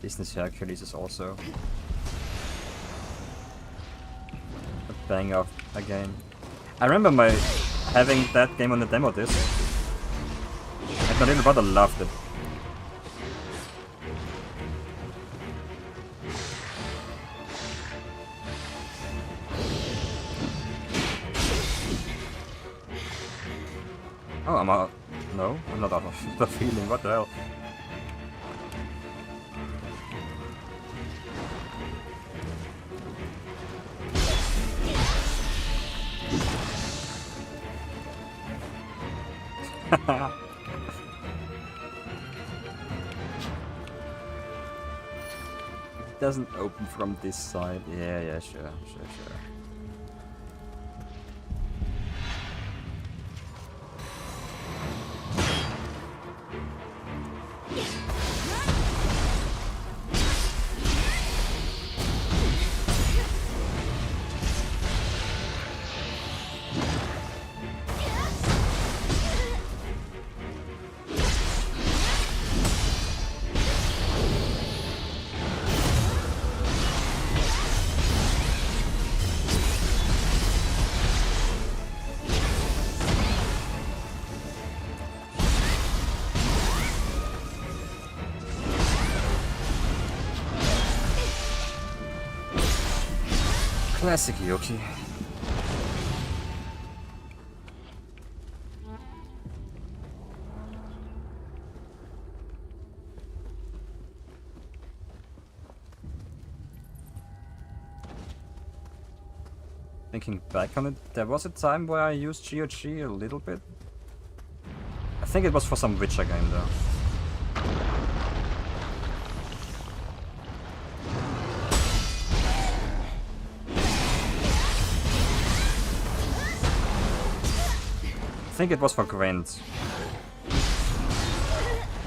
Disney's Hercules is also a bang of a game. I remember having that game on the demo disc, and my little brother loved it. Oh, I'm out. No, I'm not out of the feeling. What the hell? It doesn't open from this side. Yeah, sure. Classic Yoki. Thinking back on it, there was a time where I used GOG a little bit. I think it was for some Witcher game though. I think it was for Gwent.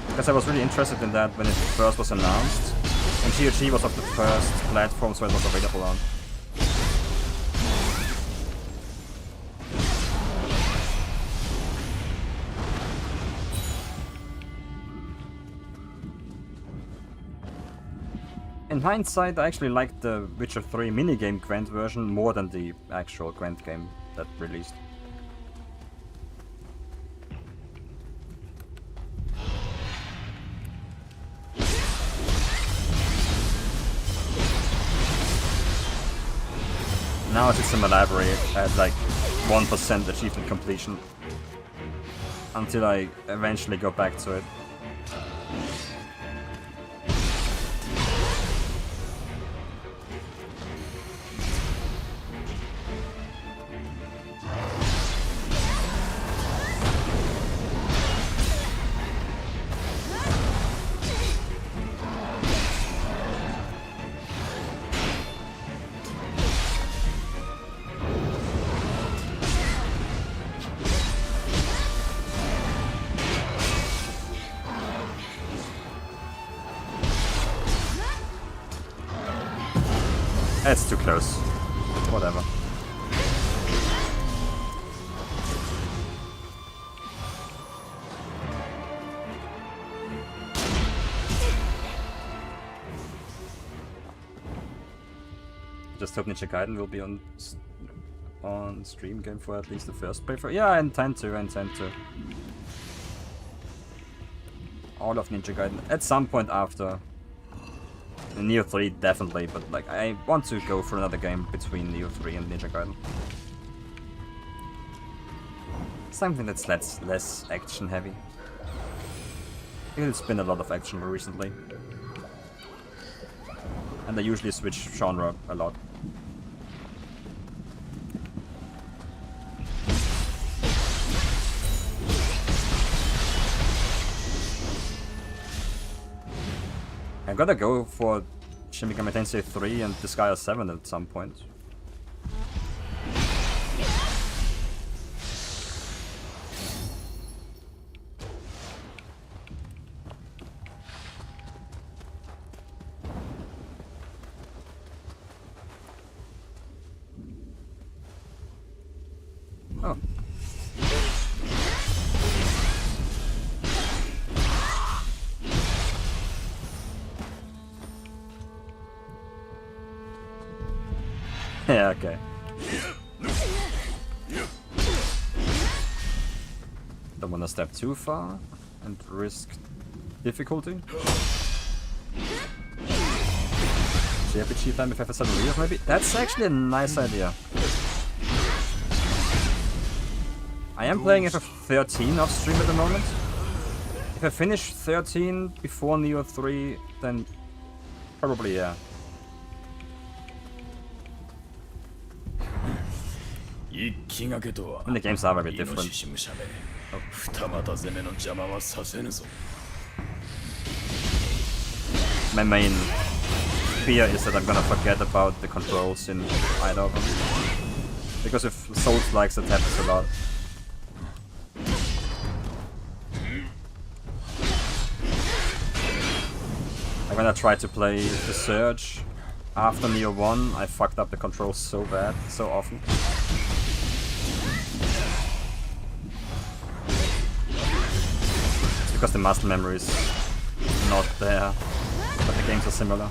Because I was really interested in that when it first was announced. And GOG was of the first platforms where it was available on. In hindsight, I actually liked the Witcher 3 minigame Gwent version more than the actual Gwent game that released. Now it's just some library at like 1% achievement completion. Until I eventually go back to it. It's too close. Whatever. Just hope Ninja Gaiden will be on stream game for at least the first playthrough. Yeah, I intend to. All of Ninja Gaiden at some point after Nioh 3, definitely, but like I want to go for another game between Nioh 3 and Ninja Gaiden. Something that's less action heavy. It's been a lot of action recently. And I usually switch genre a lot. I gotta go for Shin Megami Tensei 3 and Disgaea 7 at some point. Oh. Yeah, okay. Don't wanna step too far and risk difficulty. JRPG time with FS7 Rio, maybe? That's actually a nice idea. I am playing FF13 off stream at the moment. If I finish 13 before Nioh 3, then probably yeah. And the games are very different. My main fear is that I'm gonna forget about the controls in either of them. Because if Souls likes it happens a lot. Like when I tried to play The Surge after Nioh 1, I fucked up the controls so bad, so often. It's because the muscle memory is not there, but the games are similar.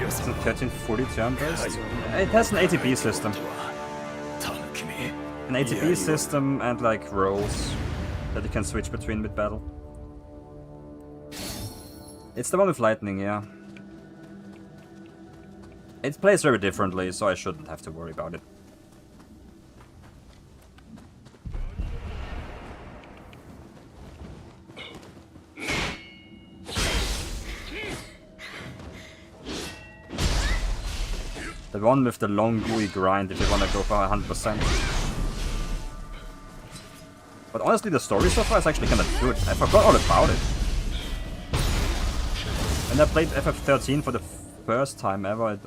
Is it 1340 turn-based? It has an ATB system. An ATB system and like rolls that you can switch between mid-battle. It's the one with lightning, yeah. It plays very differently, so I shouldn't have to worry about it. The one with the long GUI grind if you wanna go for 100%. But honestly, the story so far is actually kinda good. I forgot all about it. When I played FF13 for the first time ever,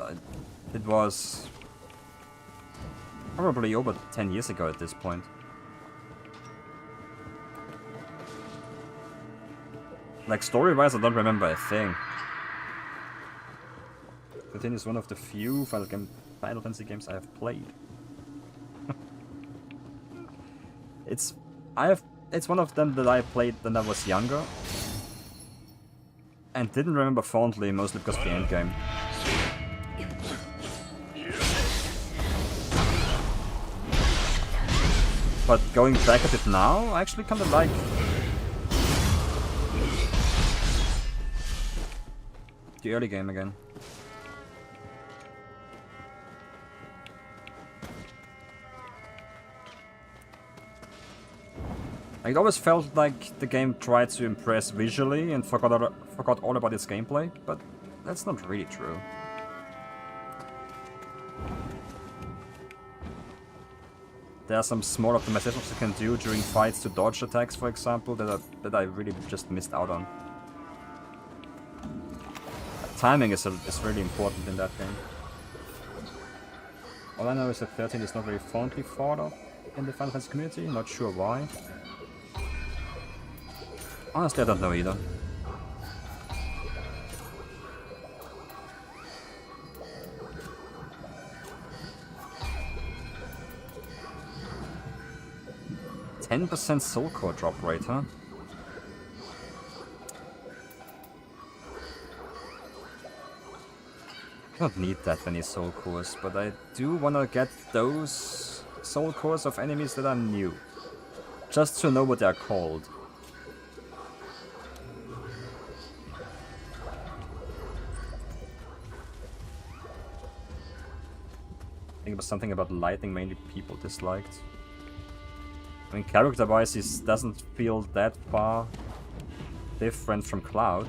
it was probably over 10 years ago at this point. Like, story-wise, I don't remember a thing. 13 is one of the few Final Fantasy games I have played. It's one of them that I played when I was younger. And didn't remember fondly, mostly because of the endgame. But going back at it now, I actually kinda like the early game again. I always felt like the game tried to impress visually and forgot all about its gameplay, but that's not really true. There are some small optimizations you can do during fights to dodge attacks, for example, that I really just missed out on. Timing is really important in that game. All I know is that 13 is not very fondly thought of in the Final Fantasy community, not sure why. Honestly, I don't know either. %10 soul core drop rate, huh? I don't need that many soul cores, but I do wanna get those soul cores of enemies that are new. Just to know what they're called. I think it was something about lighting mainly people disliked. I mean, character-wise, he doesn't feel that far different from Cloud.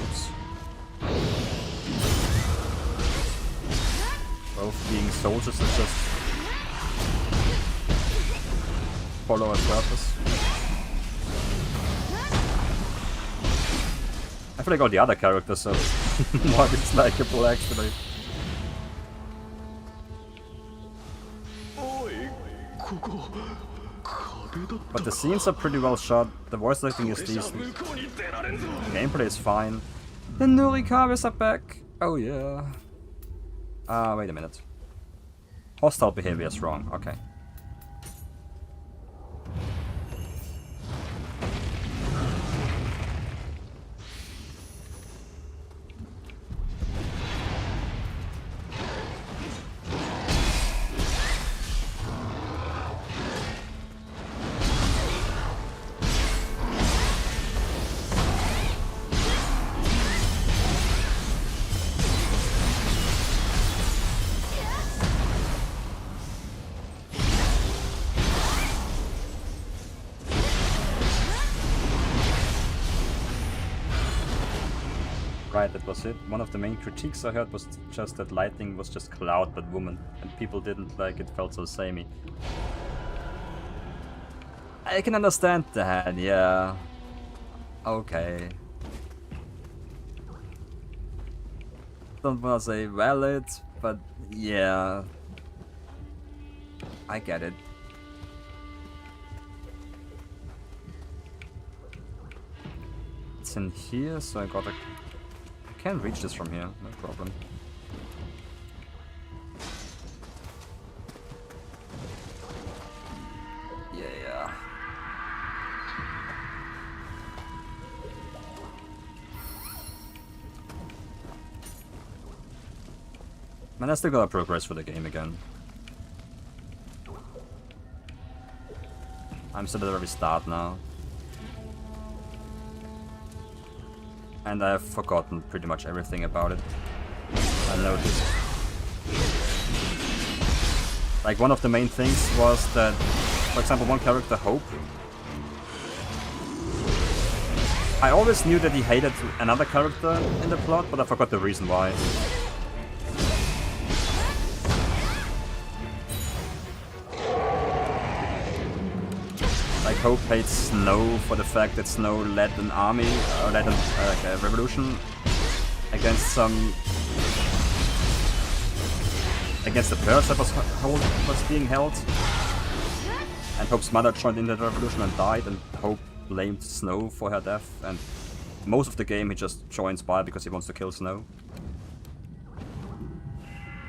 Oops. Both being soldiers that just follow a purpose. I feel like all the other characters are more dislikable, actually. But the scenes are pretty well shot, the voice acting is decent, gameplay is fine. The Nurikaris are back! Oh yeah. Wait a minute. Hostile behavior is wrong, okay. Right, that was it. One of the main critiques I heard was just that Lightning was just Cloud but woman, and people didn't like it, felt so samey. I can understand that, yeah. Okay. Don't wanna say valid, but yeah. I get it. It's in here, so I gotta... I can reach this from here, no problem. Yeah. Man, I still gotta progress for the game again. I'm still at the very start now. And I've forgotten pretty much everything about it. I noticed. Like, one of the main things was that, for example, one character, Hope. I always knew that he hated another character in the plot, but I forgot the reason why. Like, Hope hates Snow for the fact that Snow led an army, or led a revolution against against the purse that was being held. And Hope's mother joined in the revolution and died, and Hope blamed Snow for her death, and most of the game he just joins by because he wants to kill Snow.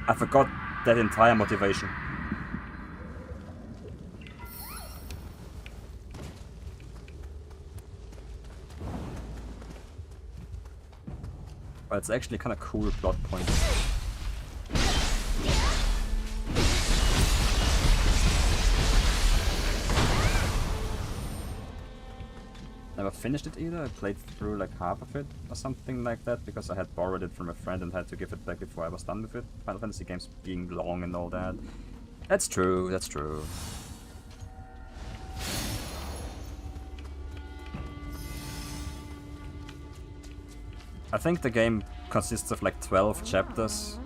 I forgot that entire motivation. But it's actually kind of cool plot point. never finished it either. I played through like half of it or something like that because I had borrowed it from a friend and had to give it back before I was done with it. Final Fantasy games being long and all that. That's true, that's true. I think the game consists of like 12 chapters.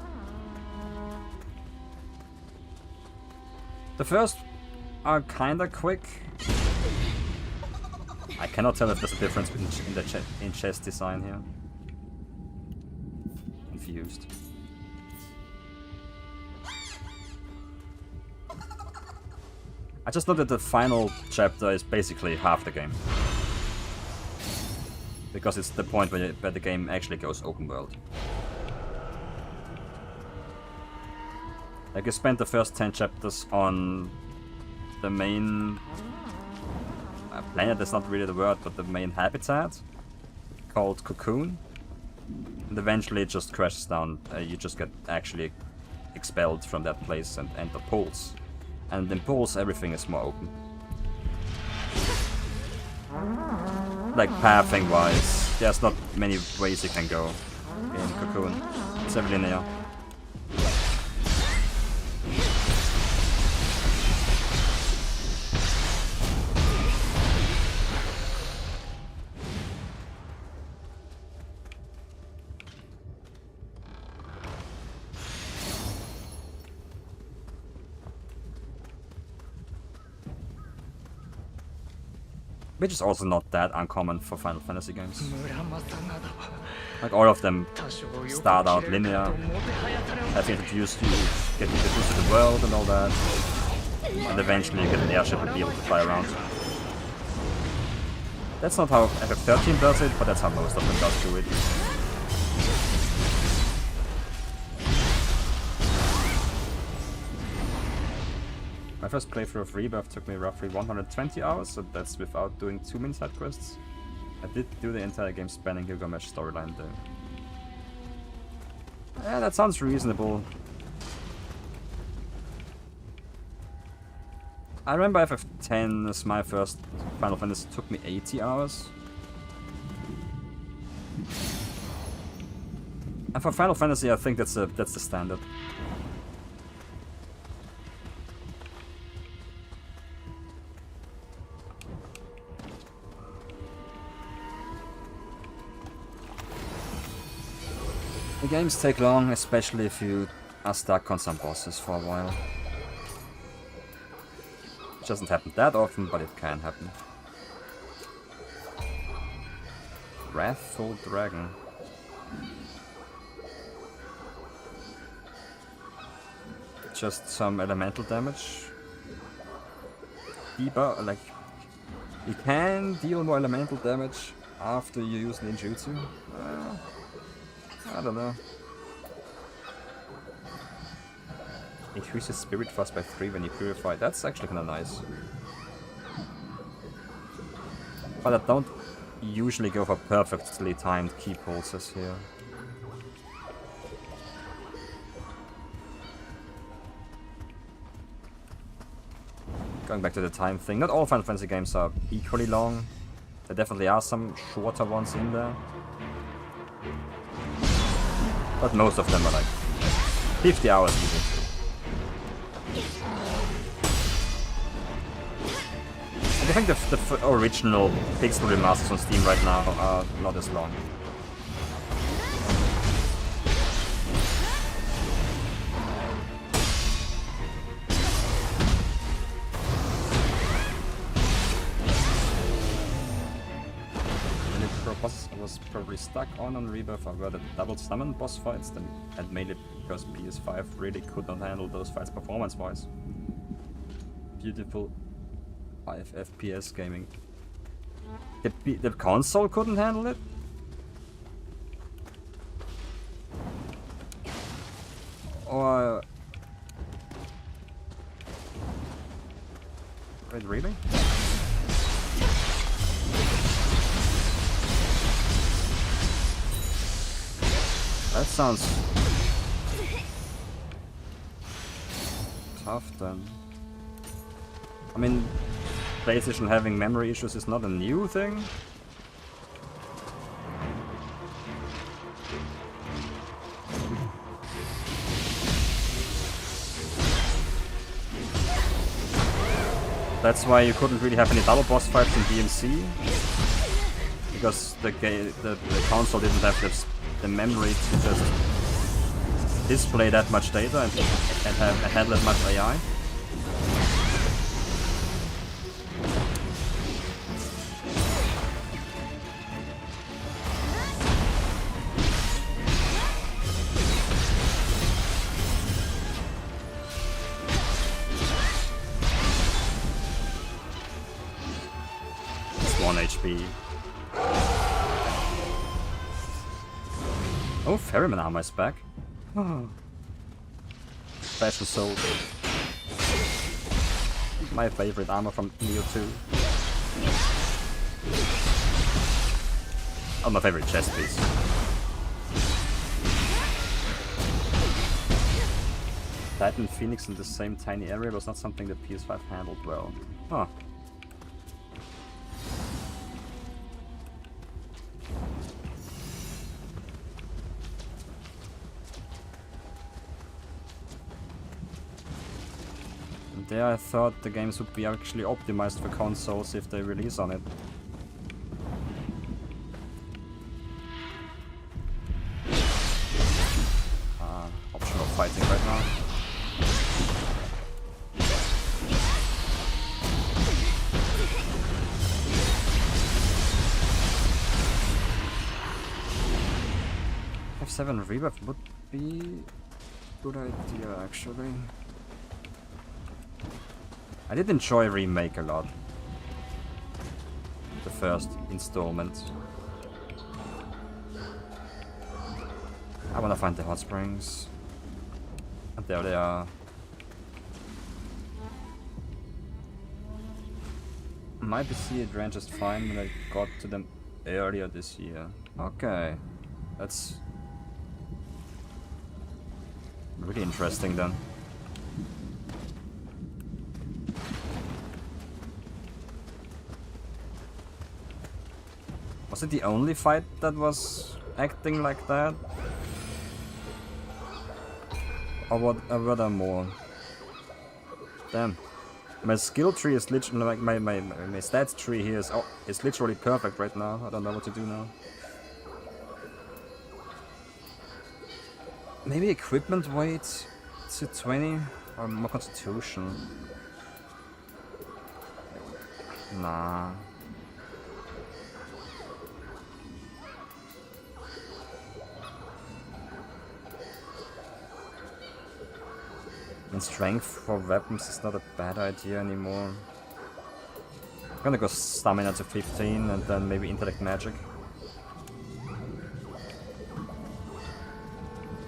The first are kinda quick. I cannot tell if there's a difference in chest design here. Confused. I just know that the final chapter is basically half the game. Because it's the point where the game actually goes open world. Like, you spend the first 10 chapters on the main planet, that's not really the word, but the main habitat, called Cocoon. And eventually it just crashes down. You just get actually expelled from that place and enter Pools. And in Pools everything is more open. Like pathing wise, there's not many ways you can go in Cocoon. It's heavily linear. Which is also not that uncommon for Final Fantasy games. Like, all of them start out linear, have introduced you, get introduced to the world and all that, and eventually you get an airship and be able to fly around. That's not how FF13 does it, but that's how most of them does do it. My first playthrough of Rebirth took me roughly 120 hours, so that's without doing too many side quests. I did do the entire game spanning Gilgamesh storyline though. Yeah, that sounds reasonable. I remember FF10 as my first Final Fantasy took me 80 hours. And for Final Fantasy I think that's the standard. The games take long, especially if you are stuck on some bosses for a while. It doesn't happen that often, but it can happen. Wrathful Dragon. Just some elemental damage. Debuff, like, you can deal more elemental damage after you use ninjutsu. I don't know. Increases spirit fast by 3 when you purify. That's actually kinda nice. But I don't usually go for perfectly timed key pulses here. Going back to the time thing, not all Final Fantasy games are equally long. There definitely are some shorter ones in there. But most of them are like 50 hours easy. And I think the original pixel remasters on Steam right now are not as long. I was probably stuck on Rebirth were the double summon boss fights, and mainly because PS5 really could not handle those fights performance-wise. Beautiful 5 FPS gaming. The console couldn't handle it? Or... Wait, really? That sounds tough then. I mean, PlayStation having memory issues is not a new thing, That's why you couldn't really have any double boss fights in DMC, because the console didn't have the memory to just display that much data and handle that much AI. It's 1 HP. Oh, Ferryman armor is back. Oh. Special Soul. My favorite armor from Nioh 2. Oh, my favorite chest piece. Titan Phoenix in the same tiny area was not something that PS5 handled well. Huh. There I thought the games would be actually optimized for consoles if they release on it. Optional fighting right now. F7 rebuff would be a good idea actually. I did enjoy Remake a lot. The first installment. I wanna find the hot springs. And there they are. My PC ran just fine when I got to them earlier this year. Okay. That's really interesting then. Was it the only fight that was acting like that? Or were there more? Damn. My skill tree is literally like my stats tree here is literally perfect right now. I don't know what to do now. Maybe equipment weight to 20 or more constitution. Nah. And strength for weapons is not a bad idea anymore. I'm gonna go stamina to 15 and then maybe intellect magic.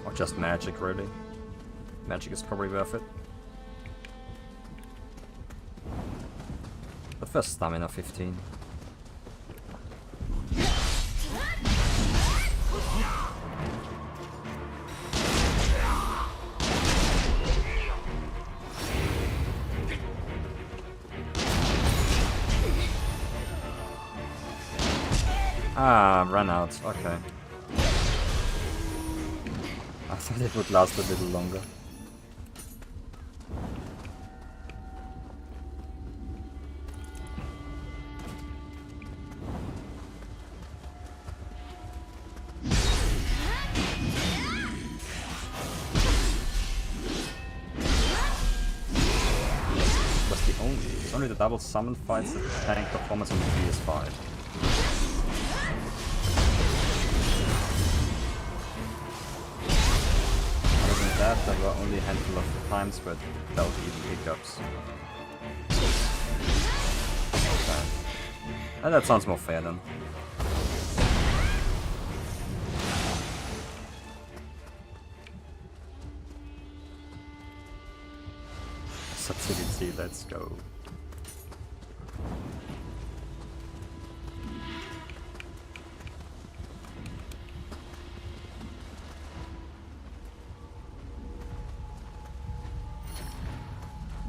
Or just magic really. Magic is probably worth it. But first stamina 15. Ah, ran out. Okay. I thought it would last a little longer. It's only the double summon fights that tank performance on the PS5. There were only a handful of times where it felt even hiccups. Okay. And that sounds more fair then. Subtility, let's go.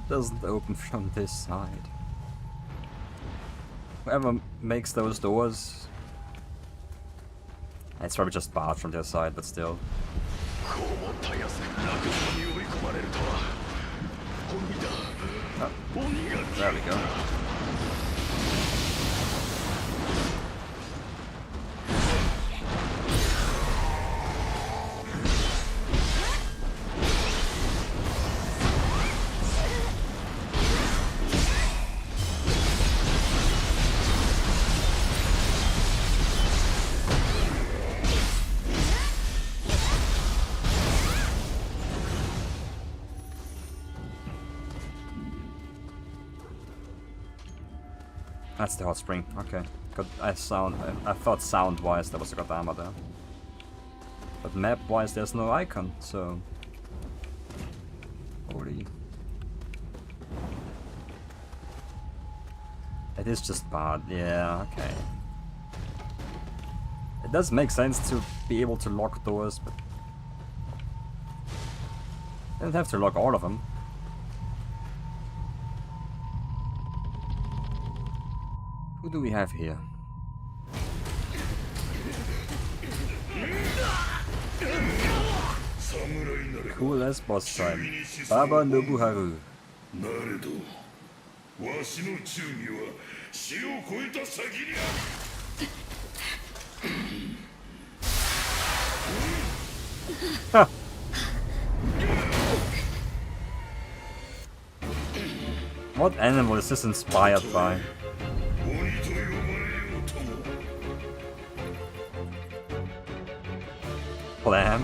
Doesn't open from this side. Whoever makes those doors... It's probably just barred from their side, but still. Oh, there we go. That's the hot spring. Okay. I thought sound-wise there was a Godama there. But map-wise there's no icon, so... Holy... It is just bad. Yeah, okay. It does make sense to be able to lock doors, but... You don't have to lock all of them. Who do we have here? Cool as boss time. Baba Nobuharu. What animal is this inspired by? Clam?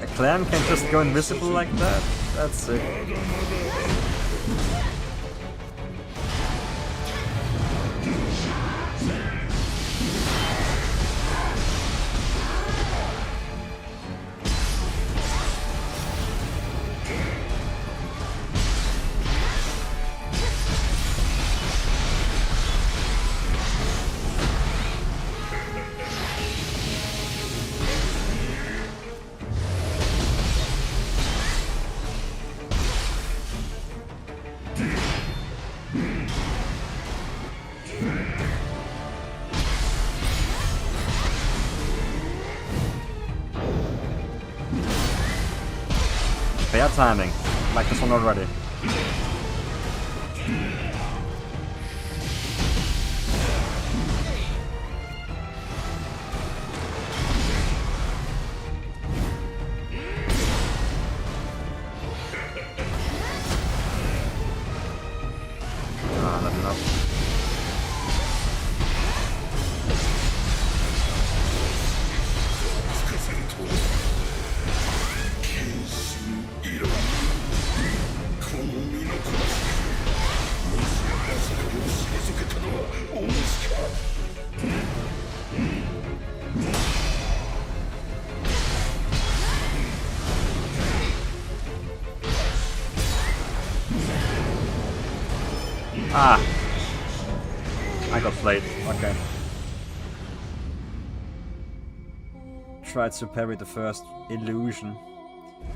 A clam can just go invisible like that? That's sick. Bad timing. Like this one already. Ah, not enough. Ah! I got played. Okay. Tried to parry the first illusion.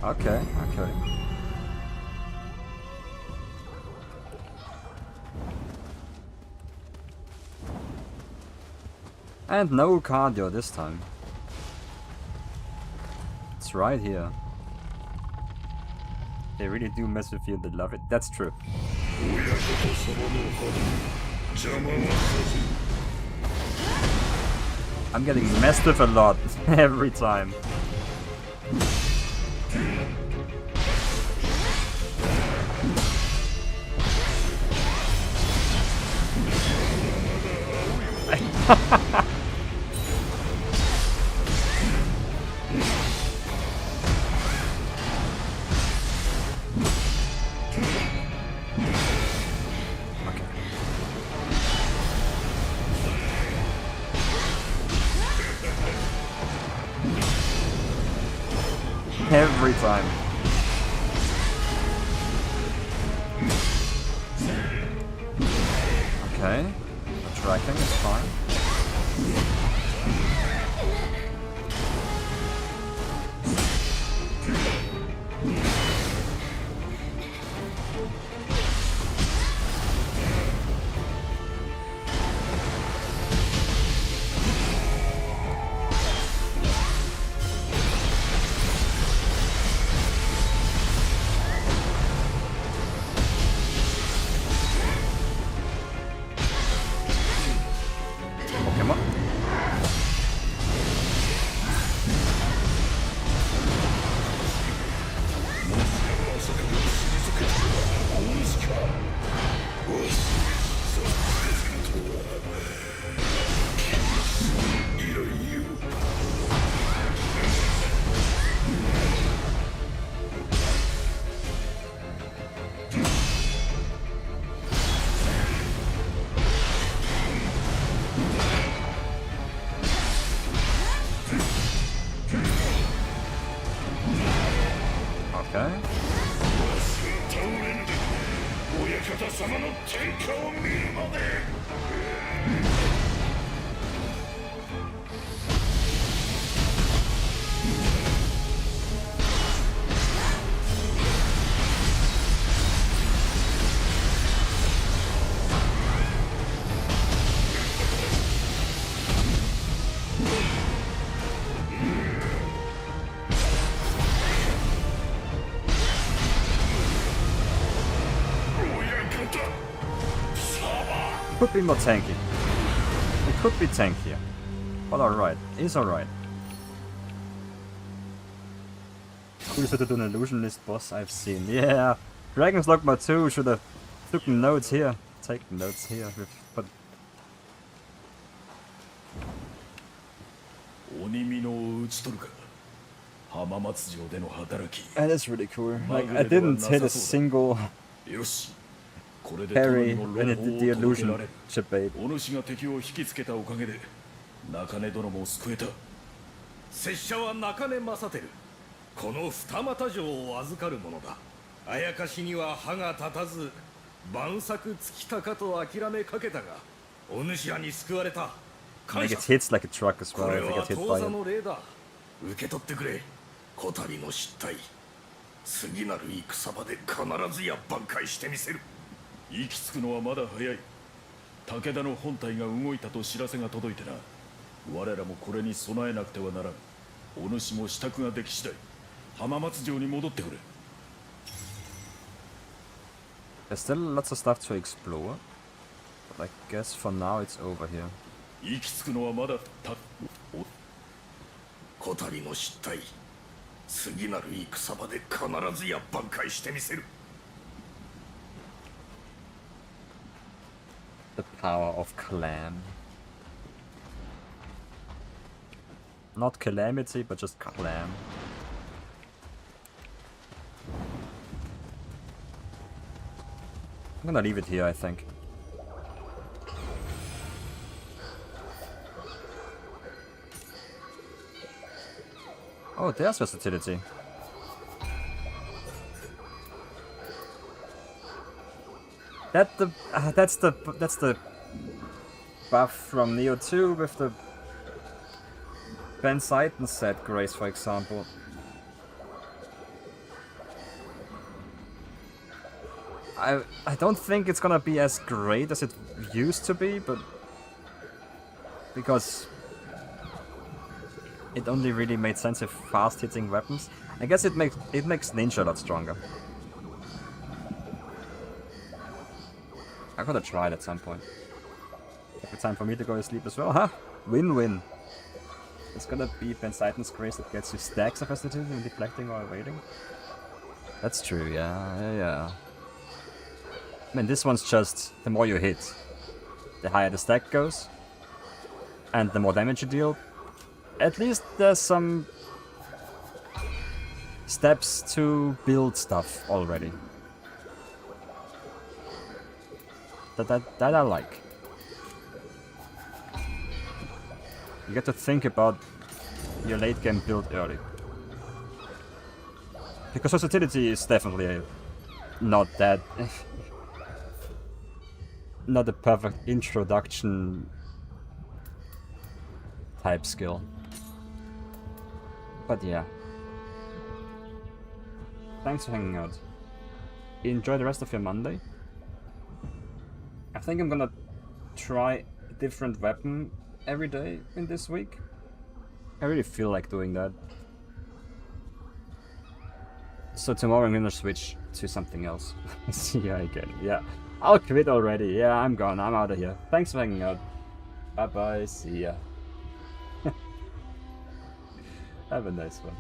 Okay, okay. And no cardio this time. It's right here. They really do mess with you, they love it. That's true. I'm getting messed with a lot every time. Every time. Okay. The tracking is fine. 様の天下を見るまで。Could be more tanky. It could be tankier. But alright. It's alright. Closer to an illusionist boss I've seen. Yeah. Dragon's Dogma 2 should have taken notes here. Taken notes here. But that is really cool. Like, I didn't hit a single parry when it did the illusion chip bait. お主が敵を引きつけたおかげで中根殿も救えた。拙者は中根正輝。この二俣城を預かる者だ。あやかしには歯が立たず万策尽きたかと諦めかけたが、お主らに救われた。 I think it hits like a truck as well. I think I get hit by it. 受け取ってくれ。こたびの失態。次なる戦場で必ずや挽回してみせる。行き着くのはまだ早い。武田の本体が動いたと知らせが届いてな。我らもこれに備えなくてはならん。お主も支度ができ次第浜松城に戻ってくれ。 There's still lots of stuff to explore, but I guess for now it's over here. 行き着くのはまだこたびの失態。次なる戦場で必ずや挽回してみせる。 The power of Clam. Not Calamity, but just Clam. I'm gonna leave it here, I think. Oh, there's versatility. That's the buff from Nioh 2 with the Ben Seiten set grace, for example. I don't think it's gonna be as great as it used to be, but because it only really made sense with fast hitting weapons. I guess it makes Ninja a lot stronger. I gotta try it at some point. Every time for me to go to sleep as well, huh? Win-win. It's gonna be Ben Seiten's grace that gets you stacks of versatility when deflecting or evading. That's true, yeah. I mean, this one's just the more you hit, the higher the stack goes, and the more damage you deal. At least there's some steps to build stuff already. That I like. You get to think about your late game build early. Because versatility is definitely not that... not a perfect introduction type skill. But yeah. Thanks for hanging out. Enjoy the rest of your Monday. I think I'm gonna try a different weapon every day in this week. I really feel like doing that. So tomorrow I'm gonna switch to something else. See ya again. Yeah. I'll quit already. Yeah, I'm gone. I'm out of here. Thanks for hanging out. Bye bye. See ya. Have a nice one.